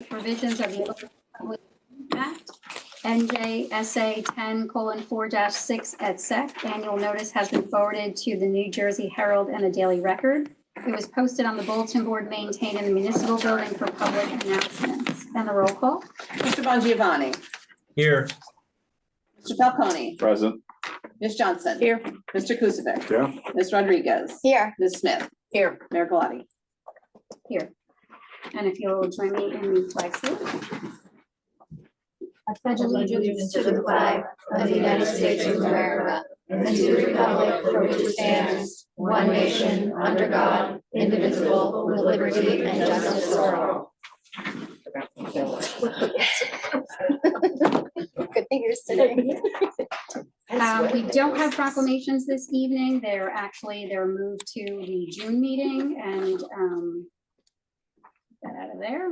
provisions of the Public Act, NJSA 10:4-6 et sec. Annual notice has been forwarded to the New Jersey Herald and the Daily Record. It was posted on the bulletin board maintained in the municipal building for public announcements. And the roll call. Mr. Bongiovanni. Here. Mr. Falcone. Present. Ms. Johnson. Here. Mr. Kuzic. Yeah. Ms. Rodriguez. Here. Ms. Smith. Here. Mayor Galati. Here. And if you'll join me in the flag salute. I pledge allegiance to the flag of the United States of America and to the republic for which it stands, one nation, under God, indivisible, with liberty and justice for all. Good thing you're sitting. We don't have proclamations this evening. They're moved to the June meeting and get that out of there.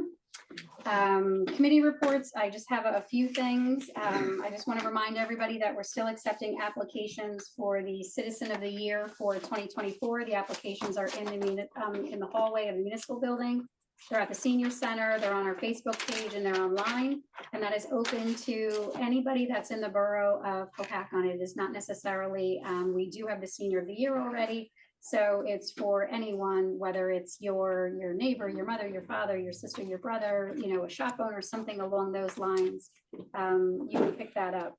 Committee reports, I just have a few things. I just want to remind everybody that we're still accepting applications for the Citizen of the Year for 2024. The applications are in the hallway of the municipal building. They're at the senior center, they're on our Facebook page, and they're online. And that is open to anybody that's in the borough of Hopatcong. It is not necessarily, we do have the Senior of the Year already. So it's for anyone, whether it's your neighbor, your mother, your father, your sister, your brother, you know, a shop owner, something along those lines. You can pick that up.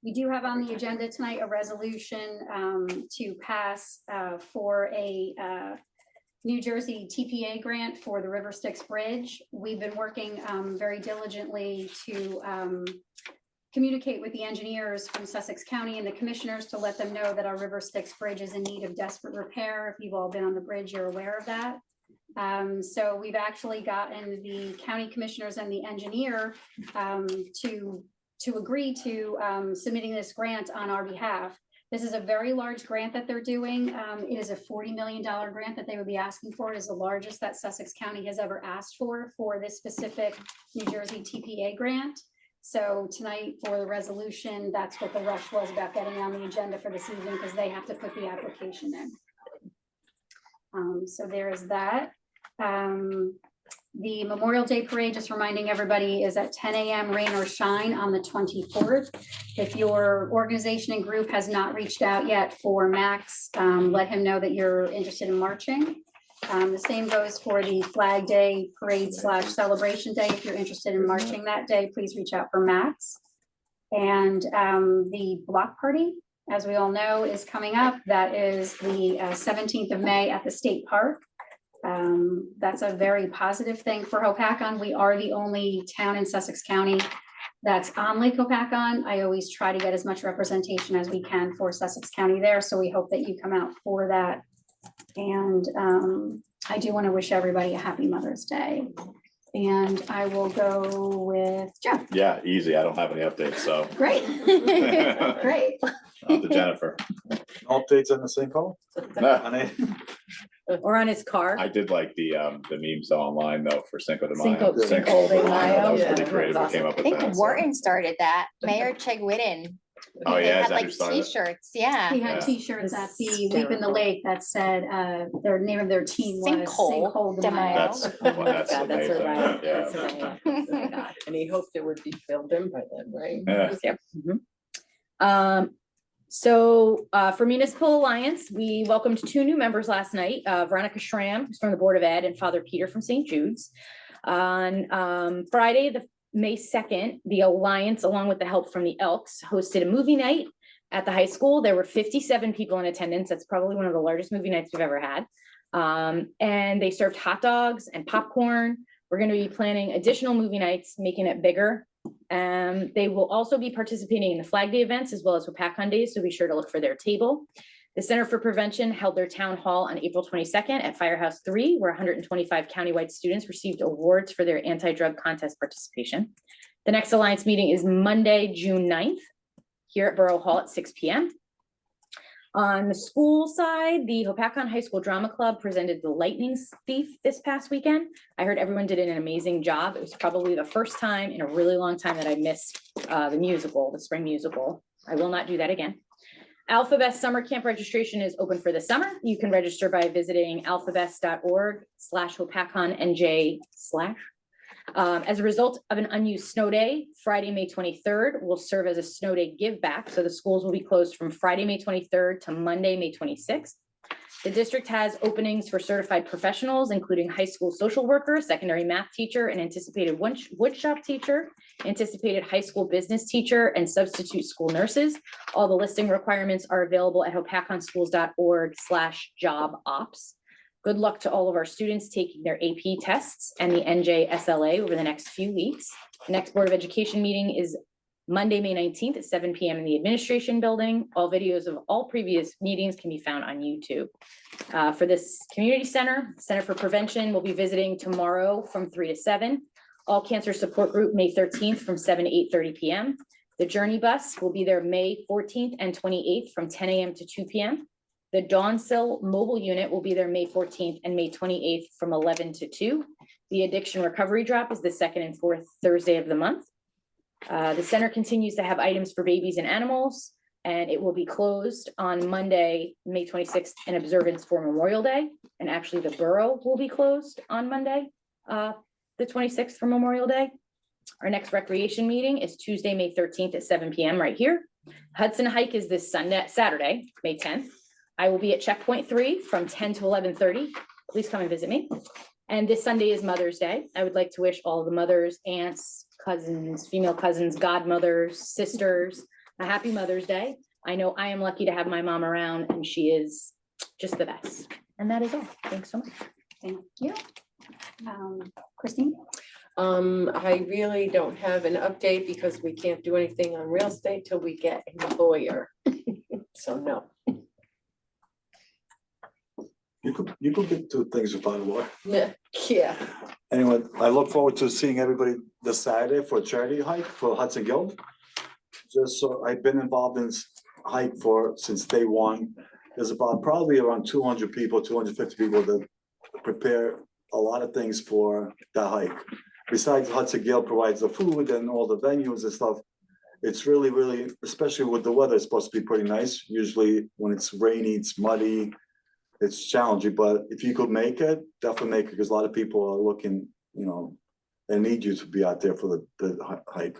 We do have on the agenda tonight a resolution to pass for a New Jersey TPA grant for the River Styx Bridge. We've been working very diligently to communicate with the engineers from Sussex County and the commissioners to let them know that our River Styx Bridge is in need of desperate repair. If you've all been on the bridge, you're aware of that. So we've actually gotten the county commissioners and the engineer to agree to submitting this grant on our behalf. This is a very large grant that they're doing. It is a $40 million grant that they would be asking for. It is the largest that Sussex County has ever asked for this specific New Jersey TPA grant. So tonight for the resolution, that's what the rush was about getting on the agenda for this evening, because they have to put the application in. So there is that. The Memorial Day Parade, just reminding everybody, is at 10 a.m. rain or shine on the 24th. If your organization and group has not reached out yet for Max, let him know that you're interested in marching. The same goes for the Flag Day Parade / Celebration Day. If you're interested in marching that day, please reach out for Max. And the block party, as we all know, is coming up. That is the 17th of May at the State Park. That's a very positive thing for Hopatcong. We are the only town in Sussex County that's on Lake Hopatcong. I always try to get as much representation as we can for Sussex County there. So we hope that you come out for that. And I do want to wish everybody a happy Mother's Day. And I will go with Jeff. Yeah, easy. I don't have any updates, so. Great. Great. On to Jennifer. Updates on the sinkhole? Or on his car. I did like the memes online though for Cinco de Mayo. Cinco de de Mayo. That was pretty Yeah, creative. that's Who came up awesome. with I think that. so. Wharton started that. Mayor Chegwidden. Oh They yeah, had is that like who started it? t-shirts. Yeah. He had Yeah. t-shirts at the Leap in the Hysterical. Lake that said their name of their team was Sinkhole de de Mayo. Mayo. That's well, that's God, that's amazing. what I, Yeah. that's what I got. And he hoped it would be filled in by then, right? Yeah. Yep. So for Municipal Alliance, we welcomed 2 new members last night, Veronica Schramm, who's from the Board of Ed, and Father Peter from St. Jude's. On Friday, May 2nd, the Alliance, along with the help from the Elks, hosted a movie night at the high school. There were 57 people in attendance. That's probably one of the largest movie nights we've ever had. And they served hot dogs and popcorn. We're going to be planning additional movie nights, making it bigger. They will also be participating in the Flag Day events as well as Hopatcong Days, so be sure to look for their table. The Center for Prevention held their town hall on April 22nd at Firehouse 3, where 125 countywide students received awards for their anti-drug contest participation. The next Alliance meeting is Monday, June 9th, here at Borough Hall at 6 p.m. On the school side, the Hopatcong High School Drama Club presented The Lightning Thief this past weekend. I heard everyone did an amazing job. It was probably the first time in a really long time that I missed the musical, the spring musical. I will not do that again. Alphabest Summer Camp registration is open for the summer. You can register by visiting alphabest.org/HopatcongNJ/. As a result of an unused snow day, Friday, May 23rd will serve as a snow day give back. So the schools will be closed from Friday, May 23rd to Monday, May 26th. The district has openings for certified professionals, including high school social worker, secondary math teacher, and anticipated woodshop teacher, anticipated high school business teacher, and substitute school nurses. All the listing requirements are available at hopatconschools.org/job ops. Good luck to all of our students taking their AP tests and the NJSLA over the next few weeks. The next Board of Education meeting is Monday, May 19th at 7 p.m. in the administration building. All videos of all previous meetings can be found on YouTube. For this community center, Center for Prevention will be visiting tomorrow from 3 to 7. All Cancer Support Group, May 13th from 7 to 8:30 p.m. The Journey Bus will be there May 14th and 28th from 10 a.m. to 2 p.m. The Dawnsill Mobile Unit will be there May 14th and May 28th from 11 to 2. The Addiction Recovery Drop is the second and fourth Thursday of the month. The center continues to have items for babies and animals, and it will be closed on Monday, May 26th, in observance for Memorial Day. And actually, the borough will be closed on Monday, the 26th for Memorial Day. Our next recreation meeting is Tuesday, May 13th at 7 p.m. right here. Hudson Hike is this Saturday, May 10th. I will be at Checkpoint 3 from 10 to 11:30. Please come and visit me. And this Sunday is Mother's Day. I would like to wish all the mothers, aunts, cousins, female cousins, godmothers, sisters, a happy Mother's Day. I know I am lucky to have my mom around, and she is just the best. And that is all. Thanks so much. Thank you. Christine? I really don't have an update because we can't do anything on real estate till we get a lawyer. So no. You could get two things without a lawyer. Yeah. Anyway, I look forward to seeing everybody this Saturday for a charity hike for Hudson Guild. Just so I've been involved in this hike since day one. There's probably around 200 people, 250 people that prepare a lot of things for the hike. Besides, Hudson Guild provides the food and all the venues and stuff. It's really, really, especially with the weather, it's supposed to be pretty nice. Usually when it's rainy, it's muddy. It's challenging, but if you could make it, definitely make it, because a lot of people are looking, they need you to be out there for the hike.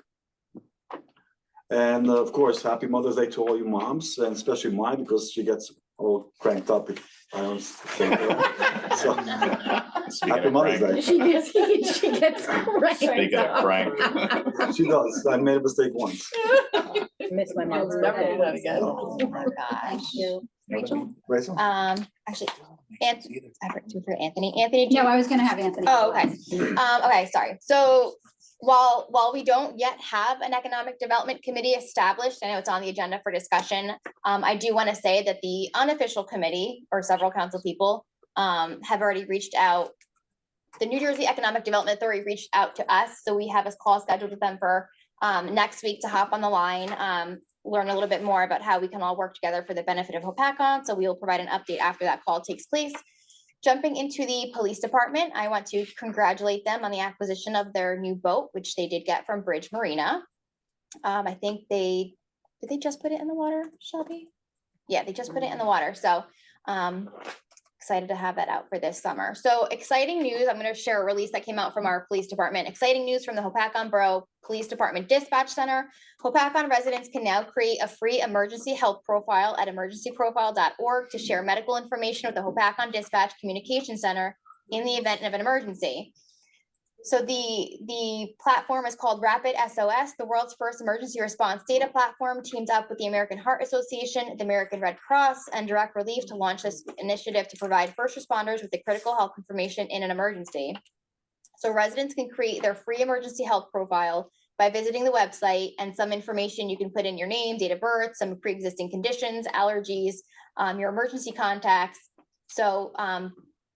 And of course, happy Mother's Day to all you moms, and especially mine, because she gets all cranked up if I don't say that. So, Speaking happy of Mother's prank, Day. She gets cranked Speaking of up. prank. She does. I made a mistake once. Miss my mom's Never birthday. do that again. Oh my gosh. Rachel, Rachel? actually, Anthony, I forgot to Anthony. Anthony, do No, you- I was gonna have Anthony. Oh, okay. Okay, sorry. So while we don't yet have an economic development committee established, I know it's on the agenda for discussion. I do want to say that the unofficial committee, or several council people, have already reached out. The New Jersey Economic Development Authority reached out to us, so we have a call scheduled with them for next week to hop on the line, learn a little bit more about how we can all work together for the benefit of Hopatcon. So we will provide an update after that call takes place. Jumping into the police department, I want to congratulate them on the acquisition of their new boat, which they did get from Bridge Marina. I think did they just put it in the water, Shelby? Yeah, they just put it in the water. So excited to have that out for this summer. So exciting news. I'm going to share a release that came out from our police department. Exciting news from the Hopatcon Borough Police Department Dispatch Center. Hopatcon residents can now create a free emergency health profile at emergencyprofile.org to share medical information with the Hopatcon Dispatch Communication Center in the event of an emergency. So the platform is called Rapid SOS, the world's first emergency response data platform, teams up with the American Heart Association, the American Red Cross, and Direct Relief to launch this initiative to provide first responders with the critical health information in an emergency. So residents can create their free emergency health profile by visiting the website, and some information you can put in your name, date of birth, some pre-existing conditions, allergies, your emergency contacts. So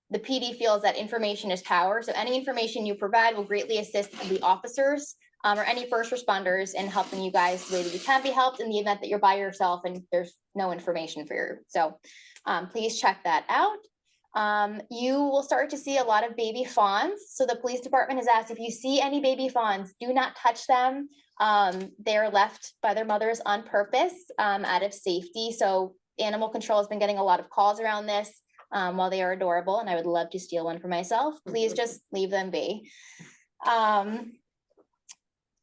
the PD feels that information is power. So any information you provide will greatly assist the officers or any first responders in helping you guys the way that you can be helped in the event that you're by yourself and there's no information for you. So please check that out. You will start to see a lot of baby fawns. So the police department has asked, if you see any baby fawns, do not touch them. They're left by their mothers on purpose out of safety. So animal control has been getting a lot of calls around this. While they are adorable and I would love to steal one for myself, please just leave them be.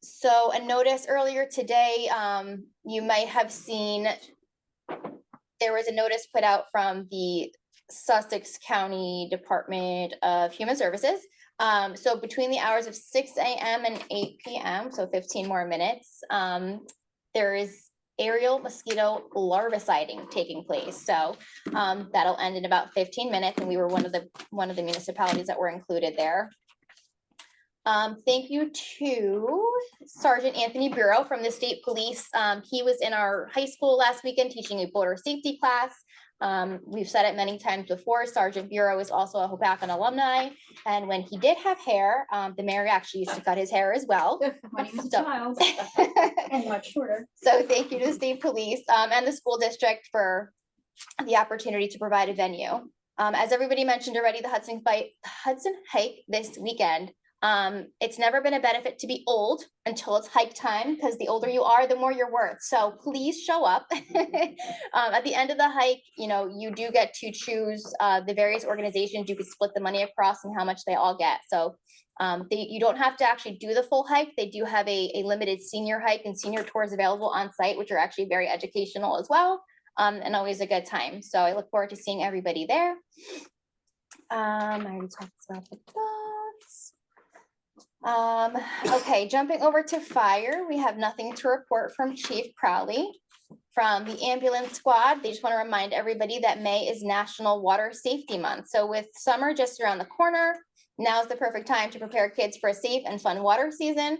So a notice earlier today, you might have seen there was a notice put out from the Sussex County Department of Human Services. So between the hours of 6 a.m. and 8 p.m., so 15 more minutes, there is aerial mosquito larviciding taking place. So that'll end in about 15 minutes, and we were one of the municipalities that were included there. Thank you to Sergeant Anthony Bureau from the State Police. He was in our high school last weekend teaching a border safety class. We've said it many times before, Sergeant Bureau is also a Hopatcon alumni. And when he did have hair, the mayor actually used to cut his hair as well. When he was a So- child and much shorter. So thank you to the state police and the school district for the opportunity to provide a venue. As everybody mentioned already, the Hudson Hike this weekend. It's never been a benefit to be old until it's hike time, because the older you are, the more you're worth. So please show up. At the end of the hike, you know, you do get to choose the various organizations. You could split the money across and how much they all get. So you don't have to actually do the full hike. They do have a limited senior hike and senior tours available on site, which are actually very educational as well, and always a good time. So I look forward to seeing everybody there. I already talked about the thoughts. Okay, jumping over to fire, we have nothing to report from Chief Crowley. From the ambulance squad, they just want to remind everybody that May is National Water Safety Month. So with summer just around the corner, now's the perfect time to prepare kids for a safe and fun water season.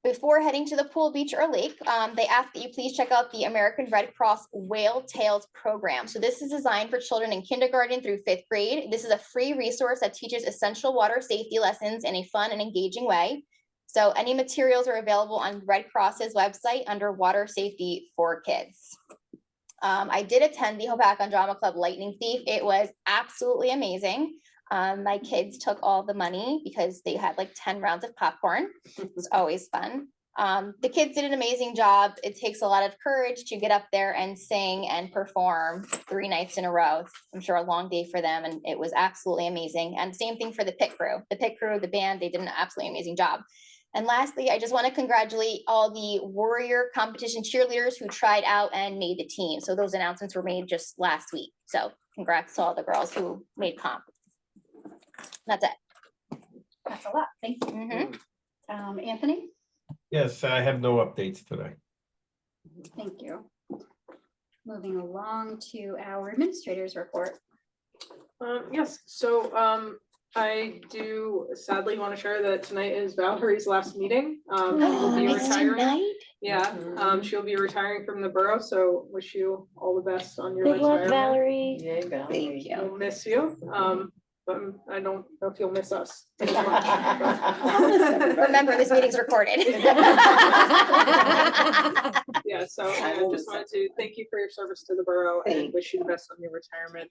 Before heading to the pool, beach, or lake, they ask that you please check out the American Red Cross Whale Tales program. So this is designed for children in kindergarten through 5th grade. This is a free resource that teaches essential water safety lessons in a fun and engaging way. So any materials are available on Red Cross's website under Water Safety for Kids. I did attend the Hopatcon Drama Club Lightning Thief. It was absolutely amazing. My kids took all the money because they had like 10 rounds of popcorn. It's always fun. The kids did an amazing job. It takes a lot of courage to get up there and sing and perform 3 nights in a row. I'm sure a long day for them, and it was absolutely amazing. And same thing for the pit crew. The pit crew, the band, they did an absolutely amazing job. And lastly, I just want to congratulate all the Warrior competition cheerleaders who tried out and made the team. So those announcements were made just last week. So congrats to all the girls who made comp. That's it. That's a lot. Thank you. Mhm. Anthony, Yes, I have no updates today. thank you. Moving along to our administrators report. Yes, so I do sadly want to share that tonight is Valerie's last meeting. She will be retiring. Yeah, she'll be retiring from the borough, so wish you all the best on your Good luck, retirement. Valerie. Yay, Valerie. Thank you. We'll miss you, but I don't know if you'll miss us. as much, Remember, this meeting's recorded. Yeah, so I just wanted to thank you for your service to the borough and wish you the best on your retirement.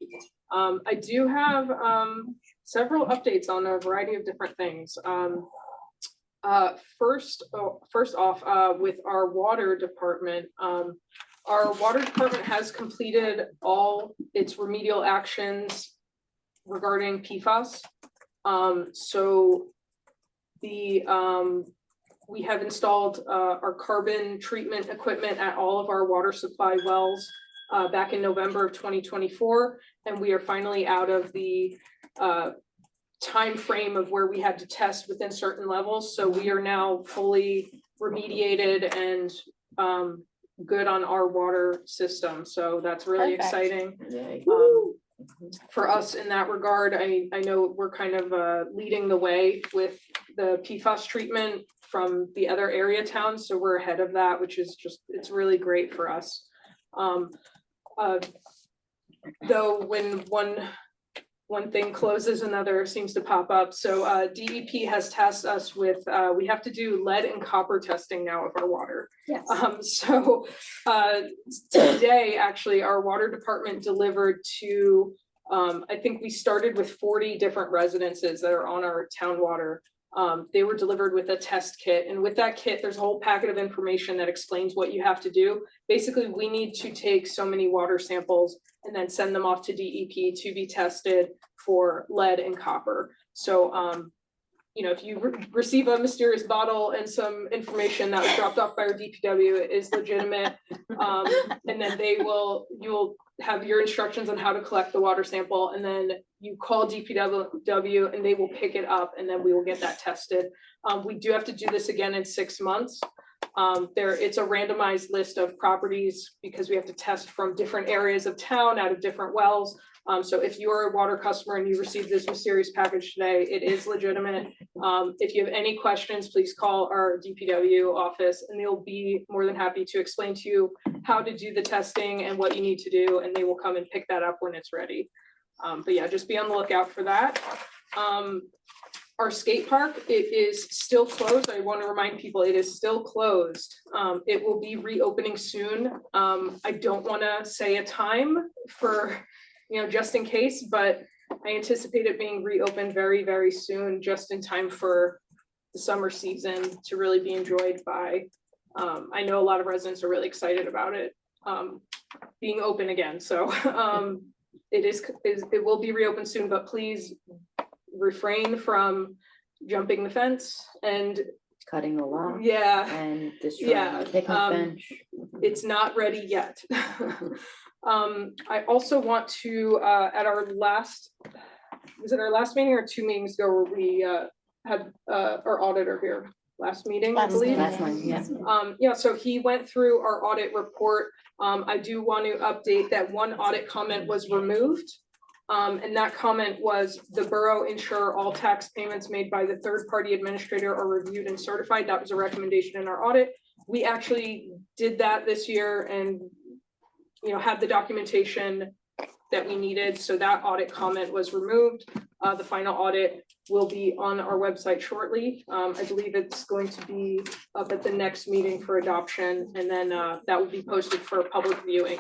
I do have several updates on a variety of different things. First off, with our water department, has completed all its remedial actions regarding PFAS. So we have installed our carbon treatment equipment at all of our water supply wells back in November of 2024, and we are finally out of the time frame of where we had to test within certain levels. So we are now fully remediated and good on our water system. So that's really Perfect. exciting. Yay. For us in that regard. I know we're kind of leading the way with the PFAS treatment from the other area towns, so we're ahead of that, which is just, it's really great for us. Though when one thing closes, another seems to pop up. So DEP has tasked us with, we have to do lead and copper testing now of our water. Yes. So today, actually, our water department delivered to, I think we started with 40 different residences that are on our town water. They were delivered with a test kit, and with that kit, there's a whole packet of information that explains what you have to do. Basically, we need to take so many water samples and then send them off to DEP to be tested for lead and copper. So if you receive a mysterious bottle and some information that was dropped off by our DPW, it is legitimate. And then you will have your instructions on how to collect the water sample, and then you call DPW and they will pick it up, and then we will get that tested. We do have to do this again in 6 months. It's a randomized list of properties because we have to test from different areas of town out of different wells. So if you're a water customer and you receive this mysterious package today, it is legitimate. If you have any questions, please call our DPW office and they'll be more than happy to explain to you how to do the testing and what you need to do, and they will come and pick that up when it's ready. But yeah, just be on the lookout for that. Our skate park, it is still closed. I want to remind people it is still closed. It will be reopening soon. I don't want to say a time for, just in case, but I anticipate it being reopened very, very soon, just in time for the summer season to really be enjoyed by. I know a lot of residents are really excited about it being open again. So it will be reopened soon, but please refrain from jumping the fence and Cutting the lawn and destroying Yeah, the picnic bench. it's not ready yet. I also want to, at our last, was it our last meeting or 2 meetings ago where we had our auditor here? Last meeting, I Last believe. meeting. Last one, yeah. Yeah, so he went through our audit report. I do want to update that one audit comment was removed. And that comment was the borough ensure all tax payments made by the third-party administrator are reviewed and certified. That was a recommendation in our audit. We actually did that this year and, had the documentation that we needed. So that audit comment was removed. The final audit will be on our website shortly. I believe it's going to be up at the next meeting for adoption, and then that will be posted for public viewing.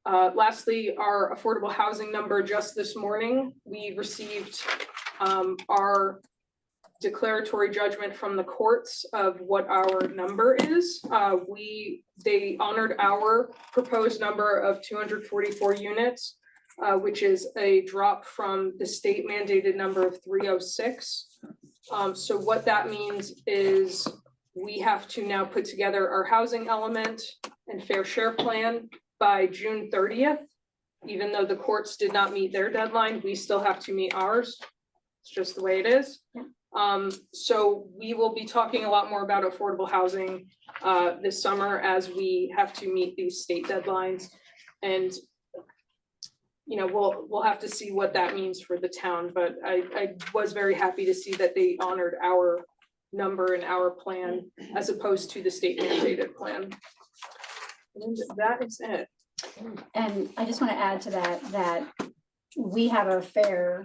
Lastly, our affordable housing number just this morning, we received our declaratory judgment from the courts of what our number is. They honored our proposed number of 244 units, which is a drop from the state mandated number of 306. So what that means is we have to now put together our housing element and fair share plan by June 30th. Even though the courts did not meet their deadline, we still have to meet ours. It's just the way it is. So we will be talking a lot more about affordable housing this summer as we have to meet these state deadlines. And we'll have to see what that means for the town, but I was very happy to see that they honored our number and our plan as opposed to the state mandated plan. And that is it. And I just want to add to that we have a fair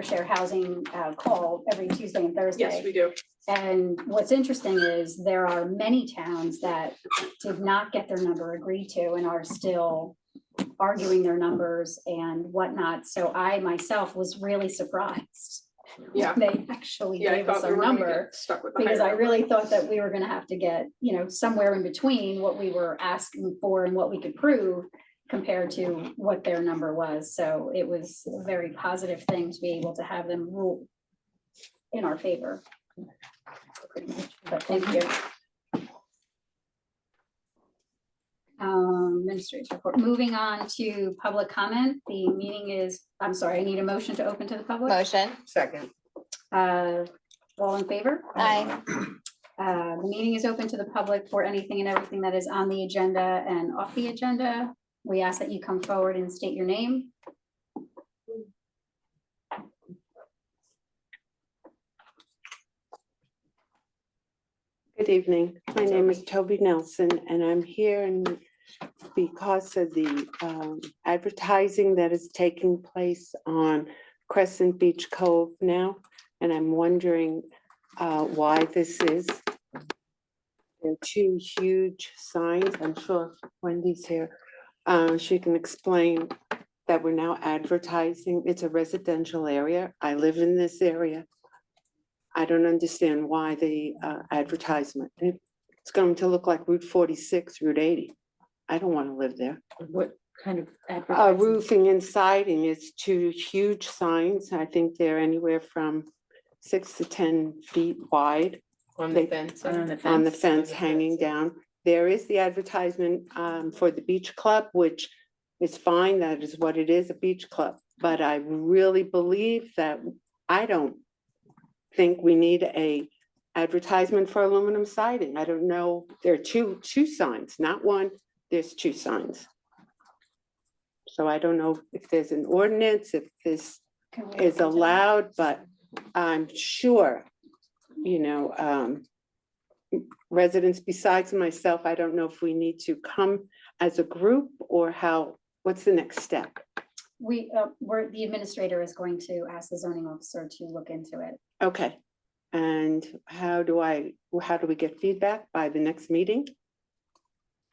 share housing call every Tuesday and Thursday. Yes, we do. And what's interesting is there are many towns that did not get their number agreed to and are still arguing their numbers and whatnot. So I myself was really surprised. Yeah. They actually Yeah, I gave us thought we our were gonna number. get stuck with the Because higher I number. really thought that we were gonna have to get, somewhere in between what we were asking for and what we could prove compared to what their number was. So it was a very positive thing to be able to have them rule in our favor. But thank you. Administrator's report. Moving on to public comment. The meeting is, I'm sorry, I need a motion to open to the public. Motion. Second. All in favor? Aye. The meeting is open to the public for anything and everything that is on the agenda and off the agenda. We ask that you come forward and state your name. Good evening. My name is Toby Nelson, and I'm here because of the advertising that is taking place on Crescent Beach Cove now. And I'm wondering why this is. There are 2 huge signs. I'm sure Wendy's here. She can explain that we're now advertising. It's a residential area. I live in this area. I don't understand why the advertisement. It's going to look like Route 46, Route 80. I don't want to live there. kind of advertising? Roofing and siding is two huge signs. I think they're anywhere from 6 to 10 feet wide On They- the fence. On the on the fence? fence the hanging fence, yeah. down. There is the advertisement for the beach club, which is fine. That is what it is, a beach club. But I really believe that I don't think we need a advertisement for aluminum siding. I don't know. There are two signs, not one. There's two signs. So I don't know if there's an ordinance, if this Can we is look into that? allowed, but I'm sure, residents besides myself, I don't know if we need to come as a group or what's the next step? The administrator is going to ask the zoning officer to look into it. Okay, and how do we get feedback by the next meeting?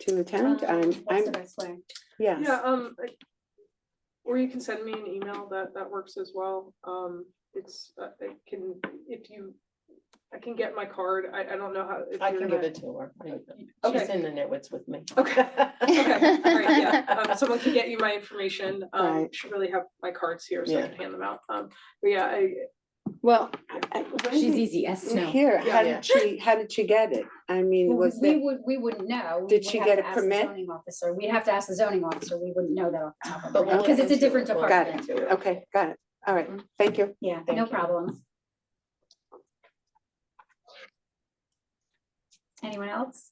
To attend? What's I'm, the best way? yes, Yeah, or you can send me an email, that works as well. I can get my card, I don't know how. if I you're can give gonna- it to her. She's Okay. in the Nitwits with me. Okay, okay, all right, yeah, someone can get you my information, Right. should really have my cards here, so I Yeah. can hand them out, but yeah, well. She's easy, yes, no. Here, how Yeah. did she get it? I mean, Well, was we that, wouldn't know. We Did would she have get to a ask the permit? zoning officer. We'd have to ask the zoning officer. We wouldn't know that off the top of But our head, we'll because look it's a into different it. We'll got department. it. okay, got it. All right, thank you. Yeah, Thank no you. problem. Anyone else?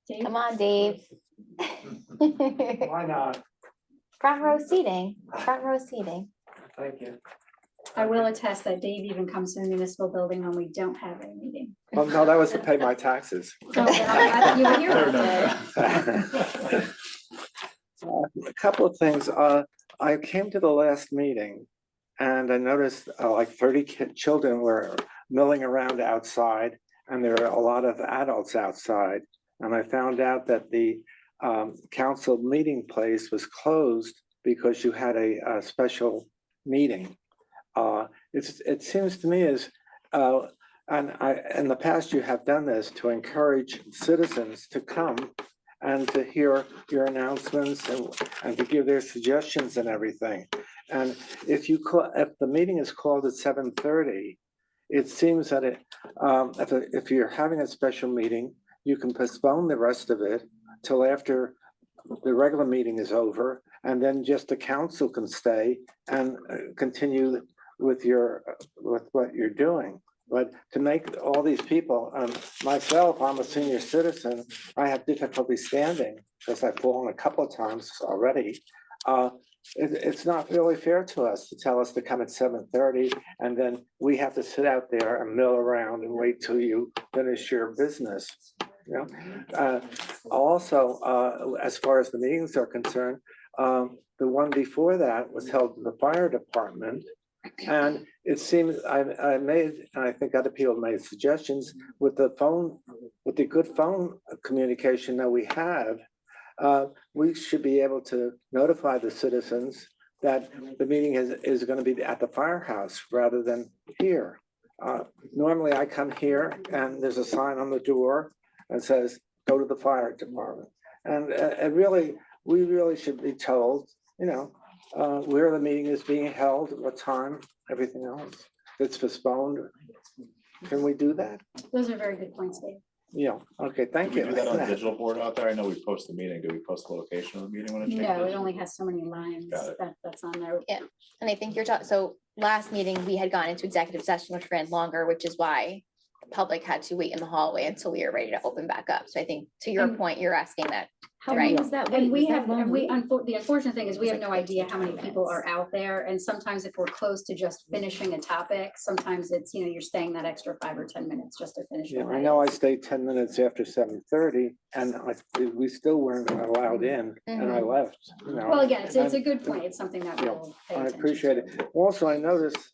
Dave? Come on, Dave. Why not? Front row seating, front row seating. Thank you. I will attest that Dave even comes to the municipal building when we don't have a meeting. Well, no, that was to pay my taxes. Oh, well, I thought you were here that day. A couple of things. I came to the last meeting and I noticed like 30 children were milling around outside and there were a lot of adults outside. And I found out that the council meeting place was closed because you had a special meeting. It seems to me as, in the past you have done this to encourage citizens to come and to hear your announcements and to give their suggestions and everything. And if the meeting is called at 7:30, it seems that if you're having a special meeting, you can postpone the rest of it till after the regular meeting is over, and then just the council can stay and continue with what you're doing. But to make all these people, myself, I'm a senior citizen, I have difficulty standing because I've fallen a couple of times already. It's not really fair to us to tell us to come at 7:30 and then we have to sit out there and mill around and wait till you finish your business. You know, also, as far as the meetings are concerned, the one before that was held in the fire department. And it seems I made, and I think other people made suggestions with the good phone communication that we have. We should be able to notify the citizens that the meeting is going to be at the firehouse rather than here. Normally I come here and there's a sign on the door that says, go to the fire department. And we really should be told, where the meeting is being held, at what time, everything else. If it's postponed, can we do that? Those are very good points, Dave. Yeah, okay, thank Do you. we do that on the digital board out there? I know we post the meeting. Do we post the location of the meeting when it changes? No, it only has so many lines Got it. that's on there. And I think you're talking, so last meeting, we had gone into executive session, which ran longer, which is why the public had to wait in the hallway until we were ready to open back up. So I think to your And- point, you're asking that. How Right. long was that? And wait? we Was that have, long and we, wait? the unfortunate thing is we have no idea how many people are out there. And sometimes if we're close to just finishing a topic, sometimes it's, you're staying that extra 5 or 10 minutes just to finish. Yeah, what I it know I is. stayed 10 minutes after 7:30 and we still weren't allowed in and I left, Well, again, it's a good point. It's something that Yeah, we'll pay I attention appreciate to. it. Also, I noticed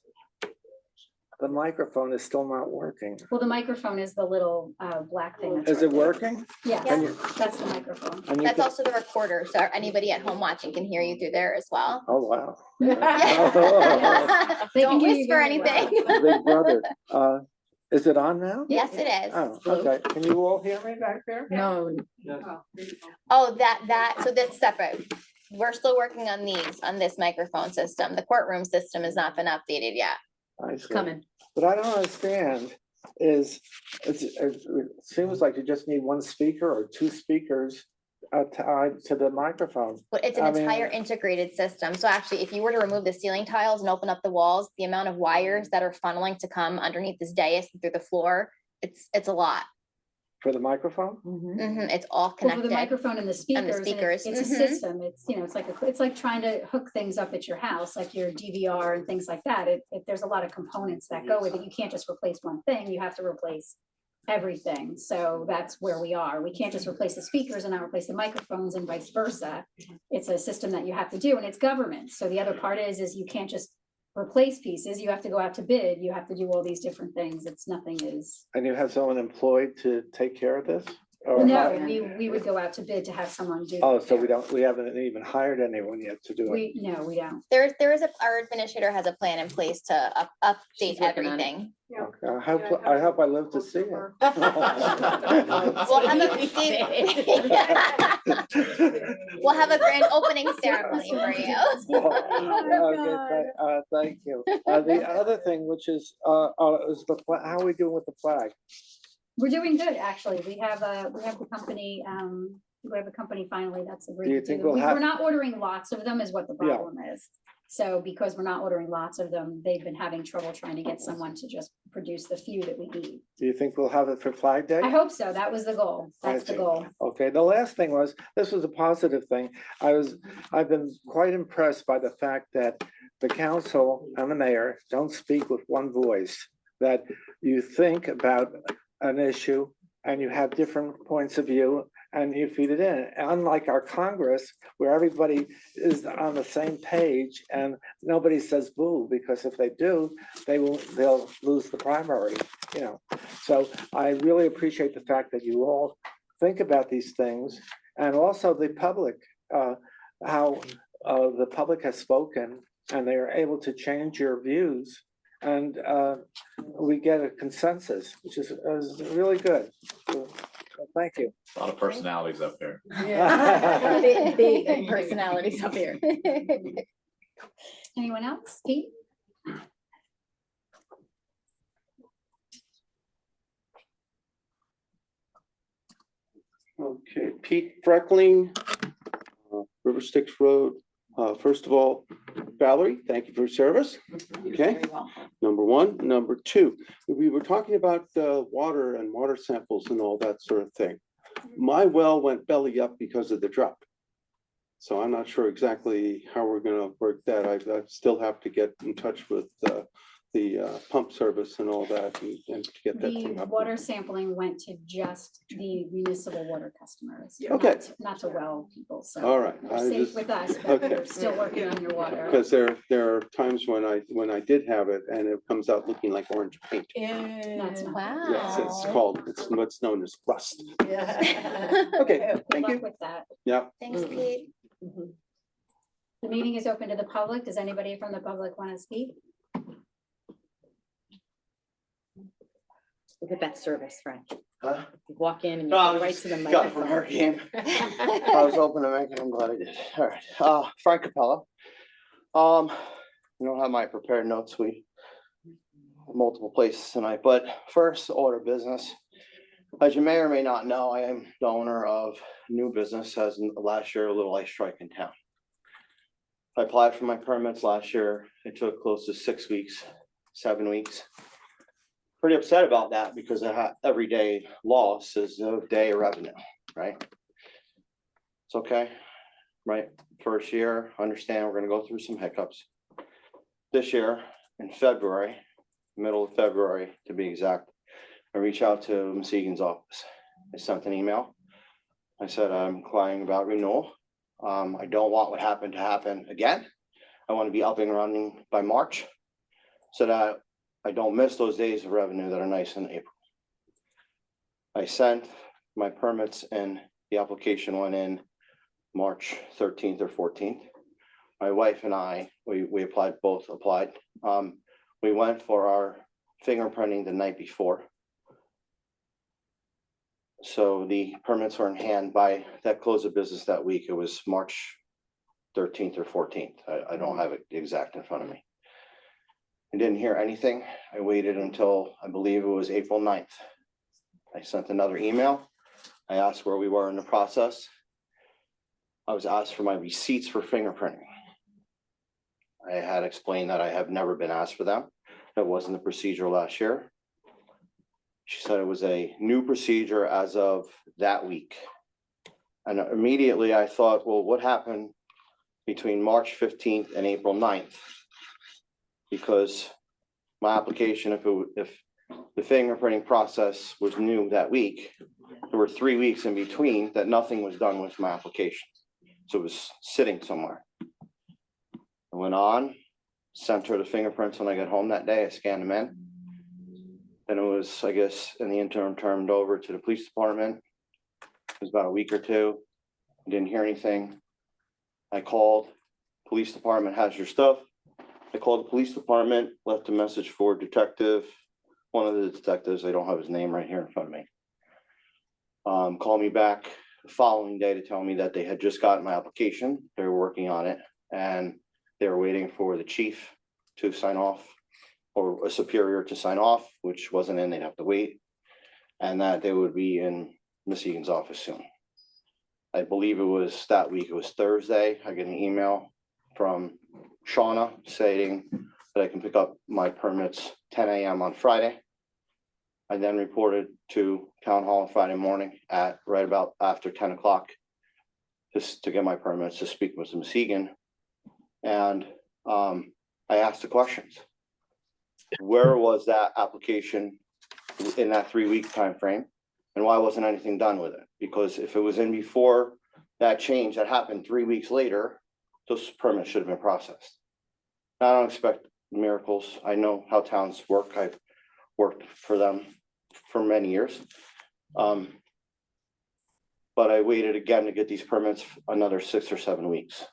the microphone is still not working. Well, the microphone is the little black thing. that's Is it right there. working? Yeah, Can you- that's the microphone. and you That's can- also the recorder. So anybody at home watching can hear you through there as well. Oh, wow. They can Don't hear you whisper very well. anything. Big brother. Is it on now? Yes, it is. Oh, okay. Can you all hear me back there? No, Oh, so that's separate. we're still working on this microphone system. The courtroom system has not been updated yet. I see. Coming. What I don't understand is, it seems like you just need one speaker or two speakers tied to the microphone. But it's an I mean- entire integrated system. So actually, if you were to remove the ceiling tiles and open up the walls, the amount of wires that are funneling to come underneath this dais and through the floor, it's a lot. For the microphone? It's all Well, for connected. the microphone and the speakers, and speakers, it's a system, it's, you know, it's like trying to hook things up at your house, like your DVR and things like that. There's a lot of components that go with it. You can't just replace one thing, you have to replace everything. So that's where we are. We can't just replace the speakers and not replace the microphones and vice versa. It's a system that you have to do, and it's government. So the other part is you can't just replace pieces. You have to go out to bid. You have to do all these different things. It's nothing is. And you have someone employed to take care of this? Or No, how- we would go out to bid to have someone do. Oh, the so repair. we haven't even hired anyone yet to do it? No, we don't. Our administrator has a plan in place to update She's working on it. everything. Okay, I hope I live to see it. We'll have we'll have a grand opening ceremony for you. Thank you. The other thing, which is how are we doing with the flag? We're doing good, actually. We have the company, finally that's agreed Do you to think do. we'll have- We're not ordering lots of them is what the Yeah. problem is. So because we're not ordering lots of them, they've been having trouble trying to get someone to just produce the few that we need. Do you think we'll have it for Flag Day? I hope so. That was the goal. I That's the see. goal. Okay, the last thing was, this was a positive thing. I've been quite impressed by the fact that the council and the mayor don't speak with one voice. That you think about an issue and you have different points of view and you feed it in. Unlike our Congress, where everybody is on the same page and nobody says boo, because if they do, they'll lose the primary, you know. So I really appreciate the fact that you all think about these things, and also the public, how the public has spoken and they are able to change your views. And we get a consensus, which is really good. So, thank you. A lot of personalities up here. Big personalities up here. Anyone else? Pete? Okay, Pete Freckling, River Styx Road. First of all, Valerie, thank you for your service. Okay, number one. Number two, we were talking about water and water samples and all that sort of thing. My well went belly up because of the drought. So I'm not sure exactly how we're gonna work that. I still have to get in touch with the pump service and all that and to get that thing The up. water sampling went to just the municipal water customers. Okay. Not to well people, so. All right, You're I safe just- with us, but okay. we're still working on your water. Because there are times when I did have it and it comes out looking like orange paint. That's not. Wow. Yes, it's called, it's what's known as rust. Okay, Good thank luck you. with that. Yeah. Thanks, Pete. The meeting is open to the public. Does anybody from the public want to speak? Look at that service, Frank. Huh? You walk in and you No, I go right was to the got it from microphone. Hurricane. I was hoping to make it, I'm glad I did. All right, Frank Capella. I don't have my prepared notes, we multiple places tonight, but first order of business. As you may or may not know, I am the owner of new business as in last year, a little ice strike in town. I applied for my permits last year. It took close to 6 weeks, 7 weeks. Pretty upset about that because every day loss is a day of revenue, right? It's okay, right? First year, understand we're gonna go through some hiccups. This year, in February, middle of February to be exact, I reached out to Ms. Egan's office. I sent an email. I said, I'm inquiring about renewal. I don't want what happened to happen again. I want to be up and running by March so that I don't miss those days of revenue that are nice in April. I sent my permits and the application went in March 13th or 14th. My wife and I, we applied, both applied. We went for our fingerprinting the night before. So the permits were in hand by that close of business that week. It was March 13th or 14th. I don't have it exact in front of me. I didn't hear anything. I waited until, I believe it was April 9th. I sent another email. I asked where we were in the process. I was asked for my receipts for fingerprinting. I had explained that I have never been asked for them. That wasn't the procedure last year. She said it was a new procedure as of that week. And immediately I thought, well, what happened between March 15th and April 9th? Because my application, if the fingerprinting process was new that week, there were 3 weeks in between that nothing was done with my application. So it was sitting somewhere. I went on, sent her the fingerprints when I got home that day. I scanned them in. Then it was, I guess, in the interim turned over to the police department. It was about a week or two. I didn't hear anything. I called, police department has your stuff. I called the police department, left a message for detective, one of the detectives, I don't have his name right here in front of me. Called me back the following day to tell me that they had just gotten my application. They were working on it and they were waiting for the chief to sign off or a superior to sign off, which wasn't in, they'd have to wait. And that they would be in Ms. Egan's office soon. I believe it was that week, it was Thursday. I get an email from Shauna saying that I can pick up my permits 10 a.m. on Friday. I then reported to town hall on Friday morning at right about after 10 o'clock just to get my permits to speak with Ms. Egan. And I asked the questions. Where was that application in that 3-week time frame? And why wasn't anything done with it? Because if it was in before that change that happened 3 weeks later, those permits should have been processed. Now, I don't expect miracles. I know how towns work. I've worked for them for many years. But I waited again to get these permits another 6 or 7 weeks.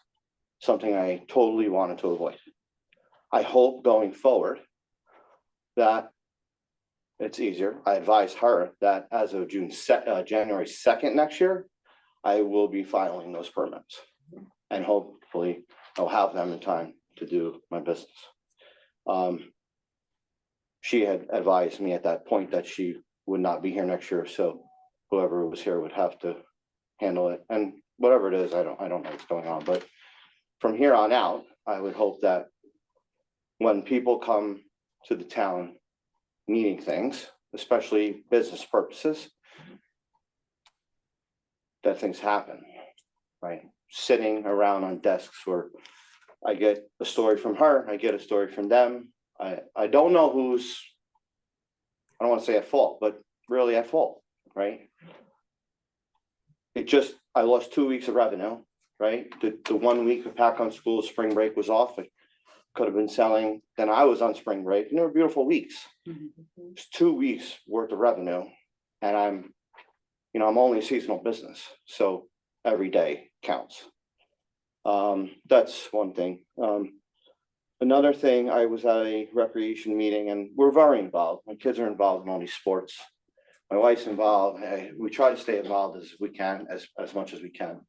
Something I totally wanted to avoid. I hope going forward that it's easier. I advised her that as of January 2nd next year, I will be filing those permits. And hopefully I'll have them in time to do my business. She had advised me at that point that she would not be here next year, so whoever was here would have to handle it. And whatever it is, I don't know what's going on, but from here on out, I would hope that when people come to the town needing things, especially business purposes, that things happen, right? Sitting around on desks where I get a story from her, I get a story from them. I don't know who's, I don't want to say at fault, but really at fault, right? I lost 2 weeks of revenue, right? The 1 week of Pack on School spring break was off. I could have been selling, then I was on spring break and they were beautiful weeks. It's 2 weeks worth of revenue and I'm only a seasonal business. So every day counts. That's one thing. Another thing, I was at a recreation meeting and we're very involved. My kids are involved in all these sports. My wife's involved. We try to stay involved as we can, as much as we can.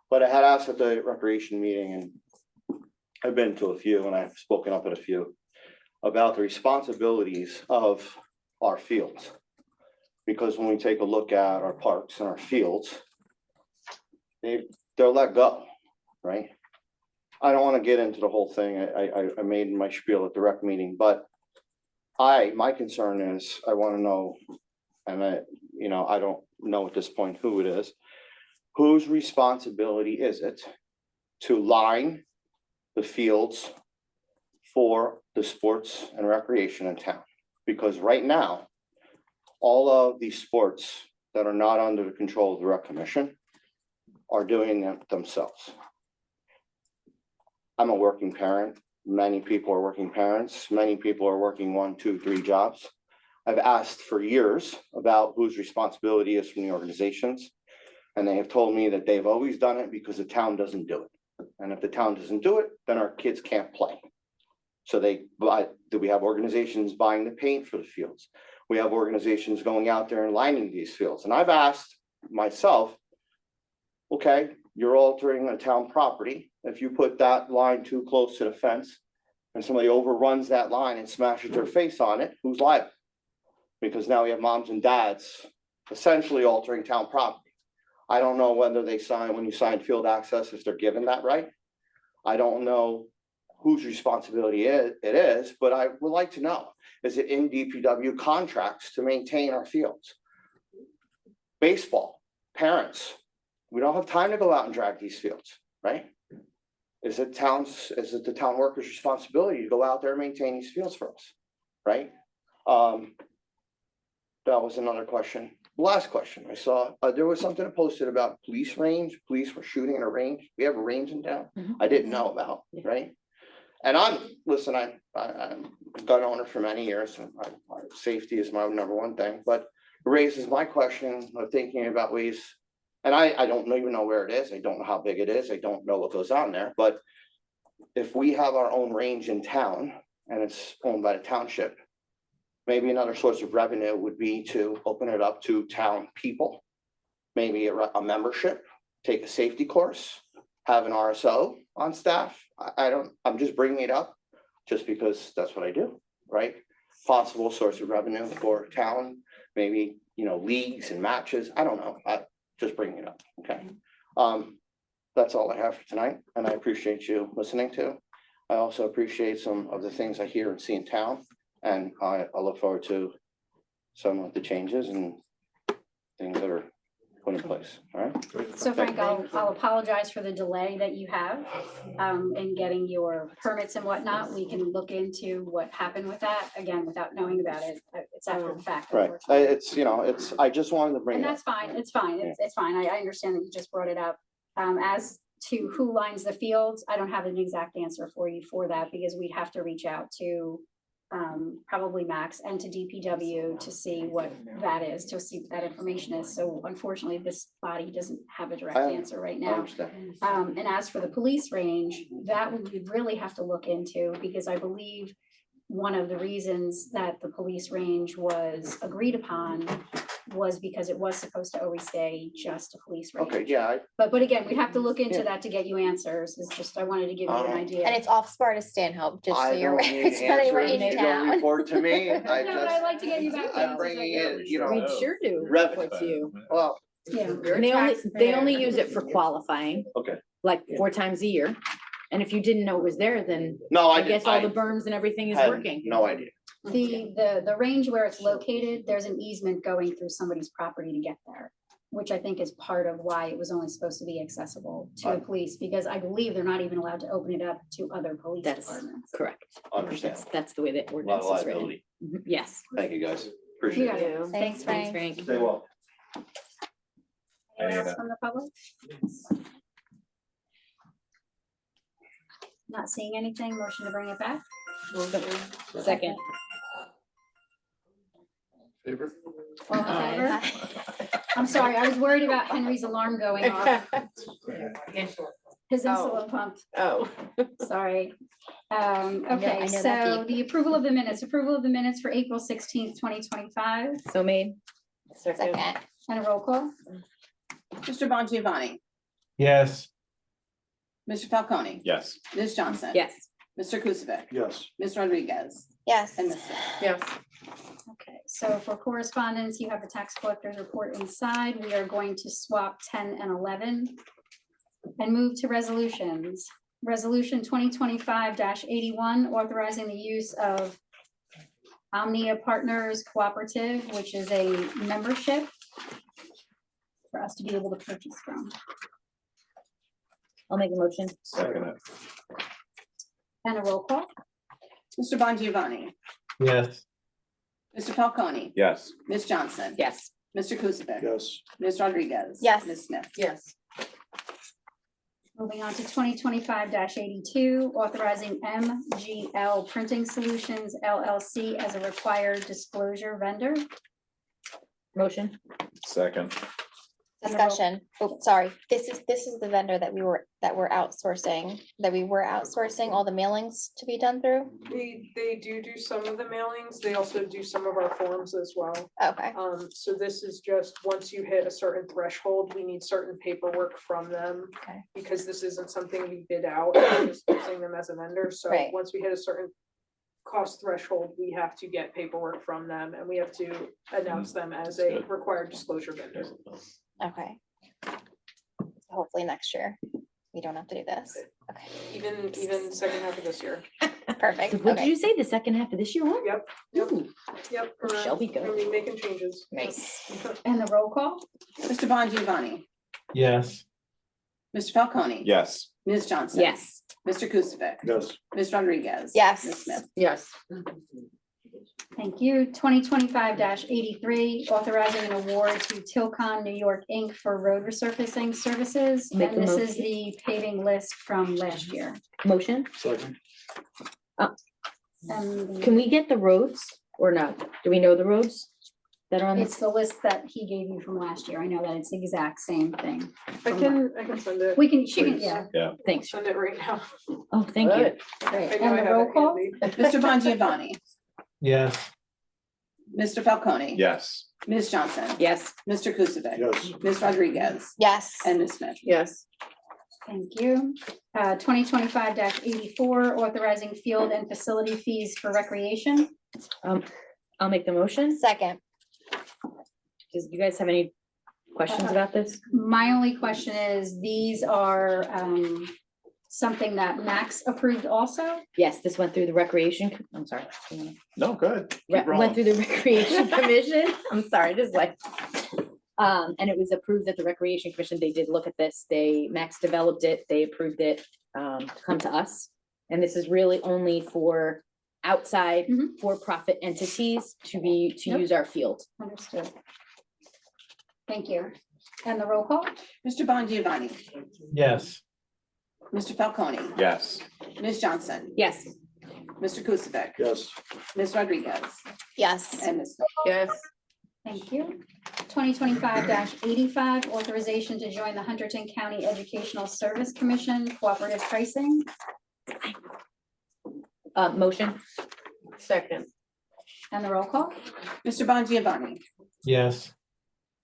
But I had asked at the recreation meeting, and I've been to a few and I've spoken up at a few about the responsibilities of our fields. Because when we take a look at our parks and our fields, they're let go, right? I don't want to get into the whole thing. I made my spiel at the rec meeting, but my concern is I want to know, and I don't know at this point who it is, whose responsibility is it to line the fields for the sports and recreation in town? Because right now, all of these sports that are not under the control of the rec commission are doing it themselves. I'm a working parent. Many people are working parents. Many people are working 1, 2, 3 jobs. I've asked for years about whose responsibility is from the organizations. And they have told me that they've always done it because the town doesn't do it. And if the town doesn't do it, then our kids can't play. So we have organizations buying the paint for the fields. We have organizations going out there and lining these fields. And I've asked myself, okay, you're altering a town property. If you put that line too close to the fence and somebody overruns that line and smashes their face on it, who's liable? Because now we have moms and dads essentially altering town property. I don't know whether they sign, when you sign field access, if they're given that right. I don't know whose responsibility it is, but I would like to know, is it in DPW contracts to maintain our fields? Baseball, parents, we don't have time to go out and drag these fields, right? Is it the town workers' responsibility to go out there and maintain these fields for us, right? That was another question. Last question, I saw, there was something posted about police range, police were shooting in a range. We have a range in town I didn't know about, right? And I'm a gun owner for many years, and safety is my number one thing, but it raises my question of thinking about ways. And I don't even know where it is. I don't know how big it is. I don't know what goes on there, but if we have our own range in town and it's owned by the township, maybe another source of revenue would be to open it up to town people. Maybe a membership, take a safety course, have an RSO on staff. I'm just bringing it up just because that's what I do, right? Possible source of revenue for town, maybe, leagues and matches. I don't know. Just bringing it up, okay? That's all I have for tonight, and I appreciate you listening to. I also appreciate some of the things I hear and see in town, and I look forward to some of the changes and things that are put in place, all right? So Frank, I'll apologize for the delay that you have in getting your permits and whatnot. We can look into what happened with that, again, without knowing about it. It's after the fact. Right, unfortunately. I just wanted to bring And it up. that's fine, it's fine, it's fine, I understand that you just brought it up. As to who lines the fields, I don't have an exact answer for you for that, because we'd have to reach out to probably Max and to DPW to see what that is, to see what that information is. So unfortunately, this body doesn't have a direct answer right I now. understand. And as for the police range, that we really have to look into, because I believe one of the reasons that the police range was agreed upon was because it was supposed to always stay just a police range. Okay, yeah, But again, we have to look into Yeah. that to get you answers. It's just, I wanted to give you an idea. And it's off Sparta Stanhope, just so I you're don't aware. need It's not anywhere answers. in You don't town. report to me. I No, but I'd just, like to get you back. the I'm answers bringing that in, We sure do. Revenue. With you. Well, Yeah. And they only use it for qualifying, okay. like 4 times a year. And if you didn't know it was there, then No, I guess all the berms and everything is had working. no idea. The range where it's located, there's an easement going through somebody's property to get there, which I think is part of why it was only supposed to be accessible to the police, because I believe they're not even allowed to open it up to other police That's departments. correct. Understand. That's the way that A lot ordinance of is written. liability. Yes. Thank you, guys. You Appreciate got it. it. Thanks, Frank. Frank. Stay well. Anyone else Diana. from the public? Not seeing anything, motion to bring it back? Second. Favor? All in favor? I'm sorry, I was worried about Henry's alarm going off, his insulin pump. Oh. Sorry. I Okay, know that so the approval of the minutes for April 16th, 2025, So made. Second. and a roll call. Mr. Bongiovanni, Yes. Mr. Falcone, Yes. Ms. Johnson. Yes. Mr. Kusivik, Yes. Ms. Rodriguez, Yes. and Ms. Smith. Yes. Okay, so for correspondence, you have the tax collector's report inside. We are going to swap 10 and 11 and move to resolutions. Resolution 2025-81, authorizing the use of Omnia Partners Cooperative, which is a membership for us to be able to purchase from. I'll make a motion. Second it. And a roll call. Mr. Bongiovanni, Yes. Mr. Falcone, Yes. Ms. Johnson. Yes. Mr. Kusivik. Yes. Ms. Rodriguez. Yes. Ms. Smith. Yes. Moving on to 2025-82, authorizing MGL Printing Solutions LLC as a required disclosure vendor. Motion. Second. Discussion. Oh, sorry. This is the vendor that we're outsourcing all the mailings to be done through. They do some of the mailings. They also do some of our forms as well. Okay, So this is just, once you hit a certain threshold, we need certain paperwork from them. Okay. Because this isn't something we bid out, we're just using them as a vendor, so Right. once we hit a certain cost threshold, we have to get paperwork from them, and we have to announce them as a required disclosure vendor. okay. Hopefully next year, we don't have to do this. Okay, Even second half of this year. perfect. What did Okay. you say, the second half of this year? Huh? Yep, yep. Shall we go? We'll be making changes. Nice. And the roll call? Mr. Bongiovanni, yes, Mr. Falcone. Yes, Ms. Johnson. Yes. Mr. Kusivik. Yes. Ms. Rodriguez. Yes. Ms. Smith. Yes. Thank you. 2025-83, authorizing an award to Tilcon New York, Inc. for road resurfacing services. Make And the this is motion. the paving list from last year. Motion. Second. And Can we get the roads or not? Do we know the roads that are on it's this? the list that he gave you from last year. I know that it's the exact same thing. I can send it. We can, she can, Please. yeah. yeah. Thanks. Send it right now. Oh, thank you. Good. Great. I know And I the have roll it call? handy. Mr. Bongiovanni, yes, Mr. Falcone. Yes, Ms. Johnson. Yes. Mr. Kusivik. Yes. Ms. Rodriguez. Yes. And Ms. Smith. Yes. Thank you. 2025-84, authorizing field and facility fees for recreation. I'll make the motion. Second. Does you guys have any questions about this? My only question is, these are something that Max approved also? Yes, this went through the recreation. I'm sorry. no, good. Went through the recreation commission. I'm sorry, just like. And it was approved at the recreation commission. They did look at this. Max developed it. They approved it to come to us. And this is really only for outside Mhm. for-profit entities to Yep. use our field. Understood. Thank you. And the roll call? Mr. Bongiovanni, yes, Mr. Falcone. Yes, Ms. Johnson. Yes. Mr. Kusivik. Yes. Ms. Rodriguez. Yes. And Ms. Smith. Yes. Thank you. 2025-85, authorization to join the Hunterdon County Educational Service Commission Cooperative Pricing. Motion. Second. And the roll call? Mr. Bongiovanni, yes,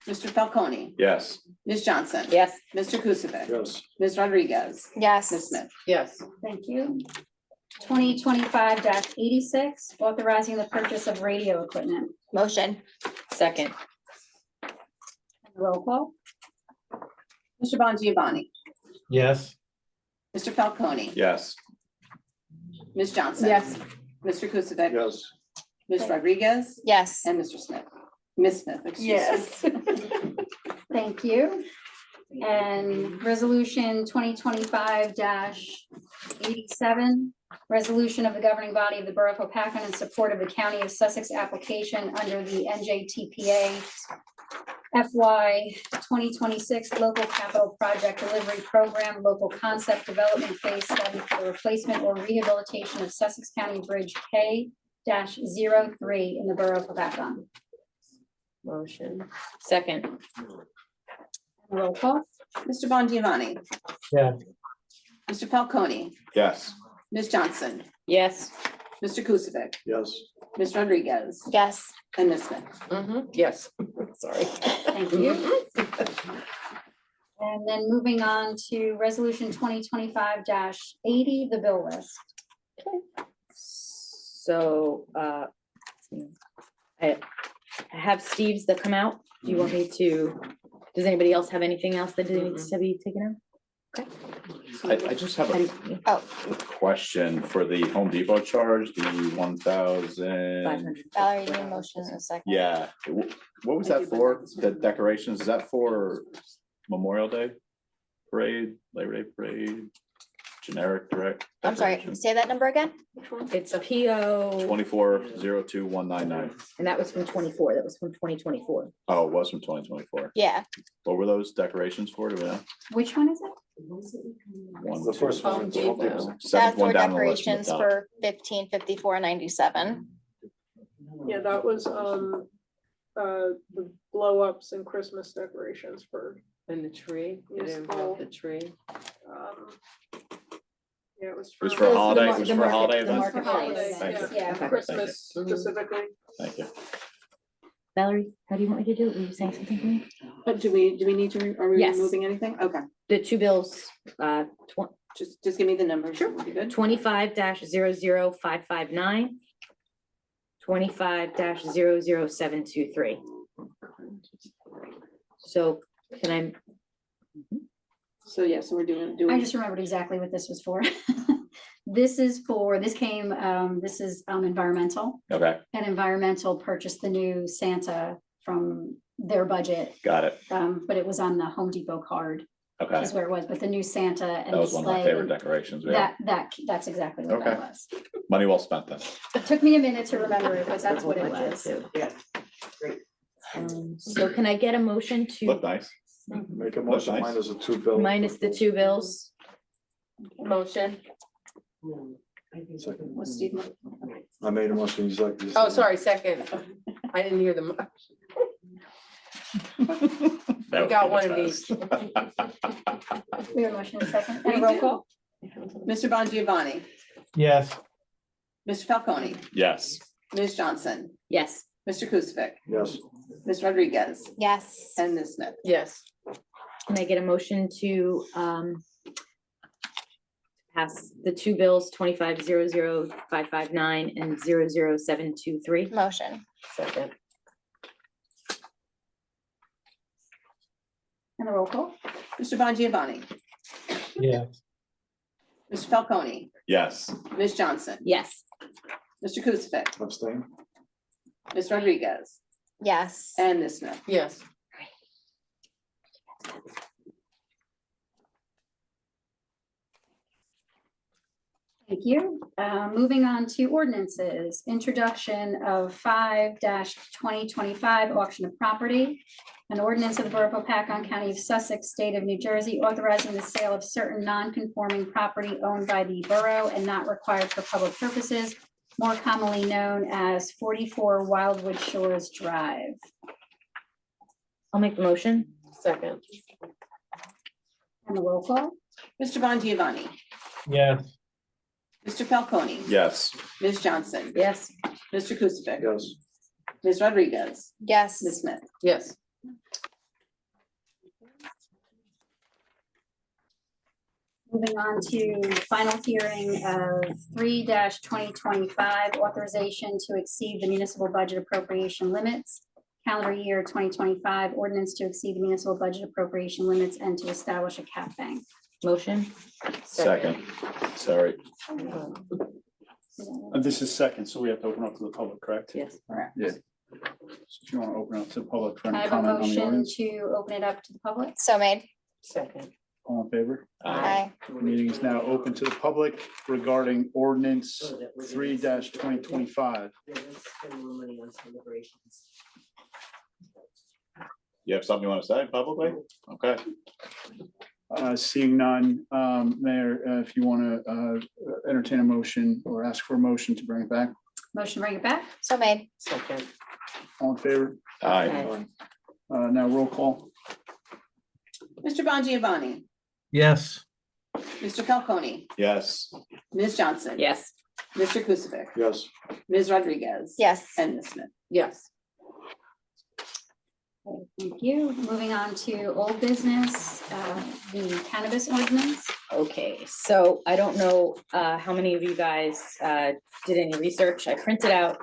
Mr. Falcone. yes, Ms. Johnson. Yes. Mr. Kusivik. Yes. Ms. Rodriguez. Yes. Ms. Smith. Yes. Thank you. 2025-86, authorizing the purchase of radio equipment. Motion. Second. Roll call? Mr. Bongiovanni, yes, Mr. Falcone. yes, Ms. Johnson. Yes. Mr. Kusivik. Yes. Ms. Rodriguez. Yes. And Mr. Smith. Ms. Smith, excuse me. Thank you. And resolution 2025-87, resolution of the governing body of the Borough of Hopatcong in support of the County of Sussex application under the NJTPA FY 2026 Local Capital Project Delivery Program, Local Concept Development Phase Study for the replacement or rehabilitation of Sussex County Bridge K-03 in the Borough of Hopatcong. Motion. Second. Roll call? Mr. Bongiovanni, yeah, Mr. Falcone, yes, Ms. Johnson, Yes. Mr. Kusivik, Yes. Ms. Rodriguez, Yes. and Ms. Smith. Yes. Sorry. Thank you. And then moving on to resolution 2025-80, the bill list. So, I have Steve's that come out. Do you want me to, does anybody else have anything else that needs to be taken I just have a Oh, question for the Home Depot charge, the 1,000. out? Valerie, you need a motion in a second. Yeah, what was that for? The decorations, is that for Memorial Day parade, Labor Day parade, generic direct? I'm sorry, say that number again? It's a PO, 24,02199. and that was from 24. That was from 2024. Oh, it was from 2024. Yeah. What were those decorations for? Do we know? Which one is it? One, The two, first one. Home Depot. seventh That's one for down the list from the decorations top. for 1554.97. Yeah, that was, the blow ups and Christmas decorations for, And the tree, it Municipal. involved the tree. um. Yeah, it was It was for. for holiday, mar- it was the for market- holiday the events? For marketplace. holiday, Thank you. yeah, Okay. Christmas Mhm. specifically. Thank you. Valerie, how do you want me to do it? Were you saying something to me? But do we need to, are we Yes. removing anything? Okay, The two bills, just give me the numbers. Sure. Would be good. 25-00559. 25-00723. So can I, So, yeah, so we're doing. I just remembered exactly what this was for. This is for, this came, this is environmental, Okay, and environmental purchased the new Santa from their budget. got it. But it was on the Home Depot card, Okay, is where it was, but the new Santa and that was one of my sleigh, favorite decorations. We had. that's exactly what that Okay. was. Money well spent then. It took me a minute to remember it, but that's what it was. so can I get a motion Look to nice. Make a motion nice. minus the two bills. minus the two bills? Motion. Second. What's Steve? I made a motion, he's like. he's Oh, like- sorry, second. I didn't hear them. That would got be the one of best. We have a motion in a second, and a roll call? Mr. Bongiovanni, yes, Mr. Falcone, Yes, Ms. Johnson, Yes, Mr. Kuzic, Yes, Ms. Rodriguez, Yes. and Ms. Smith. Yes. can I get a motion to pass the two bills, 25-00559 and 00723? Motion. Second. And a roll call? Mr. Bongiovanni, yes, Mr. Falcone, yes, Ms. Johnson, Yes, Mr. Kuzic, abstain. Ms. Rodriguez, Yes. and Ms. Smith. Yes. Thank you. Moving on to ordinances, introduction of 5-2025 auction of property. An ordinance of the Borough of Paccon, County of Sussex, State of New Jersey, authorizing the sale of certain non-conforming property owned by the borough and not required for public purposes, more commonly known as 44 Wildwood Shores Drive. I'll make the motion. Second. And the roll call? Mr. Bongiovanni, yes, Mr. Falcone, yes, Ms. Johnson, Yes, Mr. Kuzic, Yes, Ms. Rodriguez, Yes. Ms. Smith. Yes. Moving on to final hearing of 3-2025, authorization to exceed the municipal budget appropriation limits. Calendar year 2025, ordinance to exceed the municipal budget appropriation limits and to establish a cap bank. motion. second, sorry. And this is second, so we have to open up to the public, correct? Yes. Yeah. So if you want to open up to the public for I any have a comment on the motion ordinance, to open it up to the public. So made. Second. all in favor? Aye. The meeting is now open to the public regarding ordinance 3-2025. You have something you want to say publicly? Okay, Seeing none, Mayor, if you want to entertain a motion or ask for a motion to bring it back, Motion to bring it back? So made. Second. all in favor? aye, Now roll call. Mr. Bongiovanni, yes, Mr. Falcone, yes, Ms. Johnson. Yes, Mr. Kuzic, yes, Ms. Rodriguez. Yes. And Ms. Smith. Yes. Okay, thank you. Moving on to old business, the cannabis ordinance. okay, so I don't know how many of you guys did any research. I printed out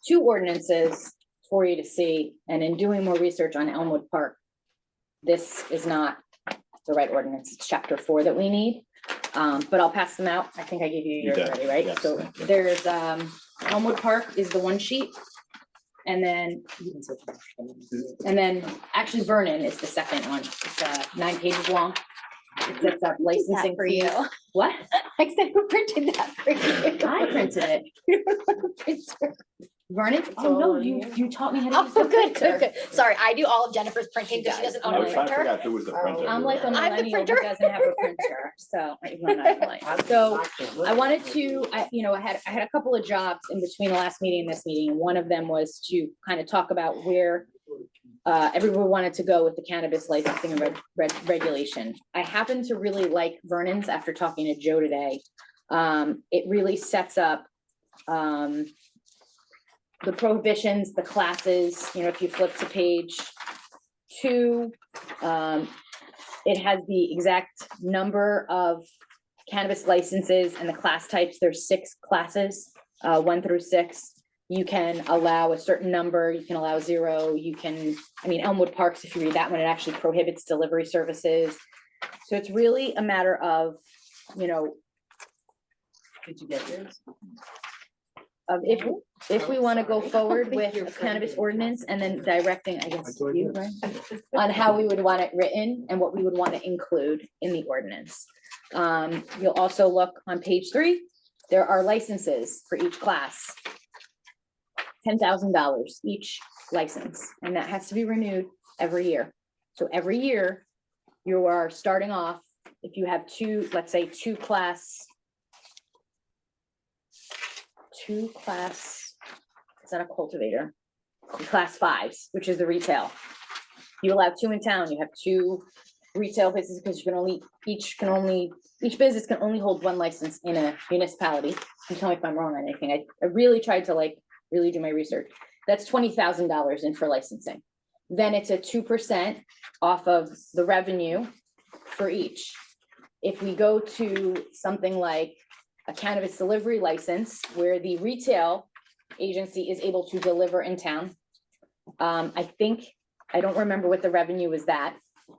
two ordinances for you to see, and in doing more research on Elmwood Park, this is not the right ordinance. It's chapter 4 that we need. But I'll pass them out. I think I gave you You yours did, already, right? yes, So thank you. there's Elmwood Park is the one sheet. And then actually Vernon is the second one. It's 9 pages long. It sets up licensing for fees. you. What? I said, who printed that for you? I printed it. Vernon, oh all no, on you here. talaught me how to Oh, use the good, printer. good, good. Sorry, I do all of Jennifer's printing because she doesn't own I a was trying to figure printer. out who was the printer. I'm like a I'm the millennial who printer. doesn't have a printer, so. So I wanted to, I had a couple of jobs in between the last meeting and this meeting. And one of them was to kind of talk about where everyone wanted to go with the cannabis licensing and regulation. I happen to really like Vernon's after talking to Joe today. It really sets up the prohibitions, the classes, you know, if you flip to page 2, it has the exact number of cannabis licenses and the class types. There's 6 classes, 1 through 6. You can allow a certain number, you can allow 0, you can, I mean, Elmwood Parks, if you read that one, it actually prohibits delivery services. So it's really a matter of, you know, Did you get yours? of if we want to go forward with a cannabis ordinance and then directing, I guess, you, right? On how we would want it written and what we would want to include in the ordinance. You'll also look on page 3, there are licenses for each class. $10,000 each license, and that has to be renewed every year. So every year you are starting off, if you have 2, let's say 2 class, is that a cultivator? Class 5s, which is the retail. You allow 2 in town, you have 2 retail businesses because you can only, each business can only hold 1 license in a municipality. You tell me if I'm wrong on anything. I really tried to really do my research. That's $20,000 in for licensing. Then it's a 2% off of the revenue for each. If we go to something like a cannabis delivery license where the retail agency is able to deliver in town, I don't remember what the revenue is that.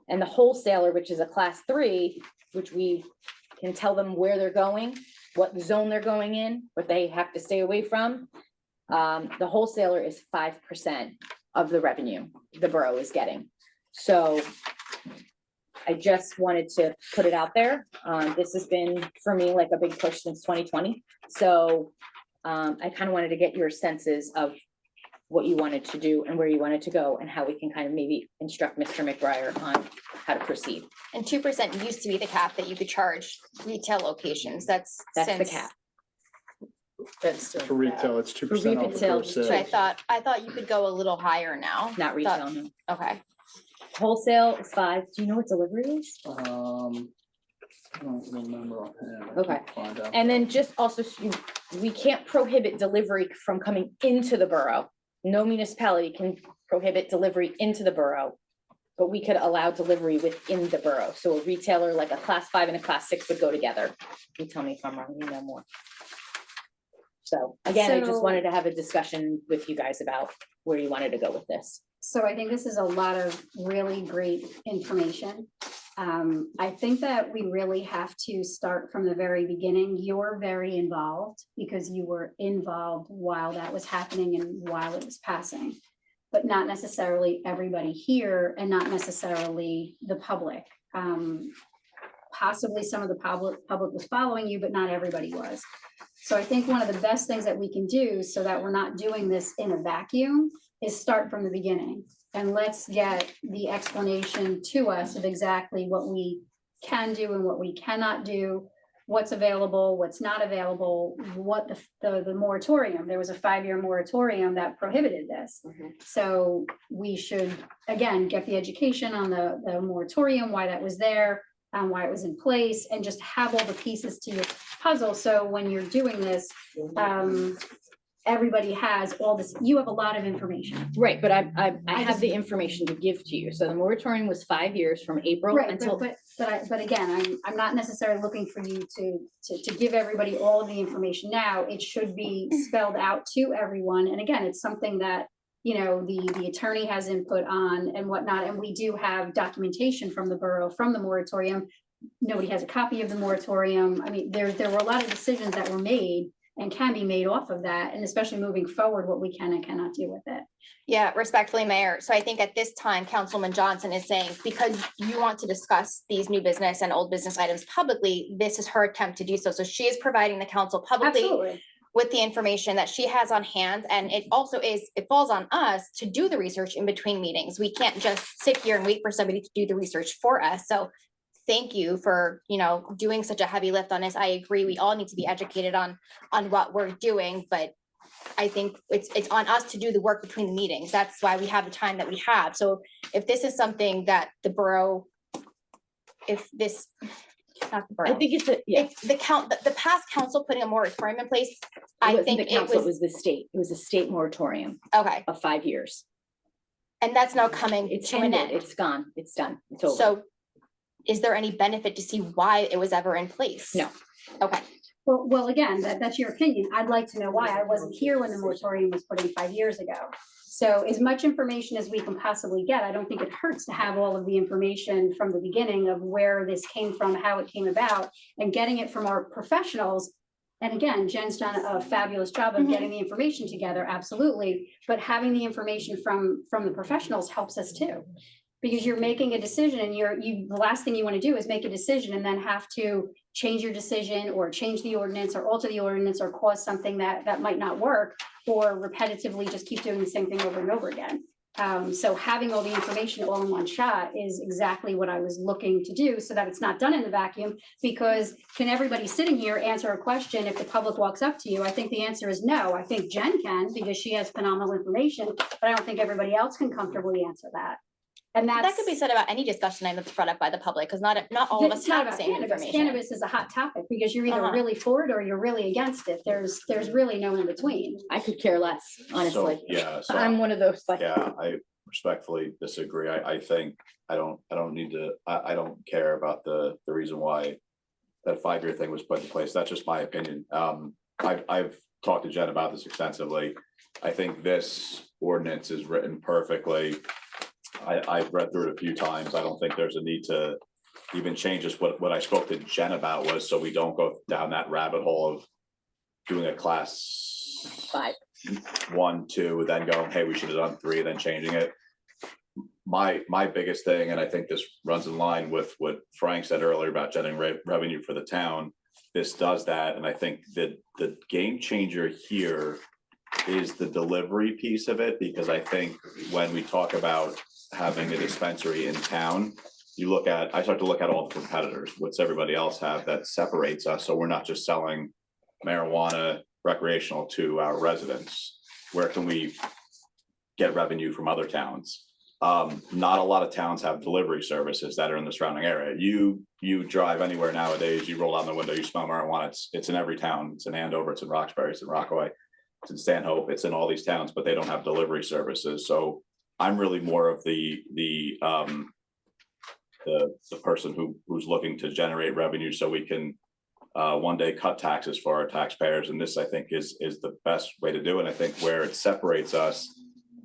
And the wholesaler, which is a class 3, which we can tell them where they're going, what zone they're going in, what they have to stay away from. The wholesaler is 5% of the revenue the borough is getting. So I just wanted to put it out there. This has been, for me, like a big push since 2020. So I kind of wanted to get your senses of what you wanted to do and where you wanted to go and how we can kind of maybe instruct Mr. McBrier on how to proceed. And 2% used to be the cap that you could charge retail locations. That's the since, cap. That's still. For retail, it's 2% off the retail, gross so I sales. thought you could go a little higher now. Not retail, no. Okay. Wholesale is 5. Do you know what delivery is? I don't remember offhand. I Okay. can find out. And then just also, we can't prohibit delivery from coming into the borough. No municipality can prohibit delivery into the borough, but we could allow delivery within the borough. So a retailer like a class 5 and a class 6 would go together. You tell me if I'm wrong, you know more. So again, I just So- wanted to have a discussion with you guys about where you wanted to go with this. So I think this is a lot of really great information. I think that we really have to start from the very beginning. You're very involved because you were involved while that was happening and while it was passing, but not necessarily everybody here and not necessarily the public. Possibly some of the public was following you, but not everybody was. So I think one of the best things that we can do so that we're not doing this in a vacuum is start from the beginning. And let's get the explanation to us of exactly what we can do and what we cannot do, what's available, what's not available, what the moratorium, there was a 5-year moratorium that prohibited this. So we should, again, get the education on the moratorium, why that was there, why it was in place, and just have all the pieces to your puzzle. So when you're doing this, everybody has all this, you have a lot of information. Right, but I have the information to give to you. So the moratorium was 5 years from April Right, until. but again, I'm not necessarily looking for you to give everybody all of the information now. It should be spelled out to everyone. And again, it's something that, you know, the attorney has input on and whatnot. And we do have documentation from the borough, from the moratorium. Nobody has a copy of the moratorium. I mean, there were a lot of decisions that were made and can be made off of that, and especially moving forward, what we can and cannot do with it. Yeah, respectfully, Mayor. So I think at this time, Councilman Johnson is saying, because you want to discuss these new business and old business items publicly, this is her attempt to do so. So she is providing the council publicly Absolutely. with the information that she has on hand. And it also it falls on us to do the research in between meetings. We can't just sit here and wait for somebody to do the research for us. So thank you for, you know, doing such a heavy lift on this. I agree. We all need to be educated on what we're doing, but I think it's on us to do the work between the meetings. That's why we have the time that we have. So if this is something that the borough, if this, not the I borough, think it's a, yeah. if the past council putting a moratorium in place, It I wasn't think the it council, was, the state. It was a state moratorium okay, of 5 years. and that's now coming It's to an ended, end. it's gone, it's done, it's over. So is there any benefit to see why it was ever in place? No. Okay, Well, again, that's your opinion. I'd like to know why. I wasn't here when the moratorium was put in 5 years ago. So as much information as we can possibly get, I don't think it hurts to have all of the information from the beginning of where this came from, how it came about, and getting it from our professionals. And again, Jen's done a fabulous job of getting the information together, absolutely. But having the information from the professionals helps us too. Because you're making a decision and the last thing you want to do is make a decision and then have to change your decision or change the ordinance or alter the ordinance or cause something that might not work, or repetitively just keep doing the same thing over and over again. So having all the information all in one shot is exactly what I was looking to do, so that it's not done in the vacuum. Because can everybody sitting here answer a question if the public walks up to you? I think the answer is no. I think Jen can, because she has phenomenal information, but I don't think everybody else can comfortably answer that. And that that's. could be said about any discussion item that's brought up by the public, because not all of us It's not have the about same cannabis. information. Cannabis is a hot topic because you're either Uh-huh. really for it or you're really against it. There's really no in between. I could care less, honestly. So, yeah, so I'm one of those, like, yeah, I respectfully disagree. I think, I don't need to, I don't care about the reason why that 5-year thing was put in place. That's just my opinion. I've talked to Jen about this extensively. I think this ordinance is written perfectly. I've read through it a few times. I don't think there's a need to even change this. What I spoke to Jen about was so we don't go down that rabbit hole of doing a class 5. 1, 2, then going, hey, we should have done 3, then changing it. My biggest thing, and I think this runs in line with what Frank said earlier about generating revenue for the town, this does that. And I think that the game changer here is the delivery piece of it, because I think when we talk about having a dispensary in town, I start to look at all the competitors. What's everybody else have that separates us? So we're not just selling marijuana recreational to our residents. Where can we get revenue from other towns? Not a lot of towns have delivery services that are in the surrounding area. You drive anywhere nowadays, you roll down the window, you smell marijuana. It's in every town. It's in Andover, it's in Roxbury, it's in Rockaway, it's in Stanhope, it's in all these towns, but they don't have delivery services. So I'm really more of the person who's looking to generate revenue so we can one day cut taxes for our taxpayers. And this, I think, is the best way to do it. I think where it separates us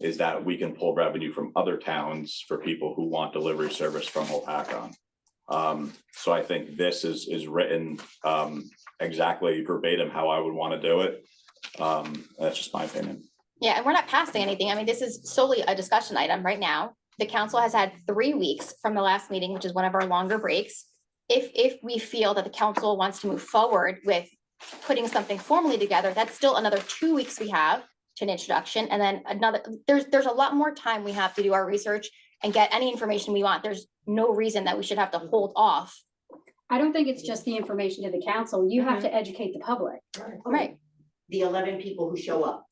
is that we can pull revenue from other towns for people who want delivery service from Hopatcon. So I think this is written exactly verbatim how I would want to do it. That's just my opinion. Yeah, and we're not passing anything. I mean, this is solely a discussion item right now. The council has had 3 weeks from the last meeting, which is one of our longer breaks. If we feel that the council wants to move forward with putting something formally together, that's still another 2 weeks we have to an introduction. And then there's a lot more time we have to do our research and get any information we want. There's no reason that we should have to hold off. I don't think it's just the information to the council. You have to educate the public. Right. The 11 people who show up.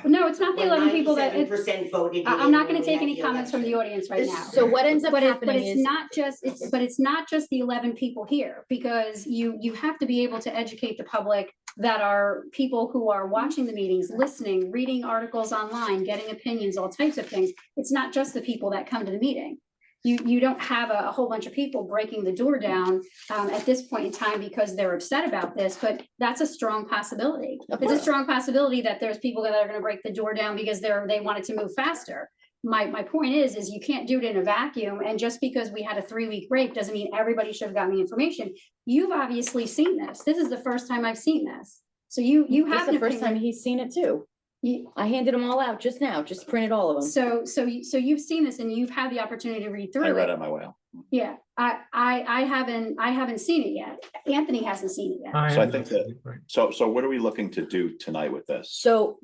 No, it's not the 11 people that. 97% voted. I'm not gonna take any comments from the audience right now. So what ends up But happening it's is, not just, it's not just the 11 people here, because you have to be able to educate the public that are people who are watching the meetings, listening, reading articles online, getting opinions, all types of things. It's not just the people that come to the meeting. You don't have a whole bunch of people breaking the door down at this point in time because they're upset about this, but that's a strong possibility. It's a strong possibility that there's people that are gonna break the door down because they wanted to move faster. My point is you can't do it in a vacuum, and just because we had a 3-week break doesn't mean everybody should have gotten the information. You've obviously seen this. This is the first time I've seen this. So you this have is an the first time opinion. he's seen it too. I handed them all out just now, just printed all of them. So you've seen this and you've had the opportunity to read I through read it. on my way out. Yeah, I haven't seen it yet. Anthony hasn't seen it yet. So I think that, so what are we looking to do tonight with this? So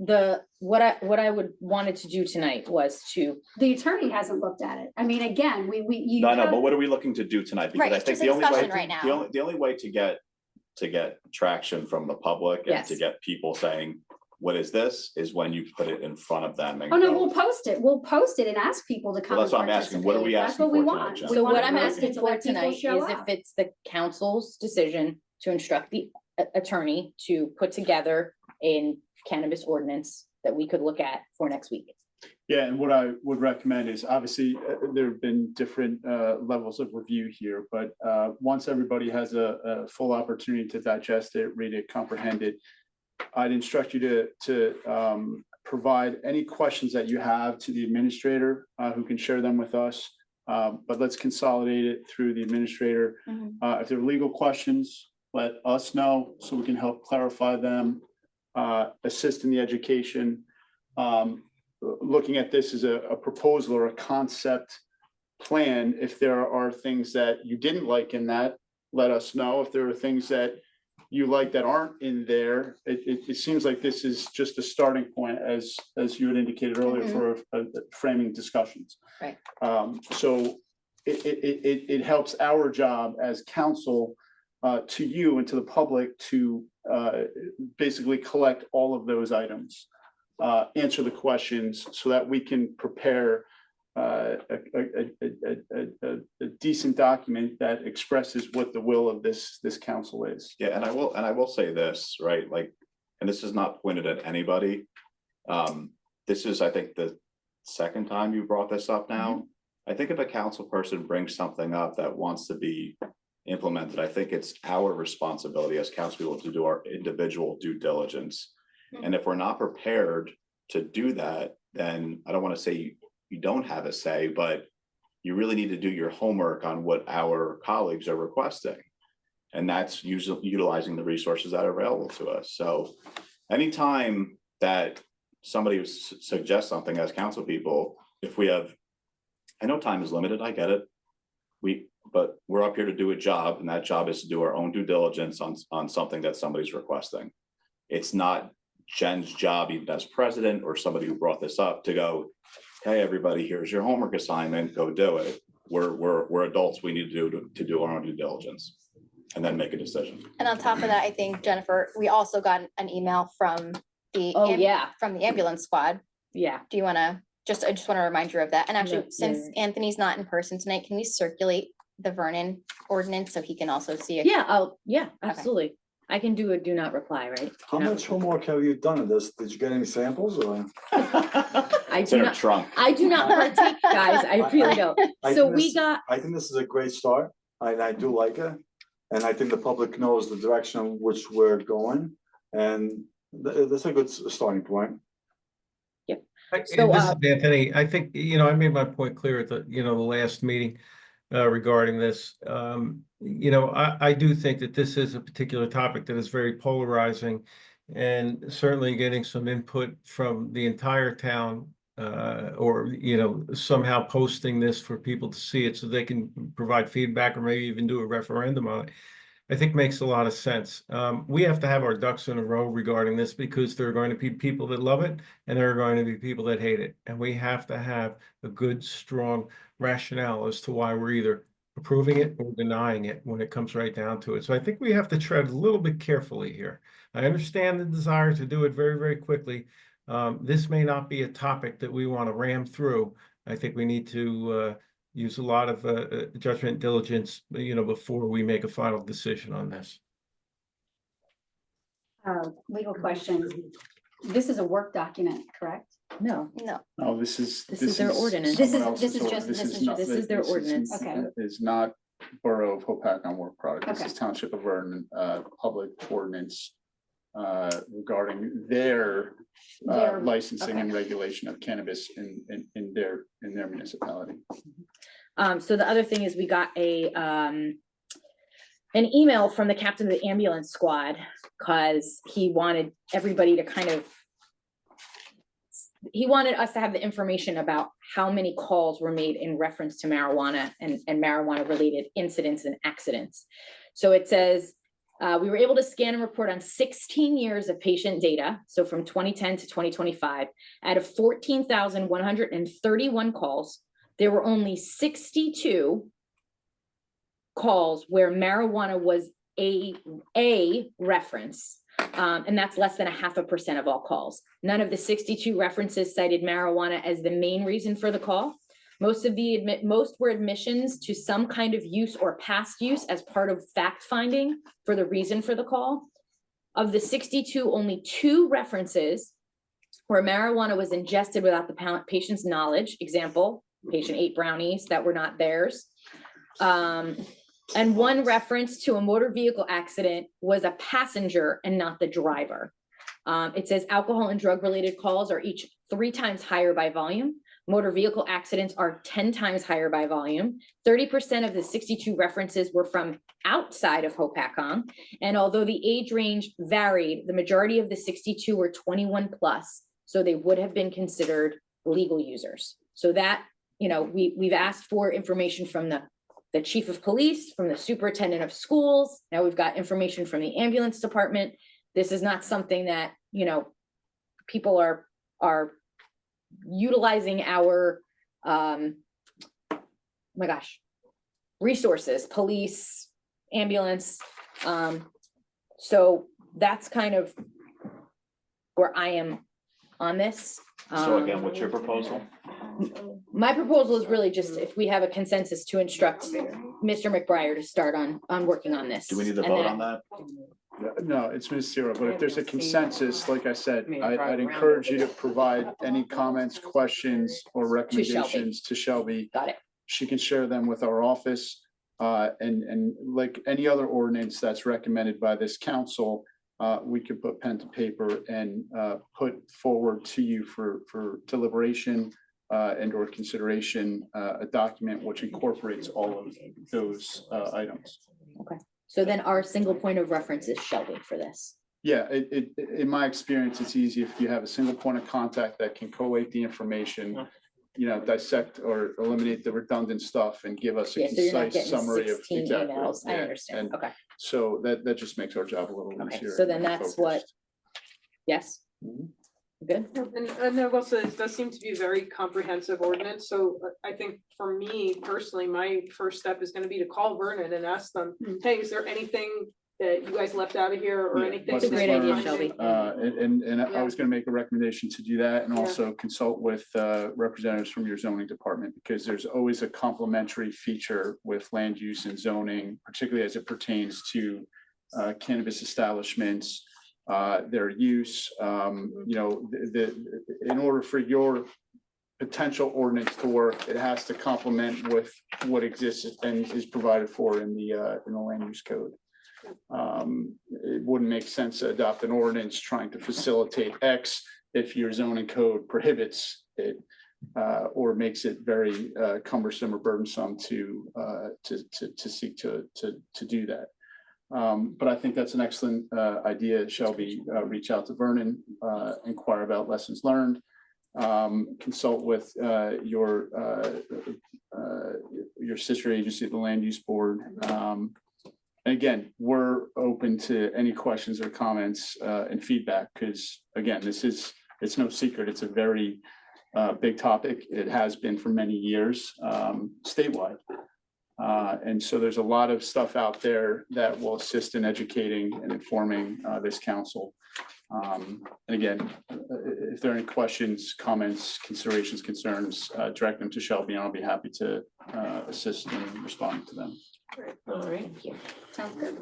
what I would wanted to do tonight was to, The attorney hasn't looked at it. I mean, again, you. No, have- but what are we looking to do tonight? Because Right, I it's think just a the only way, discussion right now. the only way to get traction from the public and to Yes. get people saying, what is this, is when you put it in front of them and Oh, no, go, we'll post it. We'll post it and ask people to come. Well, that's and what I'm asking. What are we participate. That's asking what we for tonight, want. Jen? We So want what to I'm post it asking to for let people tonight show is if up. it's the council's decision to instruct the attorney to put together a cannabis ordinance that we could look at for next week. Yeah, and what I would recommend is obviously there have been different levels of review here, but once everybody has a full opportunity to digest it, read it, comprehend it, I'd instruct you to provide any questions that you have to the administrator who can share them with us. But let's consolidate it through the administrator. If there are legal questions, let us know so we can help clarify them, assist in the education. Looking at this as a proposal or a concept plan, if there are things that you didn't like in that, let us know. If there are things that you like that aren't in there, it seems like this is just a starting point, as you had indicated earlier, for framing discussions. Right. So it helps our job as council to you and to the public to basically collect all of those items, answer the questions so that we can prepare a decent document that expresses what the will of this council is. Yeah, and I will say this, right, like, and this is not pointed at anybody. This is, I think, the second time you brought this up now. I think if a council person brings something up that wants to be implemented, I think it's our responsibility as council people to do our individual due diligence. And if we're not prepared to do that, then I don't want to say you don't have a say, but you really need to do your homework on what our colleagues are requesting. And that's utilizing the resources that are available to us. So anytime that somebody suggests something as council people, if we have, I know time is limited, I get it. But we're up here to do a job, and that job is to do our own due diligence on something that somebody's requesting. It's not Jen's job, even as president or somebody who brought this up, to go, hey, everybody, here's your homework assignment, go do it. We're adults, we need to do our own due diligence and then make a decision. And on top of that, I think, Jennifer, we also got an email from the from the ambulance squad. Yeah. Do you want to I just want to remind you of that. And actually, Yeah, since Anthony's not in person tonight, can we circulate the Vernon ordinance so he can also see it? Yeah, absolutely. I can do a do not reply, right? How much homework have you done in this? Did you get any samples or? I It's do in her not, trunk. I do not partake, guys. I really don't. I So think we this- got, I think this is a great start, and I do like it. And I think the public knows the direction in which we're going, and that's a good starting point. So, This is Anthony. I think, I made my point clear at the last meeting regarding this. I do think that this is a particular topic that is very polarizing, and certainly getting some input from the entire town, or, somehow posting this for people to see it so they can provide feedback or maybe even do a referendum on it, I think makes a lot of sense. We have to have our ducks in a row regarding this, because there are going to be people that love it and there are going to be people that hate it. And we have to have a good, strong rationale as to why we're either approving it or denying it when it comes right down to it. So I think we have to tread a little bit carefully here. I understand the desire to do it very, very quickly. This may not be a topic that we want to ram through. I think we need to use a lot of judgment, diligence, before we make a final decision on this. Legal question. This is a work document, correct? no, No, this is their ordinance. This is- someone this else's is just- ordinance. this is not- just- this is their ordinance. Okay. Is not Borough of Hopatcong work product. This Okay. is Township of Vernon, public ordinance regarding their Their- licensing and okay. regulation of cannabis in their municipality. So the other thing is we got an email from the captain of the ambulance squad, because he wanted everybody to he wanted us to have the information about how many calls were made in reference to marijuana and marijuana related incidents and accidents. So it says, we were able to scan and report on 16 years of patient data. So from 2010 to 2025, out of 14,131 calls, there were only 62 calls where marijuana was a reference. And that's less than 0.5% of all calls. None of the 62 references cited marijuana as the main reason for the call. Most were admissions to some kind of use or past use as part of fact finding for the reason for the call. Of the 62, only 2 references where marijuana was ingested without the patient's knowledge. Example, patient ate brownies that were not theirs. And 1 reference to a motor vehicle accident was a passenger and not the driver. It says alcohol and drug-related calls are each 3 times higher by volume. Motor vehicle accidents are 10 times higher by volume. 30% of the 62 references were from outside of Hopatcong. And although the age range varied, the majority of the 62 were 21 plus. So they would have been considered legal users. So that, you know, we've asked for information from the chief of police, from the superintendent of schools. Now we've got information from the ambulance department. This is not something that, you know, people are utilizing our, oh my gosh, resources, police, ambulance. So that's kind of where I am on this. So again, what's your proposal? My proposal is really just if we have a consensus to instruct Mr. McBrier to start on working on this. Do we need to And vote then- on that? No, it's ministerial, but if there's a consensus, like I said, I'd encourage you to provide any comments, questions, or recommendations to Shelby. Got it. She can share them with our office. And like any other ordinance that's recommended by this council, we could put pen to paper and put forward to you for deliberation and or consideration, a document which incorporates all of those items. Okay, so then our single point of reference is Shelby for this. Yeah, in my experience, it's easy if you have a single point of contact that can collate the information, you know, dissect or eliminate the redundant stuff and give us a Yeah, so you're not concise getting summary of. 16 exactly, emails. I yeah, understand. and Okay. So that just makes our job a little Okay, easier. so then and that's what, focused. yes? Good? And I will say, it does seem to be a very comprehensive ordinance, so I think for me personally, my first step is gonna be to call Vernon and ask them, hey, is there anything that you guys left out of here or Yeah, anything? lessons great idea, learned, Shelby. And I Yeah. was gonna make a recommendation to do that and Yeah. also consult with representatives from your zoning department, because there's always a complementary feature with land use and zoning, particularly as it pertains to cannabis establishments, their use, you know, in order for your potential ordinance to work, it has to complement with what exists and is provided for in the land use code. It wouldn't make sense to adopt an ordinance trying to facilitate X if your zoning code prohibits it, or makes it very cumbersome or burdensome to seek to do that. But I think that's an excellent idea, Shelby. Reach out to Vernon, inquire about lessons learned, consult with your sister agency, the Land Use Board. And again, we're open to any questions or comments and feedback, because again, it's no secret. It's a very big topic. It has been for many years statewide. And so there's a lot of stuff out there that will assist in educating and informing this council. And again, if there are any questions, comments, considerations, concerns, direct them to Shelby, and I'll be happy to assist in responding to them. All right. Sounds good.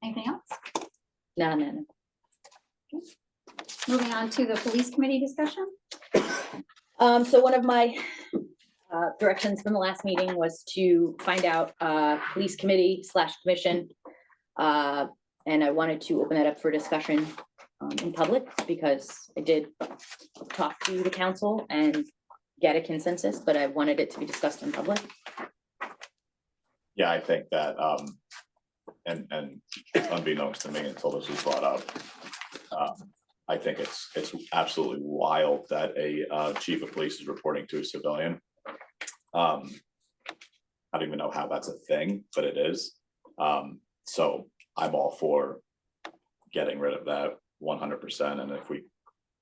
Anything else? No. Moving on to the police committee discussion. So one of my directions from the last meeting was to find out police committee / commission. And I wanted to open that up for discussion in public, because I did talk to the council and get a consensus, but I wanted it to be discussed in public. Yeah, I think that, and unbeknownst to me until this was brought up, I think it's absolutely wild that a chief of police is reporting to a civilian. I don't even know how that's a thing, but it is. So I'm all for getting rid of that 100%. And if we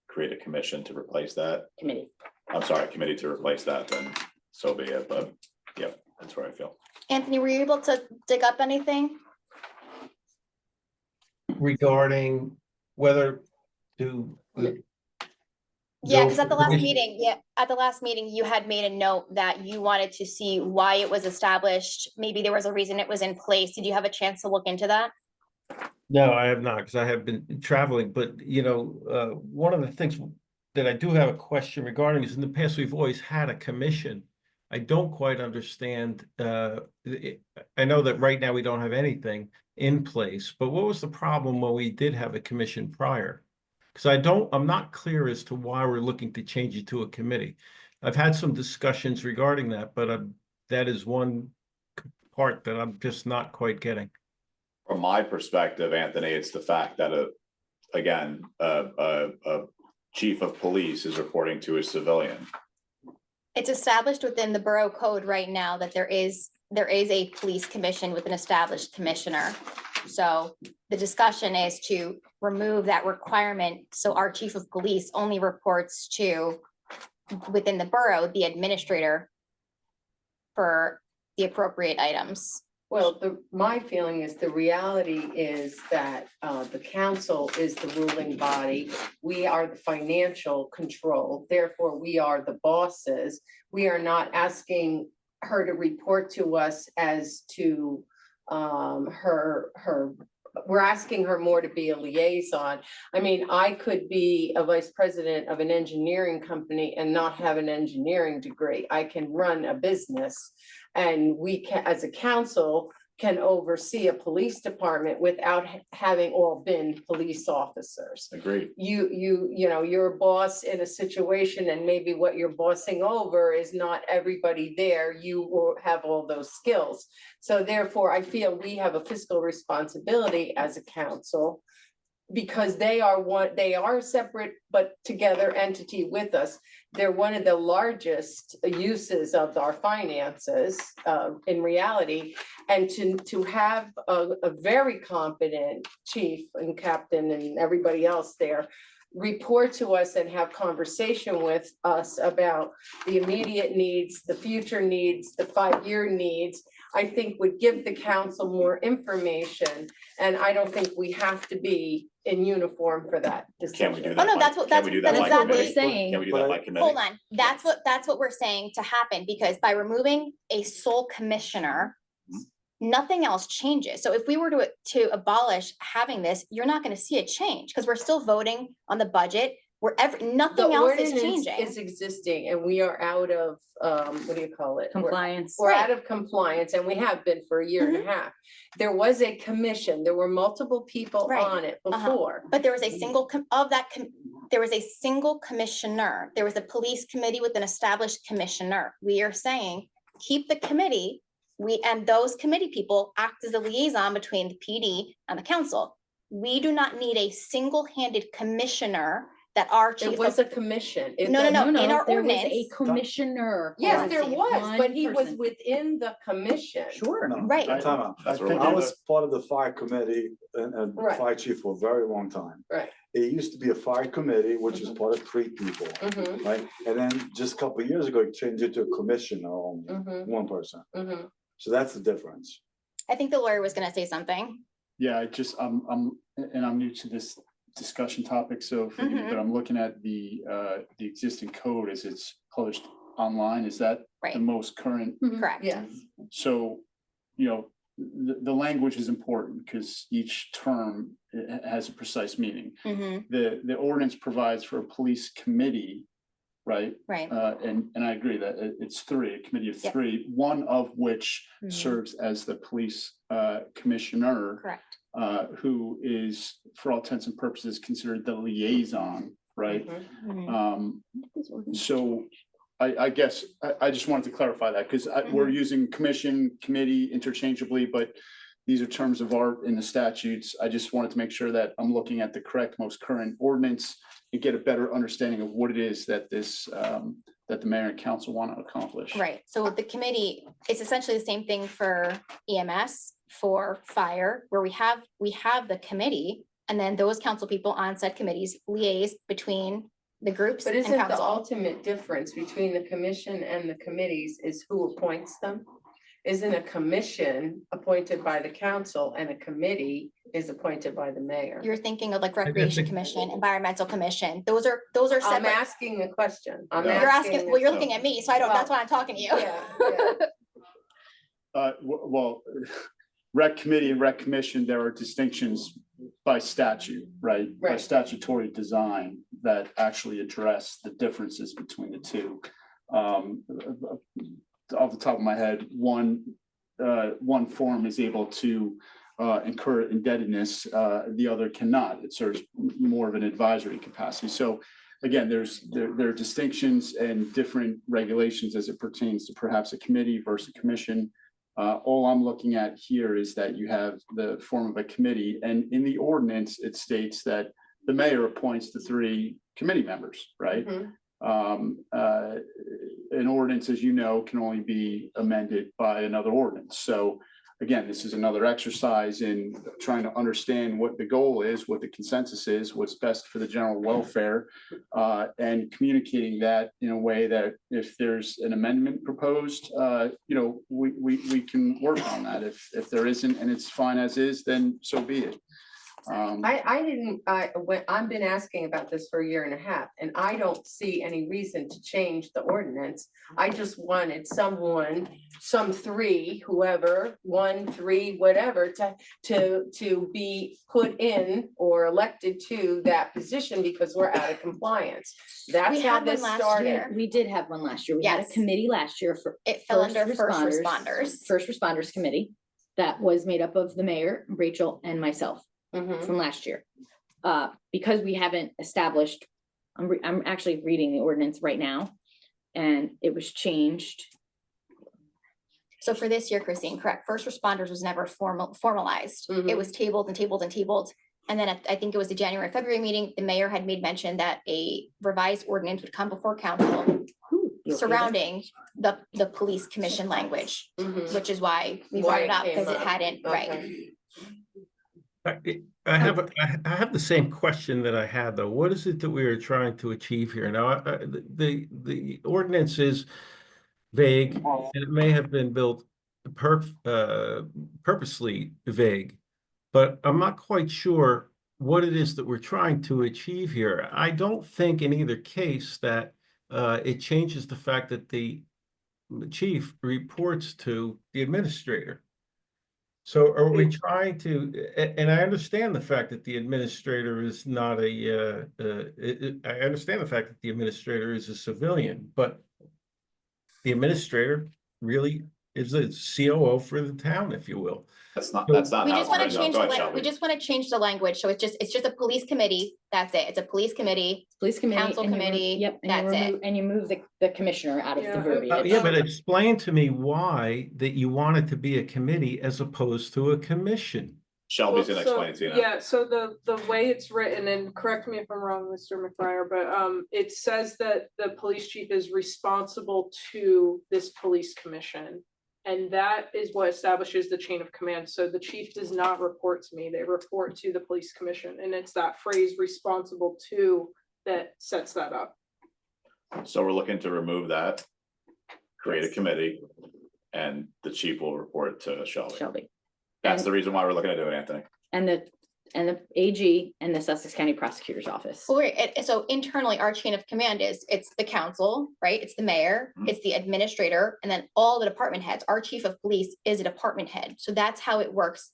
create a commission to replace that, committee to replace that, then so be it. But yeah, that's where I feel. Anthony, were you able to dig up anything? regarding whether to. Yeah, go because at for the last commission- meeting, at the last meeting, you had made a note that you wanted to see why it was established. Maybe there was a reason it was in place. Did you have a chance to look into that? No, I have not, because I have been traveling, but one of the things that I do have a question regarding is in the past, we've always had a commission. I don't quite understand, I know that right now we don't have anything in place, but what was the problem when we did have a commission prior? Because I'm not clear as to why we're looking to change it to a committee. I've had some discussions regarding that, but that is one part that I'm just not quite getting. From my perspective, Anthony, it's the fact that a chief of police is reporting to a civilian. It's established within the borough code right now that there is a police commission with an established commissioner. So the discussion is to remove that requirement, so our chief of police only reports to, within the borough, the administrator for the appropriate items. Well, my feeling is the reality is that the council is the ruling body. We are the financial control, therefore we are the bosses. We are not asking her to report to us as to we're asking her more to be a liaison. I mean, I could be a vice president of an engineering company and not have an engineering degree. I can run a business, and we can, as a council, can oversee a police department without having all been police officers. Agreed. You're a boss in a situation, and maybe what you're bossing over is not everybody there. You will have all those skills. So therefore, I feel we have a fiscal responsibility as a council, because they are a separate but together entity with us. They're one of the largest uses of our finances in reality. And to have a very competent chief and captain and everybody else there report to us and have conversation with us about the immediate needs, the future needs, the 5-year needs, I think would give the council more information. And I don't think we have to be in uniform for that decision. Can we do Oh, that? no, by- that's what, can we do that by exactly. committee? saying. Can we do that by committee? Hold on, that's what we're saying to happen, because by removing a sole commissioner, nothing else changes. So if we were to abolish having this, you're not gonna see a change, because we're still voting on the budget, nothing The else is ordinance changing. is existing, and we are out of, what do you call it? Compliance. We're out of compliance, and we have been for a year and a half. There was a commission, there were multiple people Right. on it Uh-huh. before. But there was a single there was a single commissioner. There was a police committee with an established commissioner. We are saying, keep the committee. And those committee people act as a liaison between the PD and the council. We do not need a single-handed commissioner that our chief It was of. a commission. No, in our There was a ordinance. commissioner. Yes, there policy, was, one but he was person. within the commission. Sure. No, Right. time out. That's what we're I doing. was part of the fire committee and Right. fire chief for a very long time. Right. It used to be a fire committee, which is part of 3 people, Mhm, right? And then just a couple of years ago, it changed it to a commissioner only, mhm, 1%. mhm. So that's the difference. I think the lawyer was gonna say something. Yeah, I'm new to this discussion topic, so forgive me, but I'm looking at the existing code as it's published online. Is that Right. the most current? Correct. Yes. So, the language is important because each term has a precise meaning. Mhm, The ordinance provides for a police committee, right? right. And I agree that it's 3, a committee of Yep. 3, one of which Mhm. serves as the police commissioner, Correct. who is, for all intents and purposes, considered the liaison, right? Mhm. Mhm. So I guess I just wanted to clarify that because we're using commission, committee interchangeably, but these are terms of art in the statutes. I just wanted to make sure that I'm looking at the correct, most current ordinance and get a better understanding of what it is that that the mayor and council want to accomplish. Right, so the committee, it's essentially the same thing for EMS, for fire, where we have the committee, and then those council people on said committees liaise between the groups But and isn't the council. ultimate difference between the commission and the committees is who appoints them? Isn't a commission appointed by the council and a committee is appointed by the mayor. You're thinking of like Recreation Commission, Environmental Commission. Those are I'm separate. asking a question. I'm You're asking, well, you're looking at me, so I don't, that's Well, why I'm talking to you. Yeah, yeah. Well, rec committee and rec commission, there are distinctions by statute, right? By Right. statutory design that actually address the differences between the two. Off the top of my head, one form is able to incur indebtedness, the other cannot. It serves more of an advisory capacity. So again, there are distinctions and different regulations as it pertains to perhaps a committee versus a commission. All I'm looking at here is that you have the form of a committee, and in the ordinance, it states that the mayor appoints the 3 committee members, right? An ordinance, as you know, can only be amended by another ordinance. So again, this is another exercise in trying to understand what the goal is, what the consensus is, what's best for the general welfare, and communicating that in a way that if there's an amendment proposed, we can work on that. If there isn't and it's fine as is, then so be it. I've been asking about this for a year and a half, and I don't see any reason to change the ordinance. I just wanted some 3, whoever, 1, 3, whatever, to be put in or elected to that position because we're out of compliance. That's We how had one this last started. year. We did have one last year. We had a Yes. committee last year for. It fell under first responders. First responders committee that was made up of the mayor, Rachel, and myself Mhm. from last year. Because we haven't established, I'm actually reading the ordinance right now, and it was changed. So for this year, Christine, correct, first responders was never formalized. It was tabled and tabled and tabled. And then I think it was the January, February meeting, the mayor had made mention that a revised ordinance would come before council surrounding the police commission language, which is why we brought it up, because it hadn't, right. I have the same question that I had, though. What is it that we are trying to achieve here? Now, the ordinance is vague, and it may have been built purposely vague, but I'm not quite sure what it is that we're trying to achieve here. I don't think in either case that it changes the fact that the chief reports to the administrator. So are we trying to, and I understand the fact that the administrator is not I understand the fact that the administrator is a civilian, but the administrator really is a COO for the town, if you will. That's not We how just it's want to written. change Go the, ahead, Shelby. we just want to change the language, so it's just a police committee, that's it, it's a police committee. Police committee. Council and you committee, Yep. and you that's it. remove- And you move the commissioner out of the Yeah. verbiage. Yeah, but explain to me why that you want it to be a committee as opposed to a commission. Shelby's Well, gonna so- explain it to you now. Yeah, so the way it's written, and correct me if I'm wrong, Mr. McBriar, but it says that the police chief is responsible to this police commission. And that is what establishes the chain of command. So the chief does not report to me, they report to the police commission, and it's that phrase responsible to that sets that up. So we're looking to remove that, create a committee, and the chief will report to Shelby. Shelby. That's the reason why we're looking to do it, Anthony. And the AG and the Sussex County Prosecutor's Office. Well, right, so internally, our chain of command it's the council, right, it's the mayor, it's the administrator, and then all the department heads, our chief of police is a department head, so that's how it works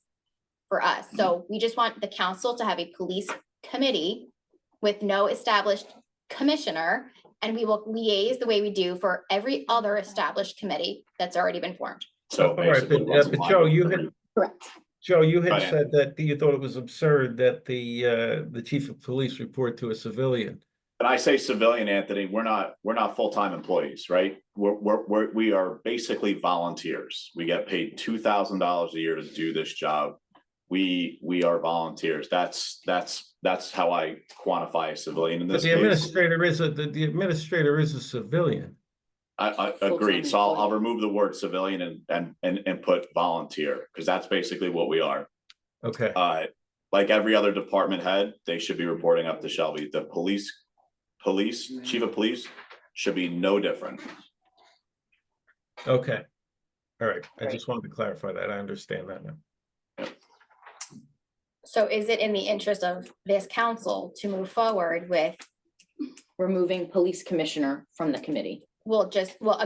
for us, so we just want the council to have a police committee with no established commissioner, and we will liaise the way we do for every other established committee that's already been formed. So All right, basically, what's in but line Joe, with you the- had, Correct. Joe, you had Go ahead. said that you thought it was absurd that the chief of police report to a civilian. And I say civilian, Anthony, we're not full-time employees, right? We are basically volunteers. We get paid $2,000 a year to do this job. We are volunteers. That's how I quantify a civilian in But this the case. administrator is a civilian. I agreed. So I'll remove the word civilian and put volunteer, because that's basically what we are. Okay. Like every other department head, they should be reporting up to Shelby. The police, chief of police should be no different. Okay. All right. I just wanted to clarify that. I understand that now. So is it in the interest of this council to move forward with, Removing police commissioner from the committee. well, just, well,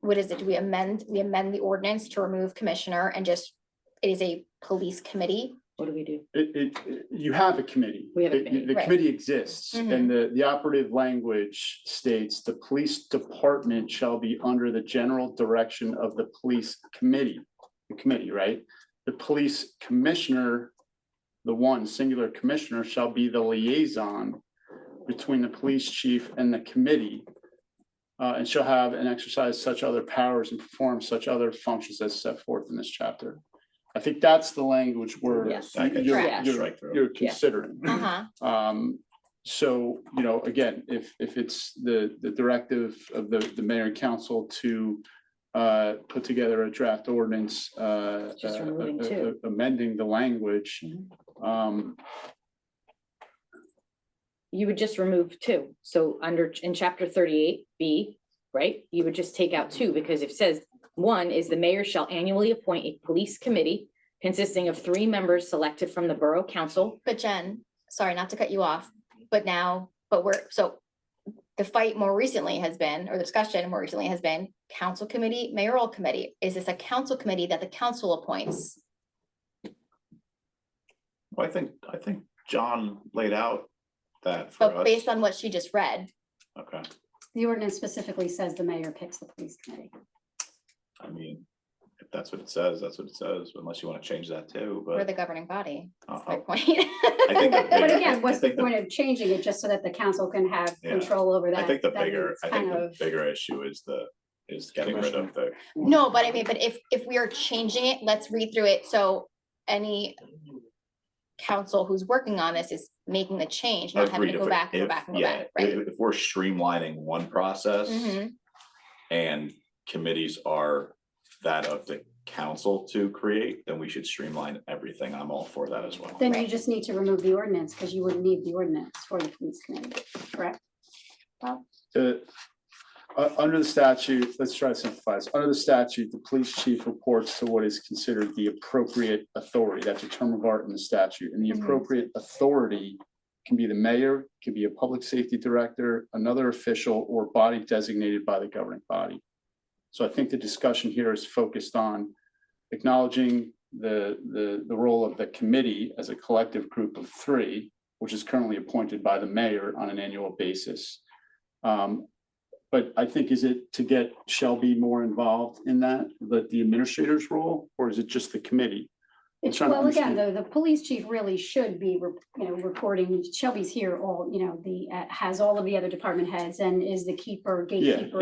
what is it? Do we amend the ordinance to remove commissioner and just, it is a police committee? What do we do? You have a committee. We have a The- committee, The right. committee exists, and the operative language states the police department shall be under the general direction of the police committee. The committee, right? The police commissioner, the one singular commissioner, shall be the liaison between the police chief and the committee. And shall have and exercise such other powers and perform such other functions as set forth in this chapter. I think that's the language where Yes. you're considering. Uh-huh. So, you know, again, if it's the directive of the mayor and council to put together a draft ordinance, Just removing two. amending the language, You would just remove two. So in chapter 38B, right, you would just take out two because it says one is the mayor shall annually appoint a police committee consisting of 3 members selected from the borough council. But Jen, sorry, not to cut you off, but the fight more recently has been, or the discussion more recently has been council committee, mayoral committee. Is this a council committee that the council appoints? Well, I think John laid out that for But us. based on what she just read, Okay, The ordinance specifically says the mayor picks the police committee. I mean, if that's what it says, that's what it says, unless you want to change that too, we're but. the governing body. That's my Uh-oh. point. I think the But bigger- again, what's I the think point of changing it just so that the council can have Yeah. control over that? I think the That bigger, it's I think kind the of- bigger issue is getting rid of the. No, but I mean, but if we are changing it, let's read through it. So any council who's working on this is making the change, not having to go back and go back and go back, right? If we're streamlining one process Mhm. and committees are that of the council to create, then we should streamline everything. I'm all for that as well. Then you just need to remove the ordinance because you wouldn't need the ordinance for the police committee, correct? Under the statute, let's try to simplify this. Under the statute, the police chief reports to what is considered the appropriate authority. That's a term of art in the statute. And the Mhm. appropriate authority can be the mayor, can be a public safety director, another official, or body designated by the governing body. So I think the discussion here is focused on acknowledging the role of the committee as a collective group of 3, which is currently appointed by the mayor on an annual basis. But I think, is it to get Shelby more involved in that, the administrator's role, or is it just the committee? I'm trying to Well, again, understand. the police chief really should be, reporting, Shelby's here all, has all of the other department heads and is the gatekeeper of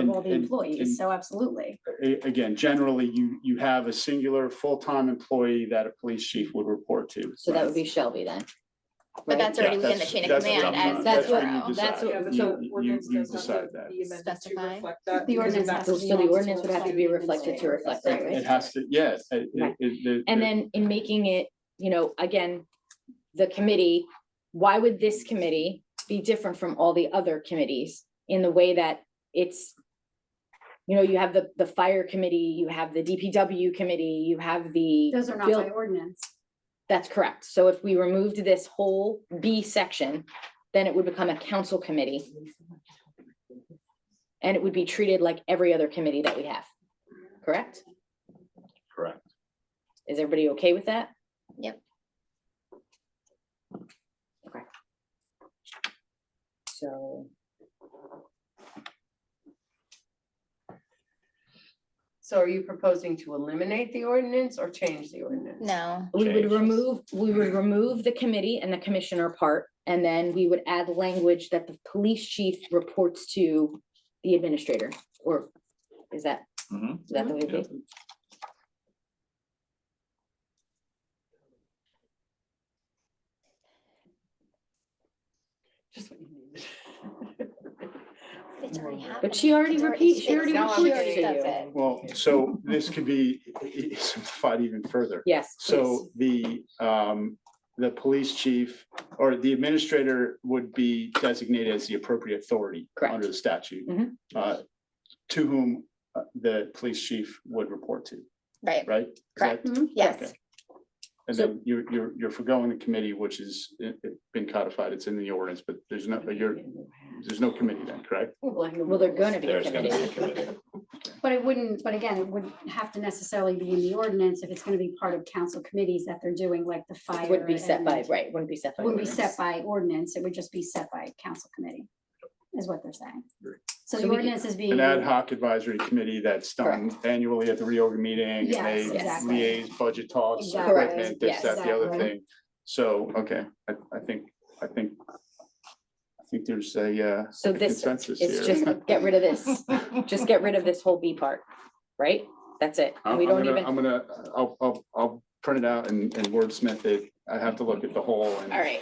all the and- employees, so absolutely. Again, generally, you have a singular full-time employee that a police chief would report to. So that would be Shelby then. But that's already within the chain of command as That's the what- borough. that's what- Yeah, but so- the ordinance you does have decide to that. be amended to Specify. reflect that. The because of ordinance that. has to be So the amended ordinance would have to be reflected to reflect that, right? It has to, yes. And then in making it, again, the committee, why would this committee be different from all the other committees in the way that it's, you have the fire committee, you have the DPW committee, you have the. Those are not bill- by ordinance. That's correct. So if we removed this whole B section, then it would become a council committee. And it would be treated like every other committee that we have, correct? Correct. Is everybody okay with that? Yep. Okay. So, So are you proposing to eliminate the ordinance or change the ordinance? No, we would Changes. remove the committee and the commissioner part, and then we would add language that the police chief reports to the administrator, or is that Mhm. the way it is? Just what you needed. it's already happening. But she already It's repeat, she already it's- reports already to does you. it. Well, so this could be simplified even further. Yes, So the police chief or the administrator would be designated as the appropriate authority Correct. under the statute. Mhm. To whom the police chief would report to, Right, right? Is correct. that- Yes. okay. And So- then you're forgoing the committee, which is been codified, it's in the ordinance, but there's no committee then, correct? Well, they're gonna be a There's gonna be a committee. committee. But it wouldn't, but again, it wouldn't have to necessarily be in the ordinance if it's gonna be part of council committees that they're doing, like the fire. Wouldn't be set by, and- right, wouldn't be set by. Wouldn't be ordinance. set by ordinance, it would just be set by council committee, is what they're saying. So So the we- ordinance is being. An ad hoc advisory committee that's done annually at the reorg meeting. and Yes, They exactly. liaise budget talks, Exactly. equipment, this, that, the other Exactly. thing. So, okay, I think there's a So this, consensus it's here. just get rid of this, just get rid of this whole B part, right? That's it. And we don't even, I'll print it out and wordsmith it. I have to look at the whole and. All right,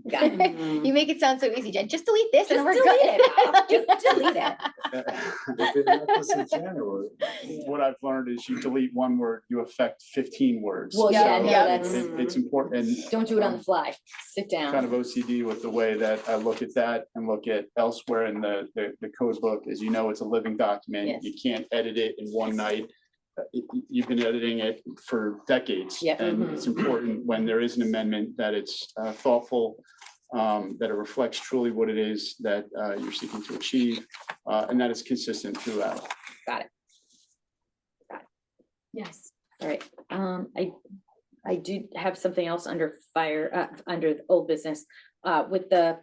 got it. You make it sound so easy, Jen. Just delete this and just we're delete good. it, Bob. Just delete it. If they let this in January, What I've learned is you delete one word, you affect 15 words. Well, yeah, So no, that's- It's important. and Don't do it on the fly. Sit kind of down. OCD with the way that I look at that and look at elsewhere in the code book. As you know, it's a living document. Yes. You can't edit it in one night. You've been editing it for decades. Yep. And Mhm. it's important when there is an amendment that it's thoughtful, that it reflects truly what it is that you're seeking to achieve, and that it's consistent throughout. Yes. All right, I do have something else under fire, under the old business. With the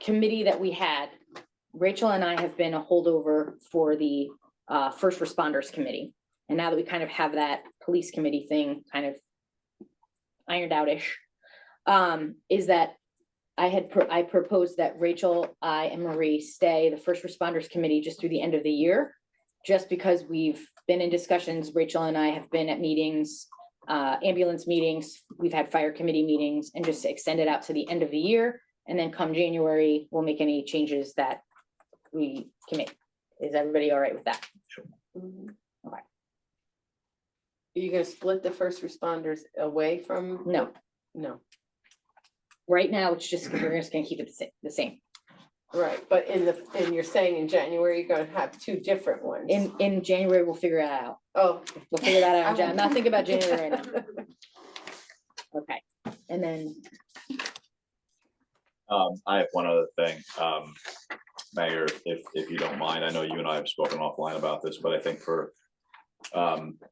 committee that we had, Rachel and I have been a holdover for the first responders committee. And now that we kind of have that police committee thing kind of ironed out-ish, is that I proposed that Rachel, I and Marie stay the first responders committee just through the end of the year. Just because we've been in discussions, Rachel and I have been at meetings, ambulance meetings, we've had fire committee meetings, and just extend it out to the end of the year. And then come January, we'll make any changes that we can make. Is everybody all right with that? Are you gonna split the first responders away from? No. No, Right now, it's just, we're just gonna keep it the same. right, but and you're saying in January, you're gonna have two different ones. In January, we'll figure that out. Oh. We'll figure that out. in Jan- I'm not thinking about January right now. Okay, and then, I have one other thing, Mayor, if you don't mind, I know you and I have spoken offline about this, but I think for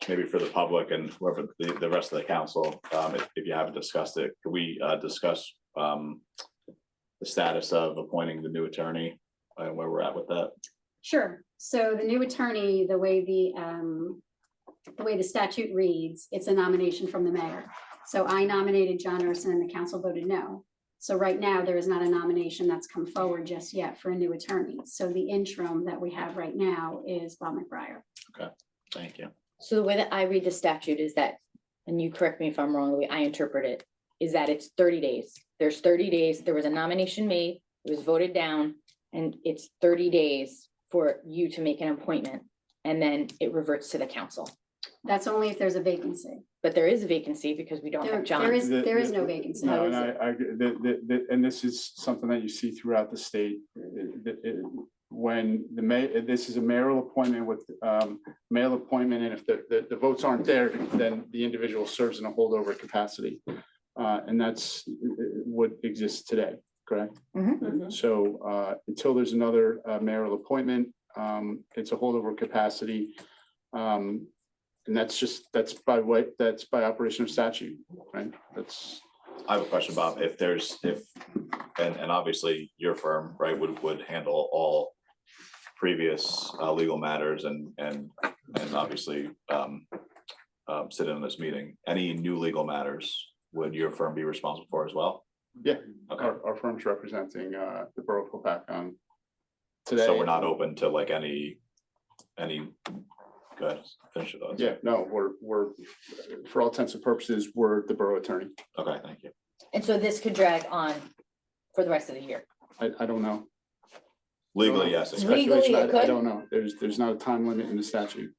maybe for the public and whoever the rest of the council, if you haven't discussed it, could we discuss the status of appointing the new attorney and where we're at with that? Sure. So the new attorney, the way the statute reads, it's a nomination from the mayor. So I nominated John Urson and the council voted no. So right now, there is not a nomination that's come forward just yet for a new attorney. So the interim that we have right now is Bob McBriar. Okay, thank you. so the way that I read the statute is that, and you correct me if I'm wrong, the way I interpret it, is that it's 30 days. There's 30 days, there was a nomination made, it was voted down, and it's 30 days for you to make an appointment, and then it reverts to the council. That's only if there's a vacancy. But there is a vacancy because we don't There have John. there is no vacancy. No, and and this is something that you see throughout the state. When this is a mayoral appointment with mayoral appointment, and if the votes aren't there, then the individual serves in a holdover capacity. And that's what exists today, correct? Mhm. So until there's another mayoral appointment, it's a holdover capacity. And that's by operation of statute, right? That's. I have a question, Bob. And obviously your firm, right, would handle all previous legal matters and obviously sit in this meeting. Any new legal matters, would your firm be responsible for as well? Yeah, Okay. our firm's representing the borough of Hopatcong today. So we're not open to like any, go ahead, finish it. Yeah, no, we're, for all intents and purposes, we're the borough attorney. Okay, thank you. And so this could drag on for the rest of the year. I don't know. Legally, yes. It's Legally, speculation. it I could. don't know. There's not a time limit in the statute.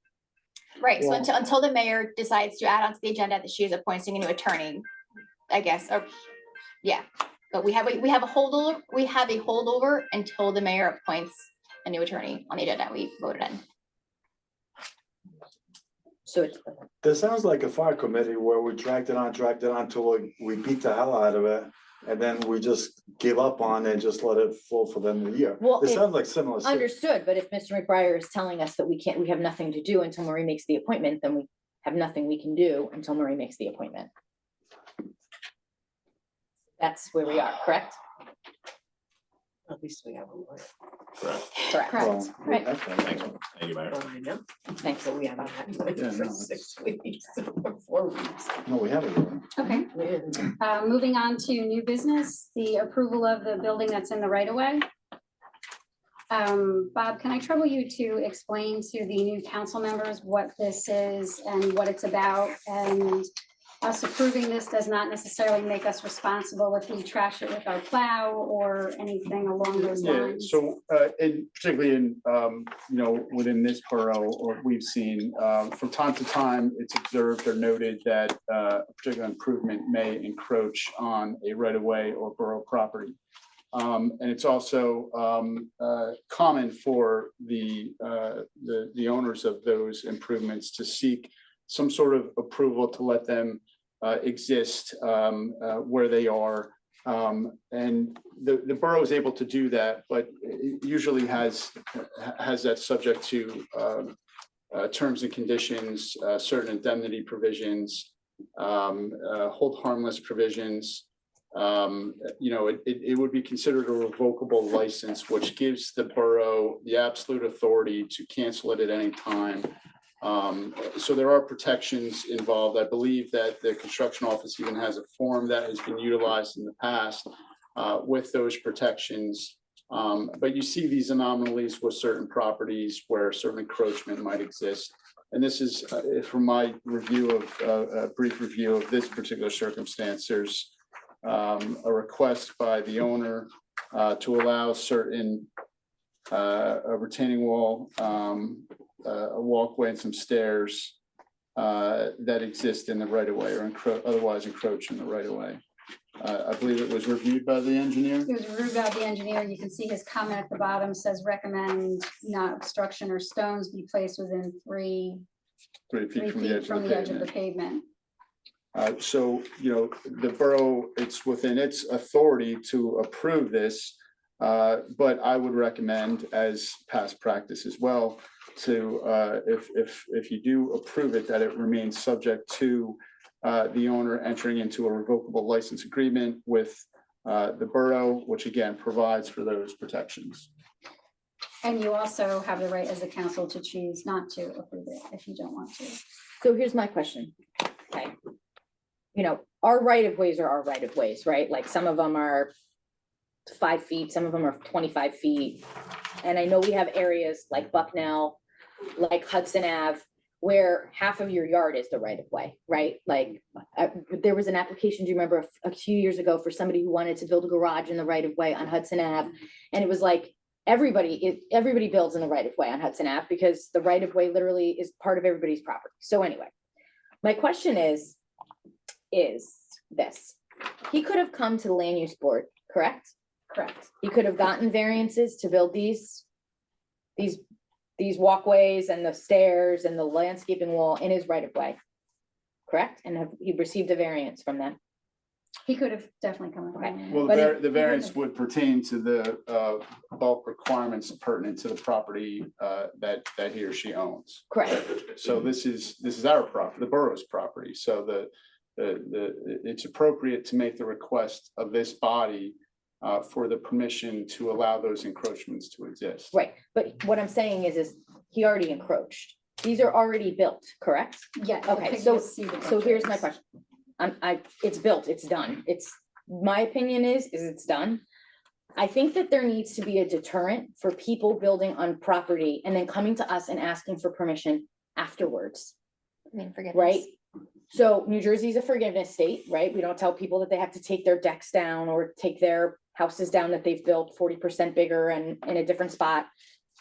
Right, so Well- until the mayor decides to add onto the agenda that she is appointing a new attorney, I guess, or, yeah. But we have a holdover until the mayor appoints a new attorney on the agenda we voted in. So it's, This sounds like a fire committee where we dragged it on till we beat the hell out of it. And then we just give up on it and just let it fall for the end of the year. Well, It if- sounds like similar. understood, but if Mr. McBriar is telling us that we have nothing to do until Marie makes the appointment, then we have nothing we can do until Marie makes the appointment. That's where we are, correct? At least we have a lawyer. Correct. Correct. Well, Right. Thank you, Mayor. Oh, I know. Thanks. But we haven't had it Yeah, for no, 6 weeks, or 4 weeks. No, we haven't. Okay, Yeah. moving on to new business, the approval of the building that's in the right of way. Bob, can I trouble you to explain to the new council members what this is and what it's about? And us approving this does not necessarily make us responsible if we trash it with our plow or anything along those Yeah, lines. so, particularly in, within this borough, or we've seen, from time to time, it's observed or noted that, a particular improvement may encroach on a right-of-way or borough property. And it's also, common for the owners of those improvements to seek some sort of approval to let them exist where they are. And the borough is able to do that, but it usually has that subject to terms and conditions, certain indemnity provisions, hold harmless provisions. It would be considered a revocable license, which gives the borough the absolute authority to cancel it at any time. So there are protections involved. I believe that the construction office even has a form that has been utilized in the past with those protections. But you see these anomalies with certain properties where certain encroachment might exist. And this is from my review of a brief review of this particular circumstance. There's a request by the owner to allow certain a retaining wall, a walkway and some stairs that exist in the right of way or otherwise encroach in the right of way. I believe it was reviewed by the engineer. It was reviewed by the engineer. You can see his comment at the bottom says recommend not obstruction or stones be placed within 3 3 feet from the edge from of the the edge of the pavement. pavement. So, the borough, it's within its authority to approve this. But I would recommend, as past practice as well, to, if you do approve it, that it remains subject to the owner entering into a revocable license agreement with the borough, which again provides for those protections. And you also have the right as a council to choose not to approve it if you don't want to. So here's my question. Okay. Our right of ways are our right of ways, right? Like some of them are 5 feet, some of them are 25 feet. And I know we have areas like Bucknell, like Hudson Ave, where half of your yard is the right of way, right? Like there was an application, do you remember a few years ago for somebody who wanted to build a garage in the right of way on Hudson Ave? And it was like, everybody builds in the right of way on Hudson Ave because the right of way literally is part of everybody's property. So anyway, my question is this, he could have come to the land use board, correct? Correct. He could have gotten variances to build these walkways and the stairs and the landscaping wall in his right of way. Correct? And have he received a variance from them? He could have definitely come. Okay. Well, But the variance would pertain to the bulk requirements pertinent to the property that he or she owns. Correct. So this is our property, the borough's property. So it's appropriate to make the request of this body for the permission to allow those encroachments to exist. Right. But what I'm saying is he already encroached. These are already built, correct? Yeah. Okay, so here's my question. It's built, it's done. My opinion is it's done. I think that there needs to be a deterrent for people building on property and then coming to us and asking for permission afterwards. Right? So New Jersey's a forgiveness state, right? We don't tell people that they have to take their decks down or take their houses down that they've built 40% bigger and in a different spot.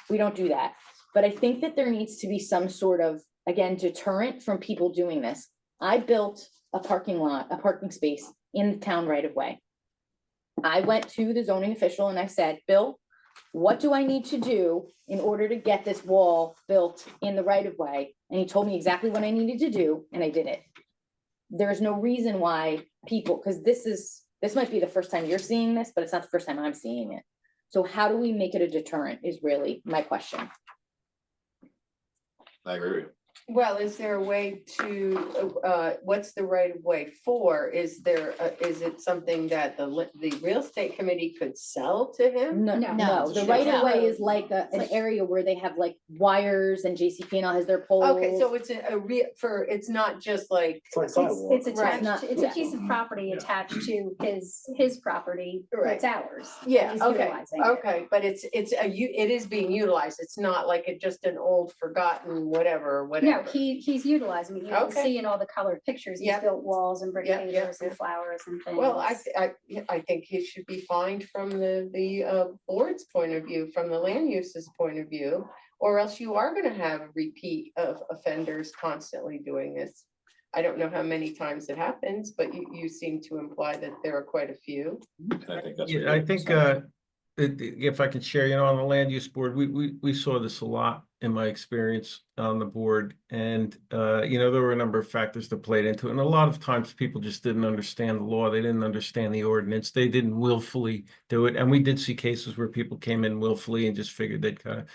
We don't do that. But I think that there needs to be some sort of, again, deterrent from people doing this. I built a parking space in the town right of way. I went to the zoning official and I said, Bill, what do I need to do in order to get this wall built in the right of way? And he told me exactly what I needed to do, and I did it. There's no reason why people, because this might be the first time you're seeing this, but it's not the first time I'm seeing it. So how do we make it a deterrent is really my question. I agree with you. Well, is there a way to, what's the right of way for? Is it something that the real estate committee could sell to him? No, no, the right of way is like an area where they have like wires and JCP&L has their poles. Okay, so it's it's not just like. It's Right. attached, it's a piece of property attached to his property, it's ours. Yeah, He's okay, utilizing it. okay, but it is being utilized. It's not like just an old forgotten whatever. No, he's utilizing it. You can Okay. see in all the colored pictures, he's Yep. built walls and brick Yep, yep, pavers and yep. flowers and things. Well, I think he should be fined from the board's point of view, from the land uses point of view. Or else you are gonna have a repeat of offenders constantly doing this. I don't know how many times it happens, but you seem to imply that there are quite a few. And I think that's. Yeah, I think, if I can share, on the land use board, we saw this a lot in my experience on the board. And, there were a number of factors that played into it. And a lot of times people just didn't understand the law. They didn't understand the ordinance. They didn't willfully do it. And we did see cases where people came in willfully and just figured they'd kind of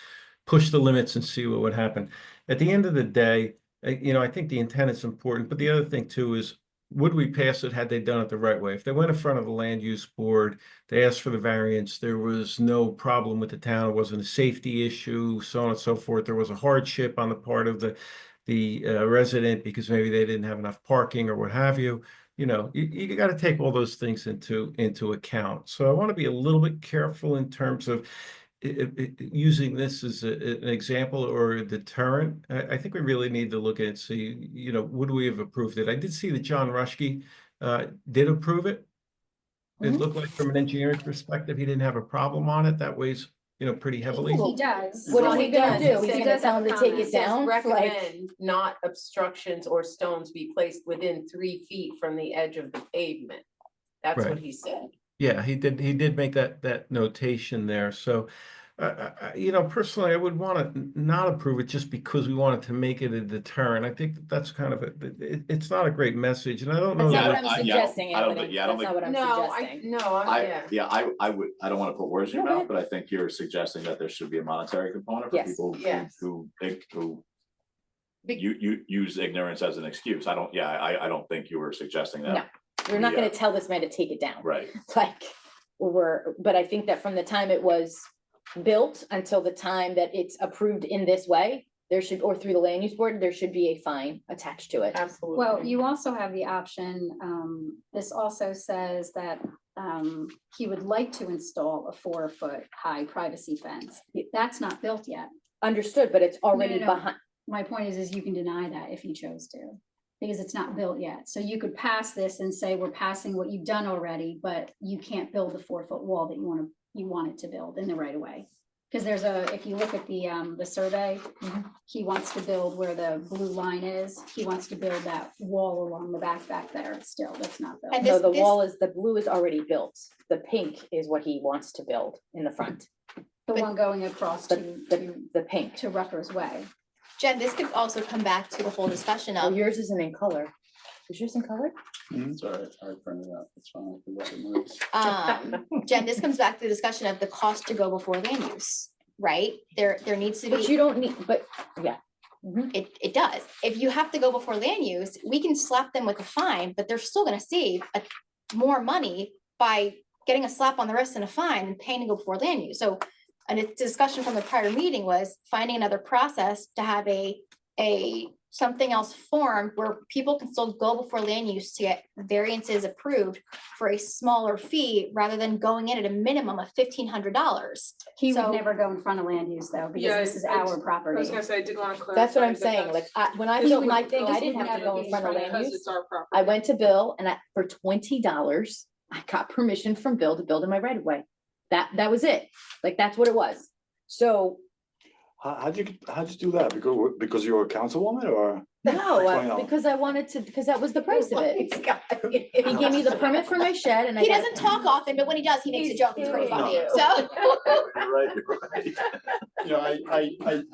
push the limits and see what would happen. At the end of the day, I think the intent is important, but the other thing too is, would we pass it had they done it the right way? If they went in front of the land use board, they asked for the variance, there was no problem with the town, it wasn't a safety issue, so on and so forth. There was a hardship on the part of the resident because maybe they didn't have enough parking or what have you. You got to take all those things into account. So I want to be a little bit careful in terms of using this as an example or a deterrent. I think we really need to look at it and see, would we have approved it? I did see that John Rushke did approve it. It looked like from an engineering perspective, he didn't have a problem on it. That weighs, pretty heavily. He does. What Well, are we he gonna does. do? He He's gonna does tell have him to take comments. it down? Like, Recommend not obstructions or stones be placed within 3 feet from the edge of the pavement. That's Right. what he said. Yeah, he did make that notation there. So, personally, I would want to not approve it just because we wanted to make it a deterrent. I think that's kind of it's not a great message, and I don't know. That's not Yeah, what I'm yeah, suggesting, I don't Anthony. think- yeah, I don't That's not what I'm suggesting. I would, I don't want to put words in your No, go mouth, but I think you're suggesting that there should be a monetary component for Yes. people Yes. who you use ignorance as an excuse. I don't think you were suggesting that. No, we're not Yeah. gonna tell this man to take it down. Right. Like, but I think that from the time it was built until the time that it's approved in this way, or through the land use board, there should be a fine attached to it. Absolutely. Well, you also have the option, this also says that he would like to install a 4-foot high privacy fence. That's not built yet. Understood, but it's already No. behind. My point is you can deny that if you chose to, because it's not built yet. So you could pass this and say, we're passing what you've done already, but you can't build the 4-foot wall that you wanted to build in the right of way. Because if you look at the survey, he wants to build where the blue line is. He wants to build that wall along the back there still. That's not built. And No, this- the blue is already built. The pink is what he wants to build in the front. The one going across The pink. to Rutgers Way. Jen, this could also come back to the whole discussion Oh, of, yours isn't in color. Is yours in color? It's all right, I printed it out, it's fine. I can look at movies. Jen, this comes back to the discussion of the cost to go before land use, right? There needs to be. But you don't need, but, yeah. It does. If you have to go before land use, we can slap them with a fine, but they're still gonna save more money by getting a slap on the wrist and a fine and paying to go before land use. So, and a discussion from the prior meeting was finding another process to have something else formed where people can still go before land use to get variances approved for a smaller fee rather than going in at a minimum of $1,500. He would So- never go in front of land use though, because Yeah, this is I our was property. gonna say, I did want to clarify. That's what I'm that saying. Like, that's- when I this built would- my thing, I this didn't would have to never go in be front of because land use. it's our property. I went to Bill and for $20, I got permission from Bill to build in my right of way. That was it. Like, that's what it was. So How'd you do that? Because you were a councilwoman or? No, Why not? because I wanted to, because that was the price of it. He gave me the permit for my shed and I. He got- doesn't talk often, but when he does, he makes a joke. It's pretty funny, No. so. You're right, you're right. You know,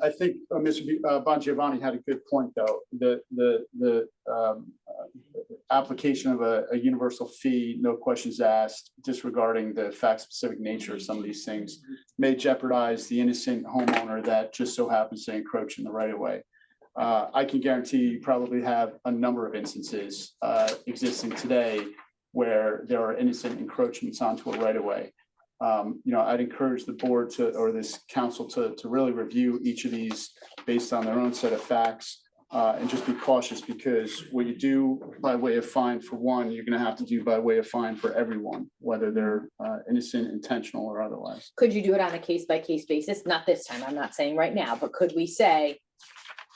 I think Mr. Bongiovanni had a good point, though. The application of a universal fee, no questions asked, disregarding the fact-specific nature of some of these things may jeopardize the innocent homeowner that just so happens to encroach in the right of way. I can guarantee you probably have a number of instances existing today where there are innocent encroachments onto a right of way. You know, I'd encourage the board to, or this council to really review each of these based on their own set of facts. And just be cautious, because what you do by way of fine for one, you're gonna have to do by way of fine for everyone, whether they're innocent, intentional, or otherwise. Could you do it on a case by case basis? Not this time, I'm not saying right now, but could we say,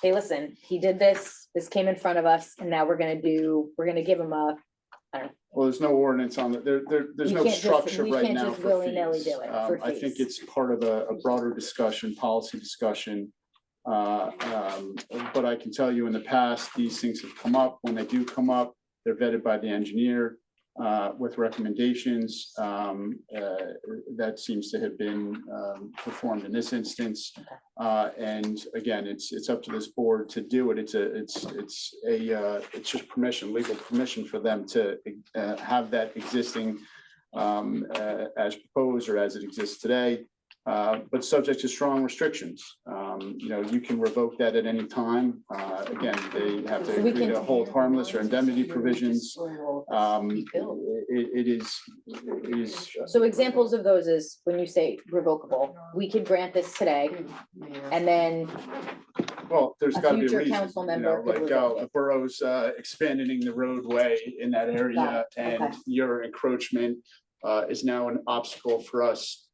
hey, listen, he did this, this came in front of us, and now we're gonna give him a, Well, there's no ordinance on it. There's We no can't just- structure we right can't now just for willy-nilly fees. do it for I think fees. it's part of a broader discussion, policy discussion. But I can tell you in the past, these things have come up. When they do come up, they're vetted by the engineer with recommendations. That seems to have been performed in this instance. And again, it's up to this board to do it. It's just permission, legal permission for them to have that existing as proposed or as it exists today. But subject to strong restrictions. You know, you can revoke that at any time. Again, they have to So we agree can- to hold harmless or indemnity provisions. It is. so examples of those is when you say revocable, we could grant this today, and then Well, there's a gotta be a future reason, council you member know, could like, revoke the it. borough's expanding the roadway in that area, Got it, and okay. your encroachment is now an obstacle for us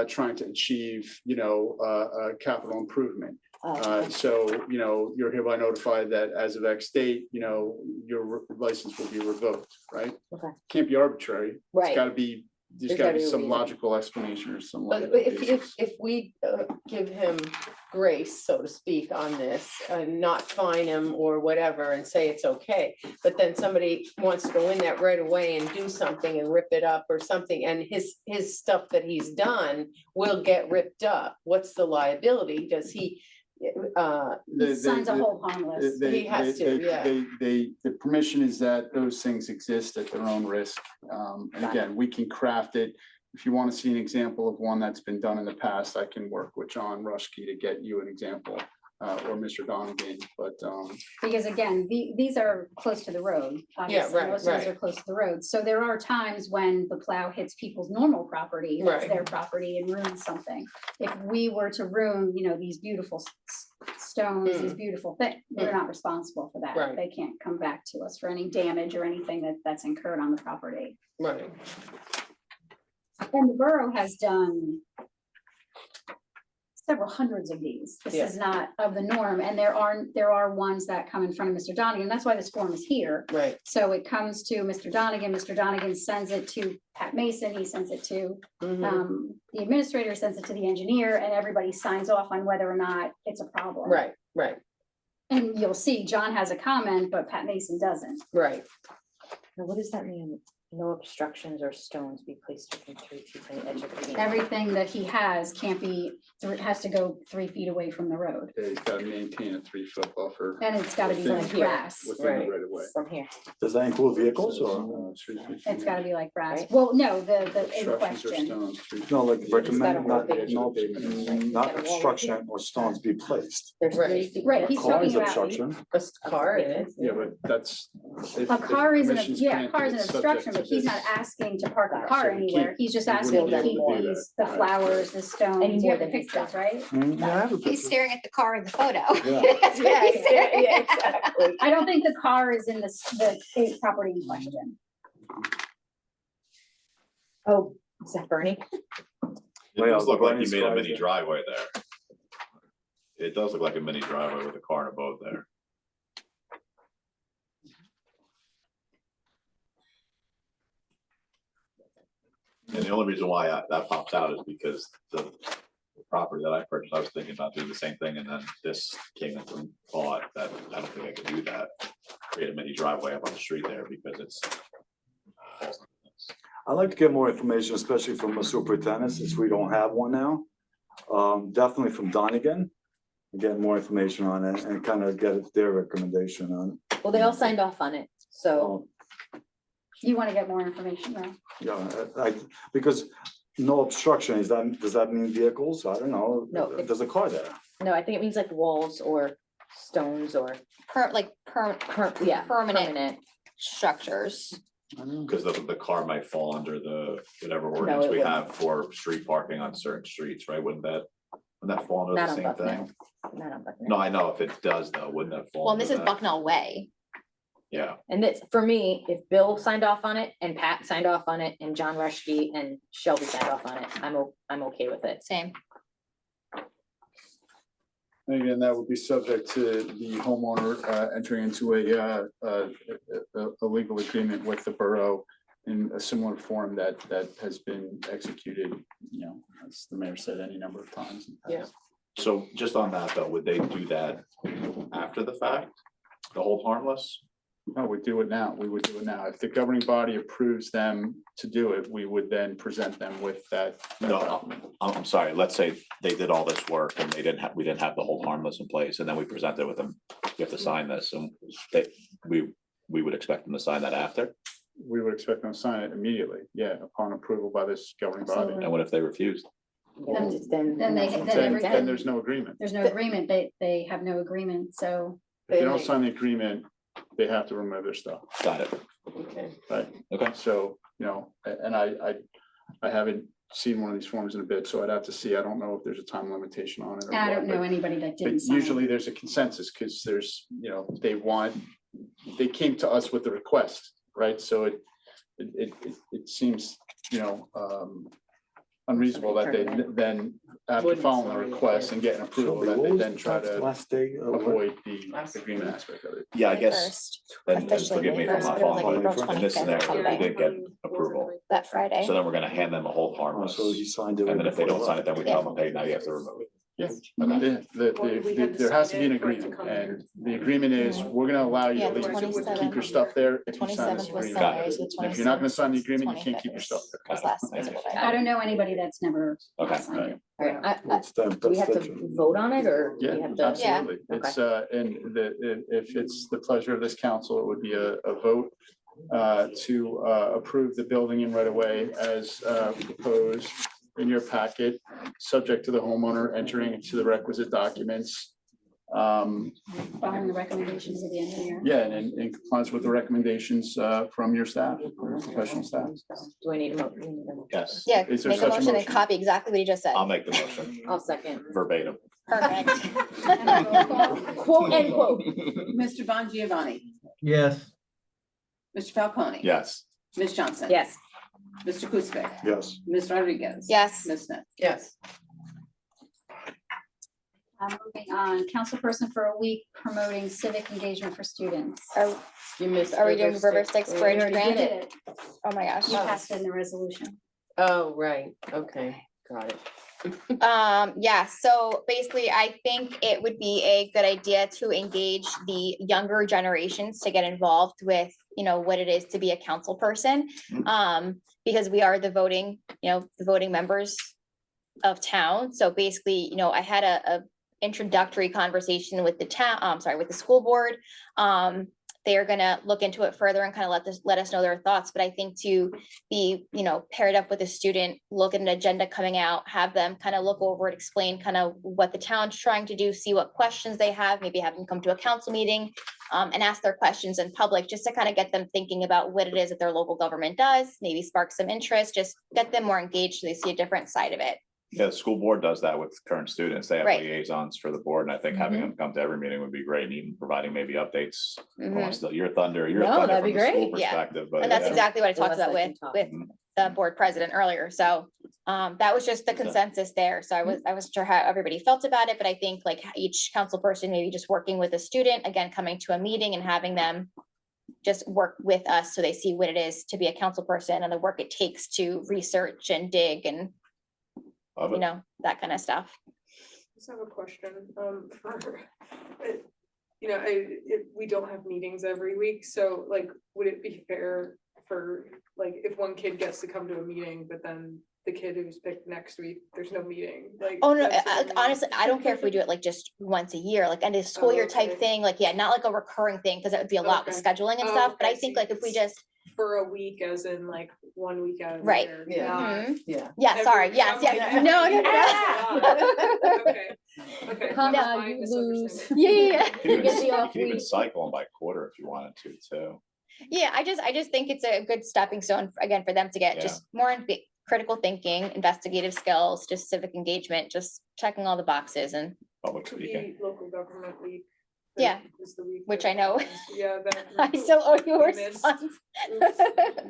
trying to achieve, you know, a capital improvement. Oh, So, you know, you're hereby notified that as of X date, you know, your license will be revoked, right? Okay. Can't be arbitrary. It's Right. gotta be, there's There's gotta gotta be be a some reason. logical explanation or some. But logical if, basis. if we give him grace, so to speak, on this, and not fine him or whatever and say it's okay, but then somebody wants to go in that right away and do something and rip it up or something, and his stuff that he's done will get ripped up, what's the liability? Does he, He signs a hold harmless. He has to, yeah. The permission is that those things exist at their own risk. And again, we can craft it. If you want to see an example of one that's been done in the past, I can work with John Rushkey to get you an example, or Mr. Donegan, but, Because again, these are close to the road. obviously. right, Most of these right. are close to the road. So there are times when the plow hits people's normal property, that's Right. their property, and ruins something. If we were to ruin, you know, these beautiful stones, these beautiful things, we're not responsible for that. Right. They can't come back to us for any damage or anything that's incurred on the property. Right. And the borough has done several hundreds of these. This Yeah. is not of the norm, and there are ones that come in front of Mr. Donegan, and that's why this form is here. Right. So it comes to Mr. Donegan sends it to Pat Mason, he sends it to, Mhm. the administrator sends it to the engineer, and everybody signs off on whether or not it's a problem. Right, right, And you'll see John has a comment, but Pat Mason doesn't. right. Now, what does that mean? No obstructions or stones be placed within 3 feet from the edge of the beam? Everything that he has can't be, it has to go 3 feet away from the road. he's got to maintain a 3-foot buffer. And it's gotta be within- like grass. Within Right. the right of way. From here. Does that include vehicles or? 3 feet from It's gotta be like grass. Right. Well, no, the in Obstructions or question. stones, 3 feet. No, like gotta recommend hold not, it. not obstruction or stones be placed. There's Right. 3 feet. Right, there. he's Car talking is about- obstruction. Just a car in it. Yeah, but that's. if- A if car isn't, permission's yeah, granted, car is an it's subject obstruction, to but he's not this. asking to park a Right, car so he anywhere. can't- He's just he asking wouldn't to be keep able to do these, that. the Right. flowers, the stones, Any you more have the than he's pictures, done. right? Yeah, I have a He's picture. staring at the car in the photo. Yeah. That's what he's staring Yeah, at. exactly. I don't think the car is in the state property in question. Oh, is that Bernie? It does look like he Bernie's made a car is mini there. driveway there. It does look like a mini driveway with a car and a boat there. And the only reason why that pops out is because property that I purchased, I was thinking about doing the same thing, and then this came into thought that I don't think I could do that. Create a mini driveway up on the street there because it's. I'd like to get more information, especially from a superintendent, since we don't have one now. Definitely from Donegan, get more information on it and kind of get their recommendation on. Well, they all signed off on it, so. You want to get more information though? Yeah, because no obstruction, does that mean vehicles? I don't know. No, it- There's a car there. No, I think it means like walls or stones or, yeah, Permanent structures. Because the car might fall under the whatever No, ordinance it we wouldn't. have for street parking on certain streets, right? Wouldn't that fall under Not the on same Bucknell. thing? Not on Bucknell. No, I know if it does though, wouldn't that fall? Well, and this under is that? Bucknell Way. Yeah, And this, for me, if Bill signed off on it and Pat signed off on it and John Reschke and Shelby signed off on it, I'm okay with it. Same. And again, that would be subject to the homeowner entering into a legal agreement with the borough in a similar form that has been executed, you know, as the mayor said any number of times. in the past. so just on that though, would they do that after the fact? The hold harmless? No, we do it now. We would do it now. If the governing body approves them to do it, we would then present them with that. No, I'm sorry, let's say they did all this work and we didn't have the hold harmless in place, and then we presented with them, you have to sign this, and we would expect them to sign that after, We would expect them to sign it immediately, yeah, upon approval by this governing body. and what if they refused? Then they- Then there's no agreement. There's no agreement. They have no agreement, so. If they don't sign the agreement, they have to remove their stuff. Got it. Okay. Right. Okay. So, you know, and I haven't seen one of these forms in a bit, so I'd have to see. I don't know if there's a time limitation on it. or I what, don't know but- anybody that But didn't sign. usually there's a consensus because there's, you know, they came to us with the request, right? So it seems, you know, unreasonable that they then, after Wouldn't following the sign it, request yeah. and getting approval, Shelby, that what they was then the try last- to last day of work? avoid the agreement aspect of it. Yeah, I guess, and forgive me if I'm not following, April but in this 25th or scenario, we something. didn't get approval, That Friday. so then we're gonna hand them a hold harmless. So he signed it. And then if they before don't sign it, then we Yeah. tell them, hey, now you have to remove it. Yes, Okay. there has to be an agreement, and the agreement is, we're gonna allow you Yeah, at the least to keep 27th. your stuff there if you sign this 27th was agreement. Sunday, so the And if you're not gonna 27th, sign the agreement, you can't 25th keep your stuff there. was last physical day. I don't know anybody that's never Okay. signed it. All right, It's them, do we have to that's the- vote on it or? do we Yeah, have to? absolutely. It's, and if it's the pleasure of this council, it would be a vote to approve the building in right away as proposed in your packet, subject to the homeowner entering into the requisite documents. Following the recommendations of the engineer. Yeah, and in compliance with the recommendations from your staff, your professional staff. Do I need a motion? Yes, Yeah, Is there make a such a motion and motion? copy exactly what he just said. I'll make the motion I'll second. verbatim. Perfect. Quote end quote. Mr. Bon Giovanni, Yes. Mr. Falcone. Yes, Ms. Johnson. Yes. Mr. Kuzic. Yes. Ms. Rodriguez. Yes. Ms. Smith. Yes. Moving on, councilperson for a week promoting civic engagement for students. Are You missed. are we doing River Styx We Bridge already grant? did it. Oh my gosh. We passed it in the resolution. Oh, right, okay, got it. Yeah, so basically, I think it would be a good idea to engage the younger generations to get involved with, you know, what it is to be a council person. Because we are the voting, the voting members of town. So basically, I had a introductory conversation with the town, with the school board. They are gonna look into it further and kind of let us know their thoughts. But I think to be, paired up with a student, look at an agenda coming out, have them kind of look over it, explain kind of what the town's trying to do, see what questions they have, maybe have them come to a council meeting and ask their questions in public, just to kind of get them thinking about what it is that their local government does, maybe spark some interest, just get them more engaged so they see a different side of it. yeah, the school board does that with current students. They have Right. liaisons for the board, and I think having them come to every meeting would be great, and even providing maybe updates. I don't wanna steal your thunder, No, thunder that'd be from the school great. Yeah. perspective, but. And that's yeah. exactly what I talked Unless about they with, can talk. with the board president earlier. So that was just the Okay. consensus there. So I wasn't sure how everybody felt about it, but I think like each council person, maybe just working with a student, again, coming to a meeting and having them just work with us so they see what it is to be a council person and the work it takes to research and dig and Love you it. know, that kind of stuff. Just have a question, we don't have meetings every week, so like, would it be fair for, like, if one kid gets to come to a meeting, but then the kid who's picked next week, there's no meeting, like? Oh, no, that's what I mean. honestly, I don't care if we do it like just once a year, like end of school year type okay. thing, like, yeah, not like a recurring thing, because that would be a lot with Okay. scheduling and Oh, stuff, but okay, I think so like if we it's just, For a week, as in like 1 week out of the Right. year, Yeah. not Mhm. Yeah. yeah, sorry, every- yes, I'm yes, like, no, every no, week. Okay, okay. Calm that was down, my you misunderstanding. yeah, yeah, yeah. You could You even- get the you off could even week. cycle them by quarter if you wanted to too. Yeah, I just think it's a good stepping stone, again, for them to get Yeah. just more critical thinking, investigative skills, just civic engagement, just checking all the boxes and, Public Could speaking. be local government week. Yeah, Is the week which that I know. happens. Yeah, that. I still owe you a we missed. response.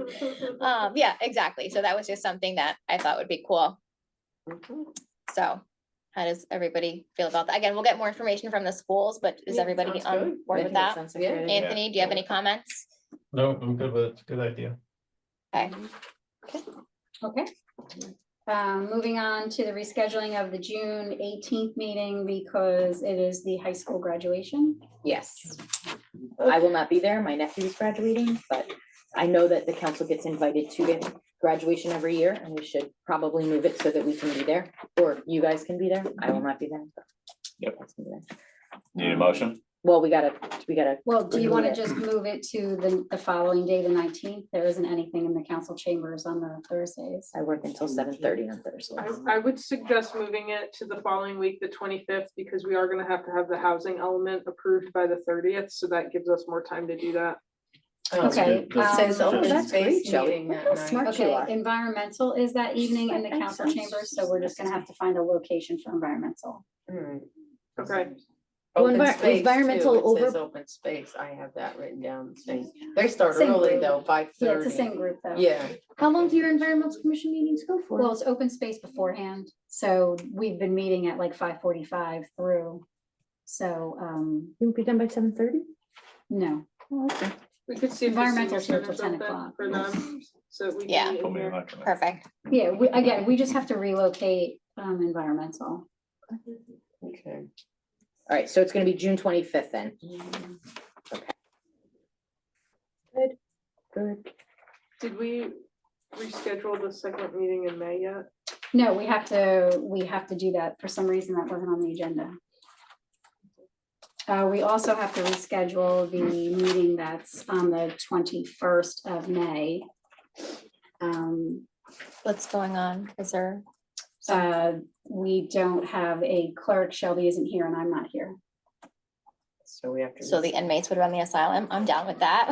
Oops. Yeah, exactly. So that was just something that I thought would be cool. So how does everybody feel about that? Again, we'll get more information from the schools, but is Yeah, everybody sounds on good. board I with think it that? sounds like a good idea. Anthony, do you have any comments? No, I'm good with it. It's a good idea. Okay. Okay. Moving on to the rescheduling of the June 18th meeting because it is the high school graduation. Yes. I will not be there. My nephew's graduating, but I know that the council gets invited to the graduation every year and we should probably move it so that we can be there, or you guys can be there. I will not be there. but Yep. you guys can be there. Need a motion? Well, we gotta, Well, do you want to Yeah. just move it to the following day, the 19th? There isn't anything in the council chambers on the Thursdays. I work until 7:30 on Thursday. I would suggest moving it to the following week, the 25th, because we are gonna have to have the housing element approved by the 30th, so that gives us more time to do that. Okay. It says open that's great, space Shelley. meeting that How night. smart you Okay, are. environmental is that evening in the council chambers, so we're just gonna have to find a location for environmental. Alright. Okay. Well, Open space environmental too, it says over- open space, I have that written down, saying, they start Same early group. though, 5:30. Yeah, it's the same group though. Yeah, How long do your environmental commission meetings go for? Well, it's open space beforehand, so we've been meeting at like 5:45 through. So, You will be done by 7:30? no, Oh, okay. We could see if the senior Environmental's here center till 10 something o'clock. for them, so we Yeah. can meet Put in me in here. that. Perfect. yeah, we just have to relocate environmental. okay. All right, so it's gonna be June 25th then. Good, good. Did we reschedule the second meeting in May yet? No, we have to do that. For some reason, that wasn't on the agenda. We also have to reschedule the meeting that's on the 21st of May. What's going on? Is there? We don't have a clerk. Shelby isn't here and I'm not here. So we have to. So the inmates would run the asylum. I'm down with that.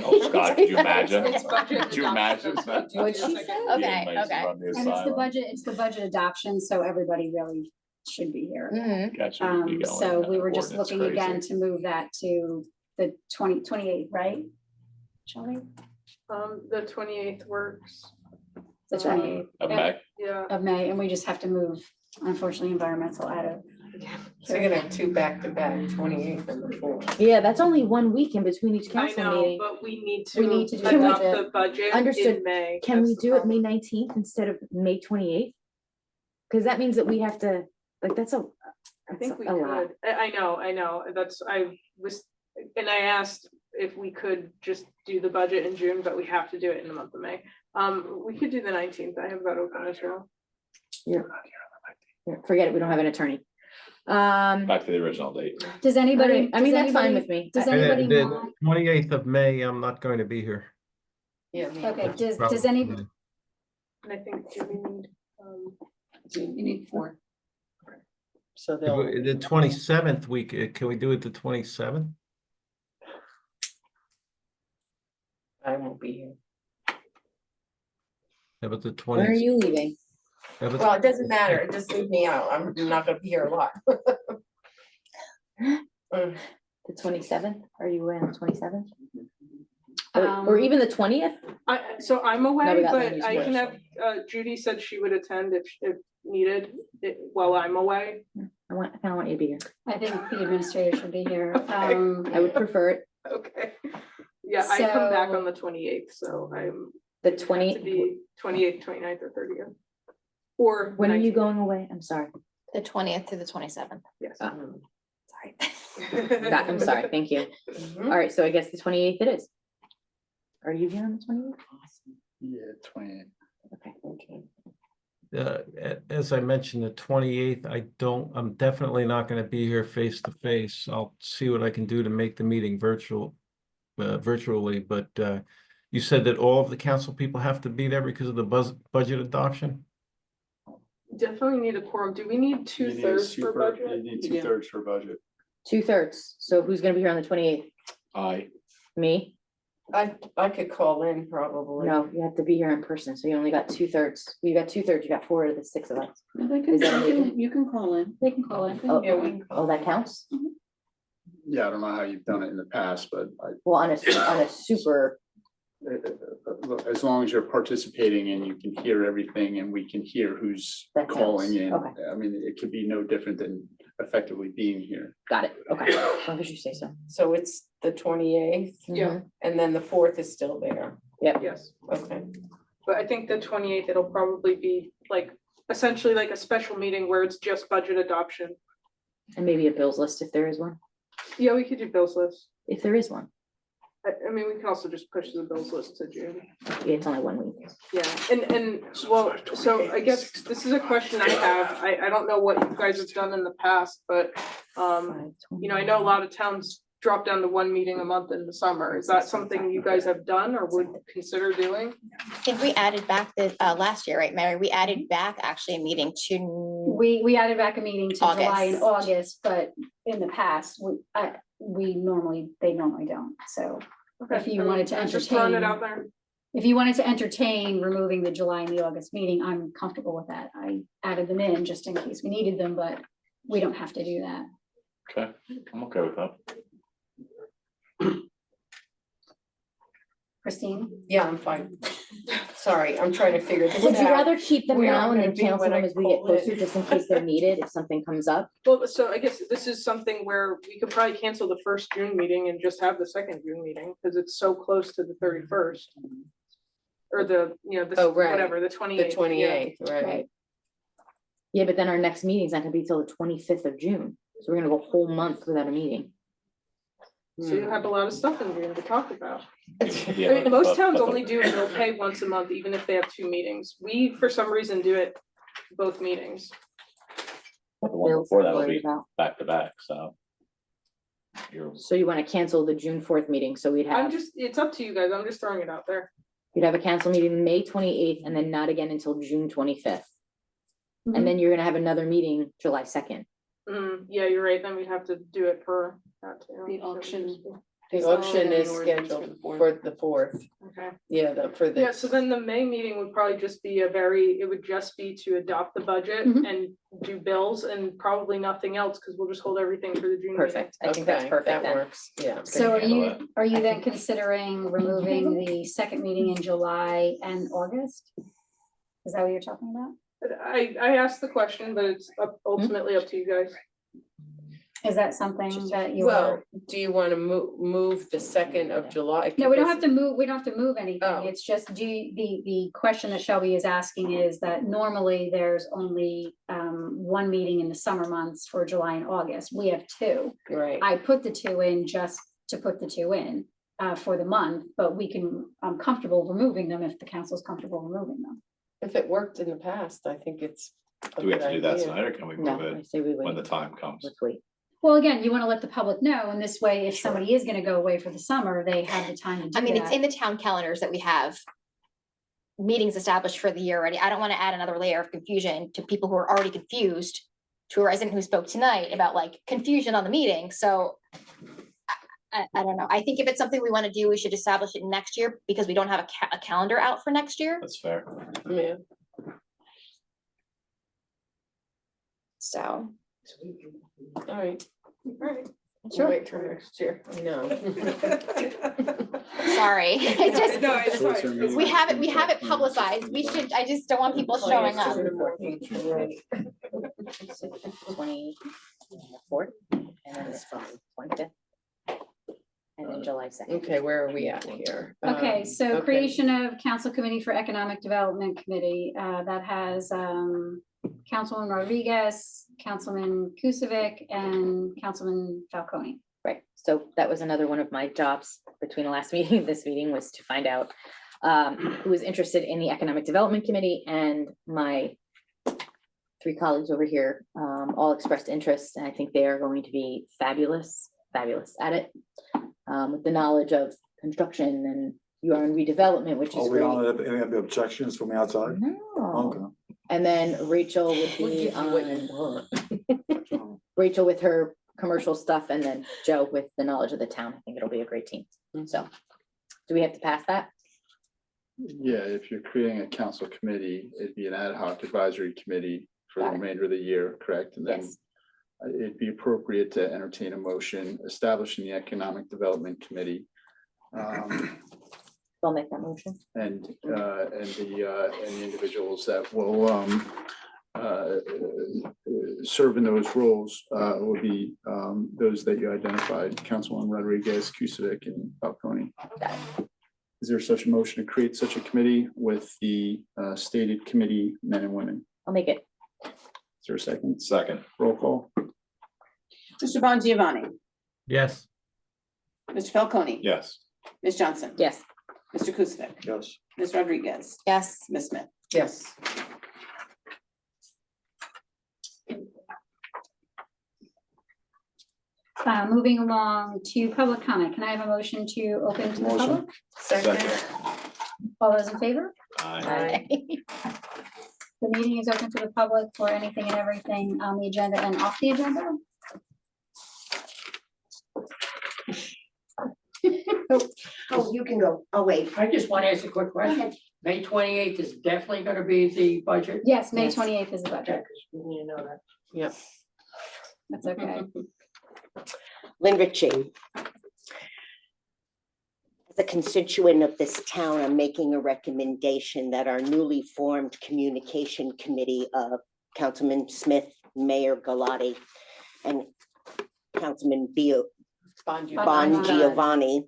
Oh, Scott, could you imagine? It's budget Could you imagine? adoption. What'd she say? The Okay, inmates okay. run the And asylum. it's the budget adoption, so everybody really should be here. Mhm. Gotcha, you'd be going So in we that were just ordinance looking again crazy. to move that to the 28th, right? Shelby? The 28th works. The 28th. Of May? Yeah. Of May, and we just have to move, unfortunately, environmental out of. So you're gonna have two back-to-back, 28th and the 4th. Yeah, that's only 1 week in between each I council know, meeting. but we need We need to to do the adopt budget. the budget Understood. in May. Can we That's the do it May problem. 19th instead of May 28th? Because that means that we have to, like, that's I think we a lot. could. I know. I was, and I asked if we could just do the budget in June, but we have to do it in the month of May. We could do the 19th. I have that open as well. Yeah, forget it, we don't have an attorney. Back to the original date. Does anybody? Alright, I mean, does that's fine anybody- with me. Does I- anybody The want, 28th of May, I'm not going to be here. Yeah. me. okay, does Probably. any, And I think, do we need, You need 4. So they'll. The 27th week, can we do it the 27th? I won't be here. How about the When are 20th? you leaving? Well, it doesn't matter, just leave me out, I'm not gonna be here a lot. The 27th? Are you away on the 27th? Um, Or even the 20th? so I'm No, away, we got but Landy's I can work, have, Judy said she would attend if needed, while I'm away. I kind of want you to be here. I think the administrator should be here. I would prefer it. Okay. Yeah, I come back So- on the 28th, so I'm. The To 20, be 28th, 29th, or 30th. or. When are you 19th. going away? I'm sorry. The 20th to the 27th. Yes. Sorry. I'm sorry, thank you. All right, so I guess the 28th it is. Are you here on the 28th? Yeah, 28. Okay. As I mentioned, the 28th, I'm definitely not gonna be here face to face. I'll see what I can do to make the meeting virtually, but you said that all of the council people have to be there because of the budget adoption? Definitely need a quorum. Do we need You need a 2/3 for You budget? need 2/3 for budget. 2/3. So who's gonna be here on the 28th? Me? I could call in probably. No, you have to be here in person, so you only got 2/3. You got 2/3, you got 4 of the 6 of us. Is that legal? You can call in. They can call in. Oh, Yeah, we. oh, that counts? Yeah, I don't know how you've done it in the past, but Well, on a super, look, as long as you're participating and you can hear everything and we can hear who's That counts. calling in. Okay. I mean, it could be no different than effectively being here. got it, okay, as long as you say so. So it's the 28th, Yeah. and then the 4th is still there. Yes, Okay. but I think the 28th, it'll probably be like essentially like a special meeting where it's just budget adoption. And maybe a bills list if there is one, Yeah, we could do bills list. if there is one. I mean, we can also just push the bills list to June. Yeah, it's only 1 week. Yeah, and well, so I guess this is a question I have. I don't know what you guys have done in the past, but you know, I know a lot of towns drop down to 1 meeting a month in the summer. Is that something you guys have done or would consider doing? I think we added back the, last year, right, Mary? We added back actually a meeting to, We added back a meeting to July and August. August, but in the past, they normally don't, so. If you wanted to I'm just throwing it entertain- out there. If you wanted to entertain removing the July and the August meeting, I'm comfortable with that. I added them in just in case we needed them, but we don't have to do that. Okay, I'm okay with that. Christine? Yeah, I'm fine. Sorry, I'm trying to figure this out. Would you rather keep them Where now I'm and then gonna be cancel when them I as we get call in. closer, just in case they're needed, if something comes up? Well, so I guess this is something where we could probably cancel the first June meeting and just have the second June meeting, because it's so close to the 31st. Or the, you know, Oh, right. whatever, the 28th. The 28th, right. Yeah, but then our next meeting's not gonna be till the 25th of June, so we're gonna go a whole month without a meeting. So you have a lot of stuff in June to talk about. I Yeah, mean, most but- towns but- only do a bill pay once a month, even if they have 2 meetings. We, for some reason, do it both meetings. But the one Bills before I'm that will worried be about. back to back, so. You're, So you wanna cancel the June 4th meeting, so we'd I'm have, just, it's up to you guys. I'm just throwing it out there. we'd have a council meeting May 28th and then not again until June 25th. Mhm. And then you're gonna have another meeting July 2nd. Yeah, you're right. Then we'd have to do it for that too. The auction. The Oh, auction the is ordinance scheduled for for the 4th. Okay. Yeah, for the. Yeah, so then the May meeting would probably just be it would just be to adopt the budget Mhm. and do bills and probably nothing else, because we'll just hold everything for the June meeting. Perfect, I think that's Okay, perfect that then. works, yeah. So handle are you then considering removing the second meeting in July and August? Is that what you're talking about? But I asked the question, but it's ultimately up to you guys. Is that something that you Well, are? do you want to move the 2nd of July? No, we don't have to move, we don't have to move anything. Oh. It's just, the question that Shelby is asking is that normally there's only one meeting in the summer months for July and August. We have 2. Right, I put the 2 in just to put the 2 in for the month, but I'm comfortable removing them if the council's comfortable removing them. if it worked in the past, I think it's. a do we have good to do that idea. tonight, or can we No, move I it say we when the wait, time comes? let's wait. Well, again, you want to let the public know, and this way, if Sure. somebody is gonna go away for the summer, they have the time to do I mean, it's that. in the town calendars that we have meetings established for the year already. I don't want to add another layer of confusion to people who are already confused, to a resident who spoke tonight about like confusion on the meeting. So I don't know. I think if it's something we want to do, we should establish it next year because we don't have a calendar out for next year. That's fair. Yeah. So, All right. Right. We'll wait till next year. I know. sorry. It just, No, it's So it's fine. our meeting we have it on June publicized. We should, I just don't want people showing up. 24th, and then this 25th. And then July 2nd. Okay, where are we at here? Okay, so okay. creation of Council Committee for Economic Development Committee, that has Councilman Rodriguez, Councilman Kukovic, and Councilman Falcone. Right, so that was another one of my jobs between the last meeting and this meeting, was to find out who was interested in the Economic Development Committee, and my three colleagues over here all expressed interest, and I think they are going to be fabulous at it. With the knowledge of construction and URN redevelopment, which is We great. don't have any objections from outside? No. Okay. And then Rachel would We'll be give you what you on, want. Rachel with her commercial stuff, and then Joe with the knowledge of the town. I think it'll be a great team. So, do we have to pass that? Yeah, if you're creating a council committee, it'd be an ad hoc advisory committee for the Got it. remainder of the year, correct? And then Yes. it'd be appropriate to entertain a motion establishing the Economic Development Committee. I'll make that motion. And the individuals that will serve in those roles will be those that you identified, Councilman Rodriguez, Kukovic, and Falcone. Is there such a motion to create such a committee with the stated committee men and women? I'll make it. Is there a second? Second. Roll call? Mr. Bon Giovanni, Yes. Mr. Falcone. Yes. Ms. Johnson. Yes. Mr. Kukovic, Yes. Ms. Rodriguez, Yes. Ms. Smith. Yes. Moving along to public comment, can I have a motion to open to the Motion. public? Second. All those in favor? Aye. The meeting is open to the public for anything and everything on the agenda and off the agenda. Oh, you can go. Oh, wait. I just want to ask a quick Go question. ahead. May 28th is definitely going to be the budget? Yes, May Yes. 28th is the budget. We need to know that. Yep. That's okay. Lynn Ritchie. As a constituent of this town, I'm making a recommendation that our newly formed communication committee of Councilman Smith, Mayor Galati, and Councilman Bon Bon Giovanni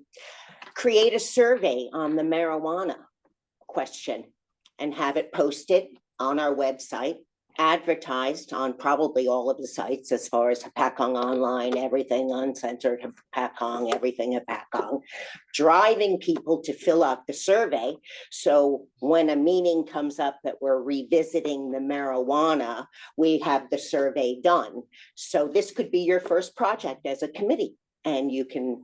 create a survey on the marijuana question and have it posted on our website, advertised on probably all of the sites as far as Hapakong Online, everything Uncensored Hapakong, everything Hapakong, driving people to fill out the survey. So when a meeting comes up that we're revisiting the marijuana, we have the survey done. So this could be your first project as a committee, and you can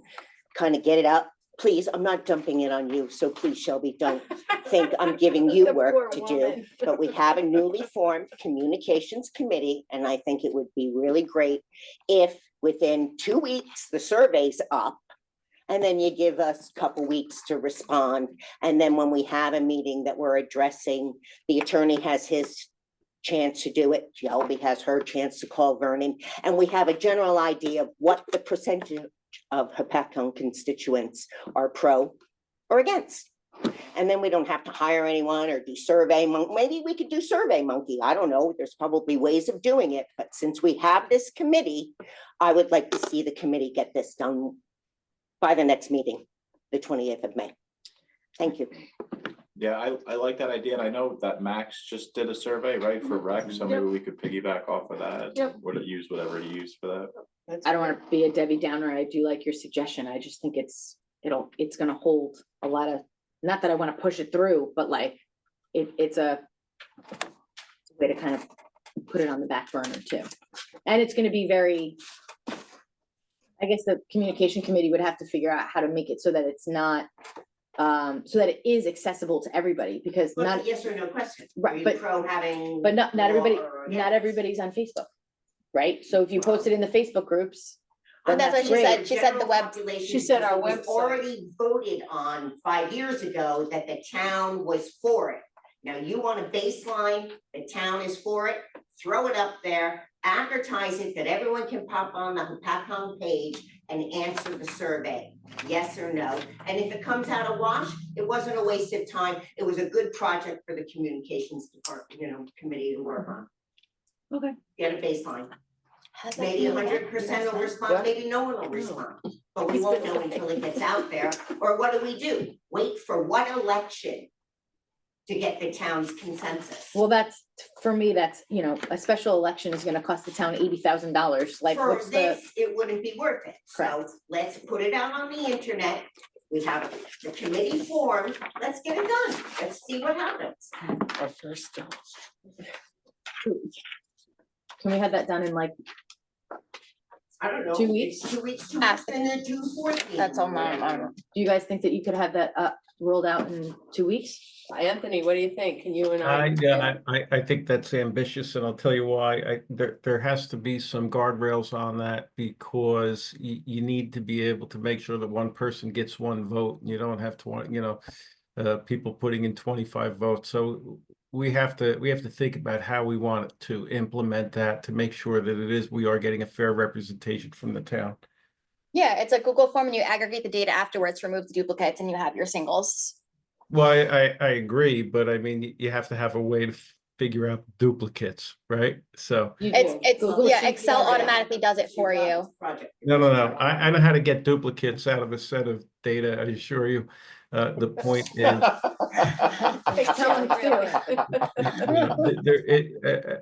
kind of get it up. Please, I'm not dumping it on you, so please, Shelby, don't think I'm giving you The work poor to do. woman. But we have a newly formed communications committee, and I think it would be really great if within 2 weeks, the survey's up, and then you give us a couple weeks to respond. And then when we have a meeting that we're addressing, the attorney has his chance to do it. Shelby has her chance to call Vernon, and we have a general idea of what the percentage of Hapakong constituents are pro or against. And then we don't have to hire anyone or do Survey Monkey. Maybe we could do Survey Monkey. I don't know. There's probably ways of doing it. But since we have this committee, I would like to see the committee get this done by the next meeting, the 28th of May. Thank you. Yeah, I like that idea, and I know that Max just did a survey, right, for rec, so maybe we could piggyback off of that. Yep. Would it use whatever you use for that? I don't want to be a Debbie Downer. I do like your suggestion. I just think it's gonna hold a lot of, not that I want to push it through, but like, it's a way to kind of put it on the back burner too. And it's gonna be very, I guess the communication committee would have to figure out how to make it so that it's not, so that it is accessible to everybody, because Well, not, it's a yes or no question. Right, Are you but- pro having? but not everybody, law or not against? everybody's on Facebook. Right? So if you post it in the Facebook groups, Oh, then that's what that's she great. said. She said the web. She said our was website. already voted on 5 years ago that the town was for it. Now you want a baseline, the town is for it, throw it up there, advertise it, that everyone can pop on the Hapakong page and answer the survey, yes or no. And if it comes out a wash, it wasn't a waste of time. It was a good project for the communications department, committee to work on. Okay. Get a baseline. Maybe 100% will respond, maybe no one will respond, but we won't know until it gets out there. Or what do? Wait for what election to get the town's consensus? Well, that's, for me, that's, you know, a special election is gonna cost the town $80,000, like, For what's the? this, it wouldn't be worth it, so Correct. let's put it out on the internet. We have the committee formed, let's get it done, let's see what happens. Our first job. Can we have that done in like, I don't know. 2 weeks? It's 2 weeks, 2 weeks, and then June 14th. That's all mine. do you guys think that you could have that rolled out in 2 weeks? Anthony, what do you think? Can you and I? I think that's ambitious, and I'll tell you why. There has to be some guardrails on that, because you need to be able to make sure that one person gets one vote. You don't have to want, you know, people putting in 25 votes. So we have to think about how we want to implement that to make sure that we are getting a fair representation from the town. Yeah, it's a Google form and you aggregate the data afterwards, remove the duplicates, and you have your singles. Well, I agree, but I mean, you have to have a way to figure out duplicates, right? So. It's, Google yeah, Sheets, Excel yeah. automatically does it for you. Project. No. I know how to get duplicates out of a set of data, I assure you. The point is,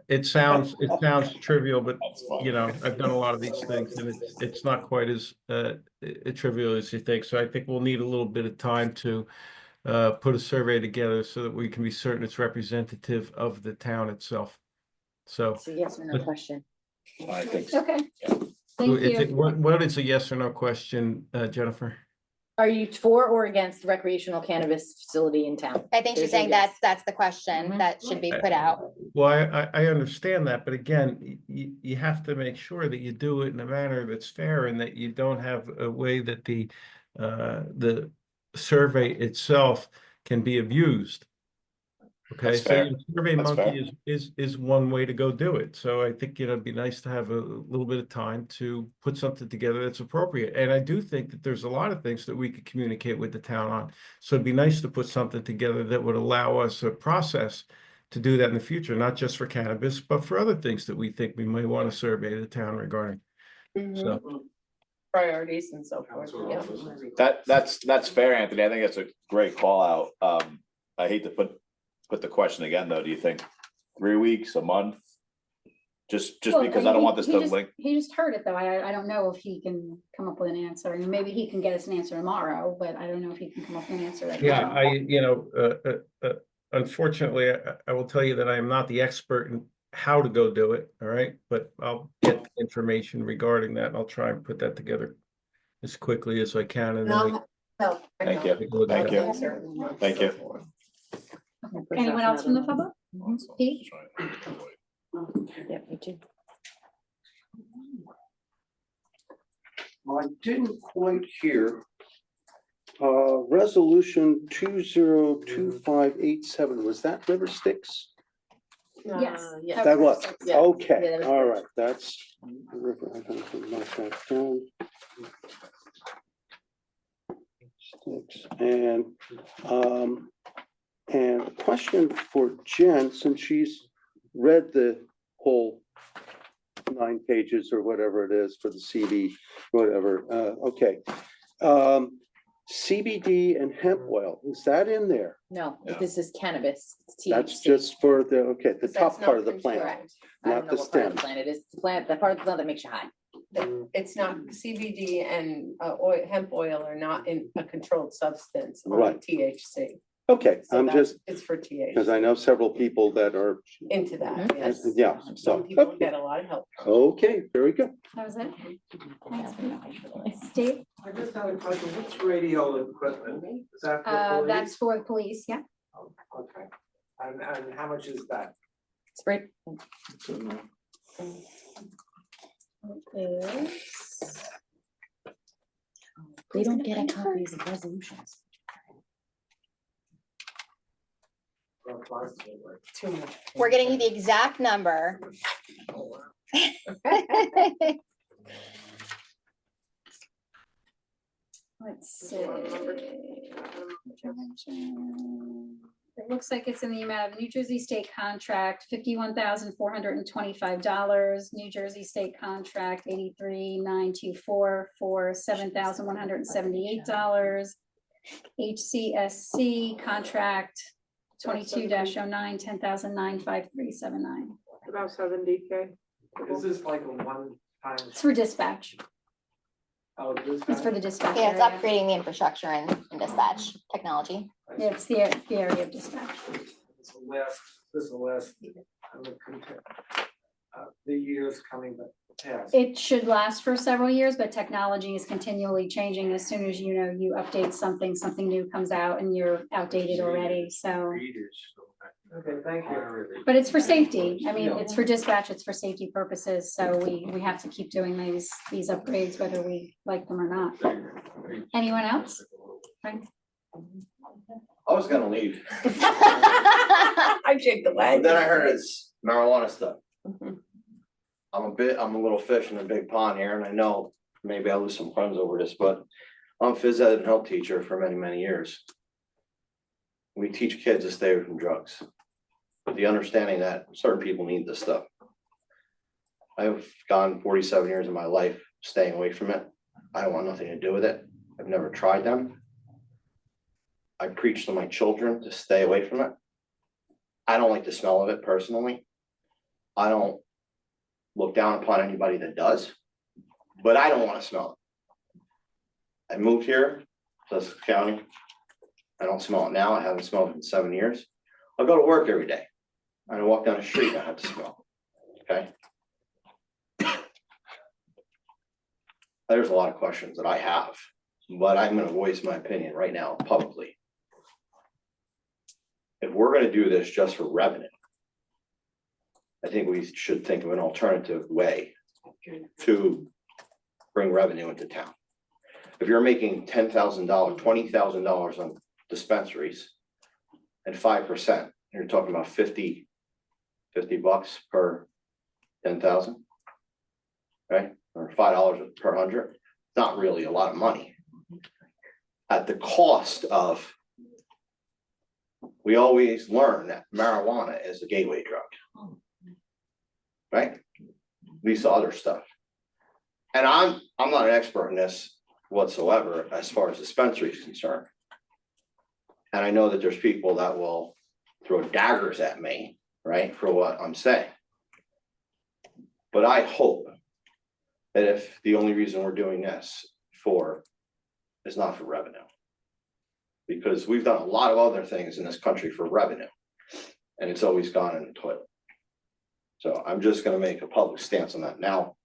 it sounds trivial, but you know, I've done a lot of these things, and it's not quite as trivial as you think. So I think we'll need a little bit of time to put a survey together so that we can be certain it's representative of the town itself. So. It's a yes or no question. I think so. Okay, thank you. What is a yes or no question, Jennifer? Are you for or against the recreational cannabis facility in town? I think she's There's a saying yes. that's the question that should be put out. Well, I understand that, but again, you have to make sure that you do it in a manner that's fair and that you don't have a way that the survey itself can be abused. Okay, That's so fair. your Survey That's Monkey is one way to go do it. So I think, you know, it'd be nice to have a little bit of time to put something together that's appropriate. And I do think that there's a lot of things that we could communicate with the town on. So it'd be nice to put something together that would allow us a process to do that in the future, not just for cannabis, but for other things that we think we may want to survey the town regarding. So. Priorities and so forth, yeah. That's fair, Anthony. I think that's a great call out. I hate to put the question again, though. Do you think 3 weeks, a month? Just Well, because I don't want this he to just- link. He just heard it though. I don't know if he can come up with an answer. I mean, maybe he can get us an answer tomorrow, but I don't know if he can come up with an answer right now. Yeah, unfortunately, I will tell you that I am not the expert in how to go do it, all right? But I'll get the information regarding that, and I'll try and put that together as quickly as I can, and then Thank you. Thank you. Thank you. Anyone else from the public? Pete? Yeah, me too. I didn't quite hear. Resolution 202587, was that River Styx? Yes. Yeah. That was, Yeah. okay, Yeah, that was all right, that's. River. I'm gonna mark that down. Styx, and a question for Jen, since she's read the whole 9 pages or whatever it is for the CD, whatever, okay. CBD and hemp oil, is that in there? No, this is cannabis. It's That's THC. just for the, okay, the That's top part of the not plant, Correct. I not don't know the what part of stem. the plant it is. The plant, the part of the plant that makes you high. It's not, CBD and hemp oil are not in a controlled substance, only Right. THC. Okay, So I'm that's- just, It's for because THC, I know several people that are, into that, yes. yeah, Some so, people okay, get a lot of help. okay, very good. That was it? Steve? I just had a question, what's radio equipment? Is that for police? That's for the police, yeah. Oh, okay, and how much is that? Spray. They don't get a copy of the resolutions. Too much. We're getting you the exact number. Let's see. It looks like it's in the amount of New Jersey State contract, $51,425, New Jersey State contract, 83,924 for $7,178. HCSC contract 22-09, $10,953.79. About 70K. Is this like a one-time? It's for dispatch. Oh, this It's for guy? the dispatch. Yeah, it's area. upgrading the infrastructure and dispatch technology. Yeah, it's the area of dispatch. This is the last, the years coming past. It should last for several years, but technology is continually changing. As soon as you update something, something new comes out and you're outdated already, so. Okay, thank you. But it's for safety. I mean, it's for dispatch, it's for safety purposes, so we have to keep doing these upgrades, whether we like them or not. Anyone else? Frank? I was gonna leave, I shake the but leg. then I heard it's marijuana stuff. I'm a little fish in a big pond here, and I know maybe I'll lose some friends over this, but I'm a phys ed and health teacher for many, many years. We teach kids to stay away from drugs, with the understanding that certain people need this stuff. I've gone 47 years of my life staying away from it. I don't want nothing to do with it. I've never tried them. I preach to my children to stay away from it. I don't like the smell of it personally. I don't look down upon anybody that does, but I don't want to smell it. I moved here, Sussex County. I don't smell it now. I haven't smelled it in 7 years. I go to work every day. I walk down the street and I have to smell it. Okay. There's a lot of questions that I have, but I'm gonna voice my opinion right now publicly. If we're gonna do this just for revenue, I think we should think of an alternative way to bring revenue into town. If you're making $10,000, $20,000 on dispensaries and 5%, you're talking about $50 per 10,000, right? Or $5 per 100, not really a lot of money. At the cost of, we always learn that marijuana is a gateway drug. Right? Leads to other stuff. And I'm not an expert in this whatsoever as far as dispensary is concerned. And I know that there's people that will throw daggers at me, right, for what I'm saying. But I hope that if the only reason we're doing this is not for revenue. Because we've done a lot of other things in this country for revenue, and it's always gone in the toilet. So I'm just gonna make a public stance on that now,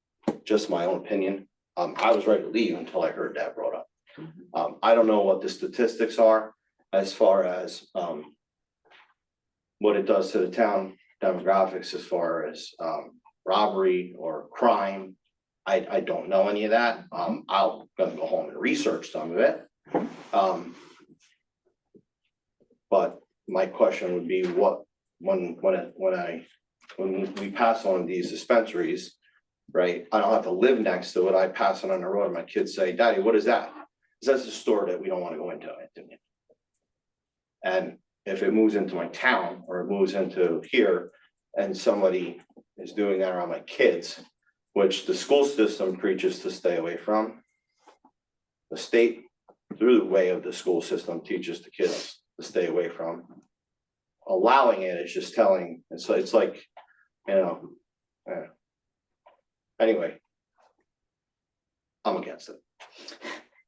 just my own opinion. I was ready to leave until I heard that brought up. I don't know what the statistics are as far as what it does to the town demographics as far as robbery or crime. I don't know any of that. I'm gonna go home and research some of it. But my question would be when we pass on these dispensaries, right? I don't have to live next to it. I pass it on the road and my kids say, "Daddy, what is that?" That's a store that we don't want to go into. And if it moves into my town or it moves into here and somebody is doing that around my kids, which the school system preaches to stay away from, the state, through the way of the school system, teaches the kids to stay away from. Allowing it is just telling, it's like, anyway. I'm against it.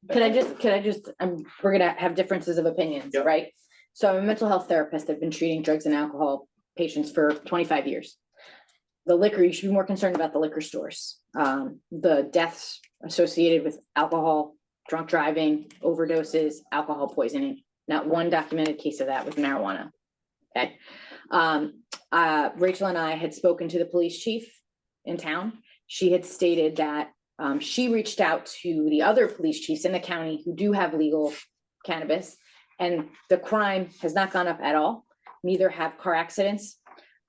Could I just, we're gonna have differences of opinions, Yep. right? So I'm a mental health therapist. I've been treating drugs and alcohol patients for 25 years. The liquor, you should be more concerned about the liquor stores. The deaths associated with alcohol, drunk driving, overdoses, alcohol poisoning. Not one documented case of that with marijuana. Okay. Rachel and I had spoken to the police chief in town. She had stated that she reached out to the other police chiefs in the county who do have legal cannabis, and the crime has not gone up at all. Neither have car accidents.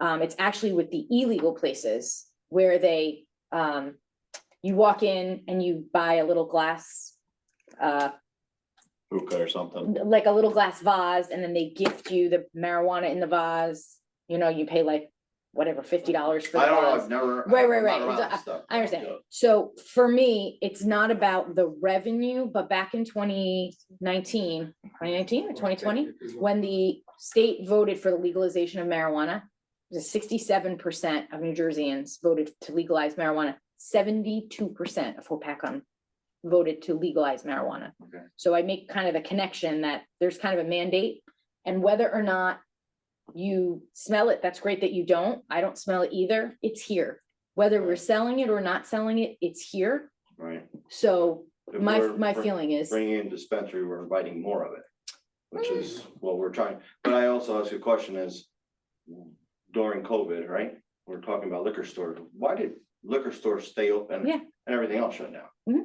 It's actually with the illegal places where they, you walk in and you buy a little glass hookah or something. like a little glass vase, and then they gift you the marijuana in the vase. You know, you pay like whatever, $50 for the I don't know, vase. I've never. Right, I'm right, right. not around stuff. I understand. So for me, it's not about the revenue, but back in 2019 or 2020, when the state voted for the legalization of marijuana, it was 67% of New Jerseyans voted to legalize marijuana. 72% of Hopatcong voted to legalize marijuana. Okay. So I make kind of the connection that there's kind of a mandate, and whether or not you smell it, that's great that you don't. I don't smell it either. It's here. Whether we're selling it or not selling it, it's here. Right. So If my we're feeling is, Bringing in dispensary, we're inviting more of it, which is what we're trying. But I also ask you a question is, during COVID, right? We're talking about liquor stores. Why did liquor stores stay open? Yeah. And everything else shut down? Mhm.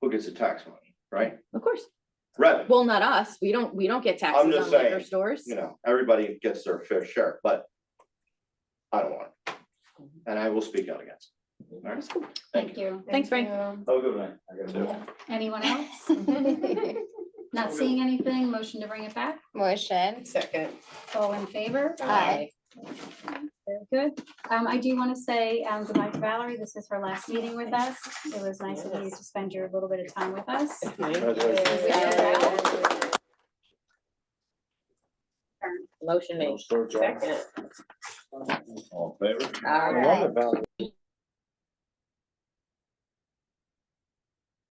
Who gets the tax money, right? of course, Revenue. well, not us. We don't get taxes I'm on just liquor saying, stores. you know, everybody gets their fair share, but I don't want it. And I will speak out against it. All right? Thank you. Thanks, Frank. Have a good night. I got to. Anyone else? Not seeing anything, motion to bring it back, Motion. Second. all in favor? Aye. Very good. I do want to say goodbye to Valerie. This is her last meeting with us. It was nice of you to spend your little bit of time with us. Motion made. Second. All in favor? All right.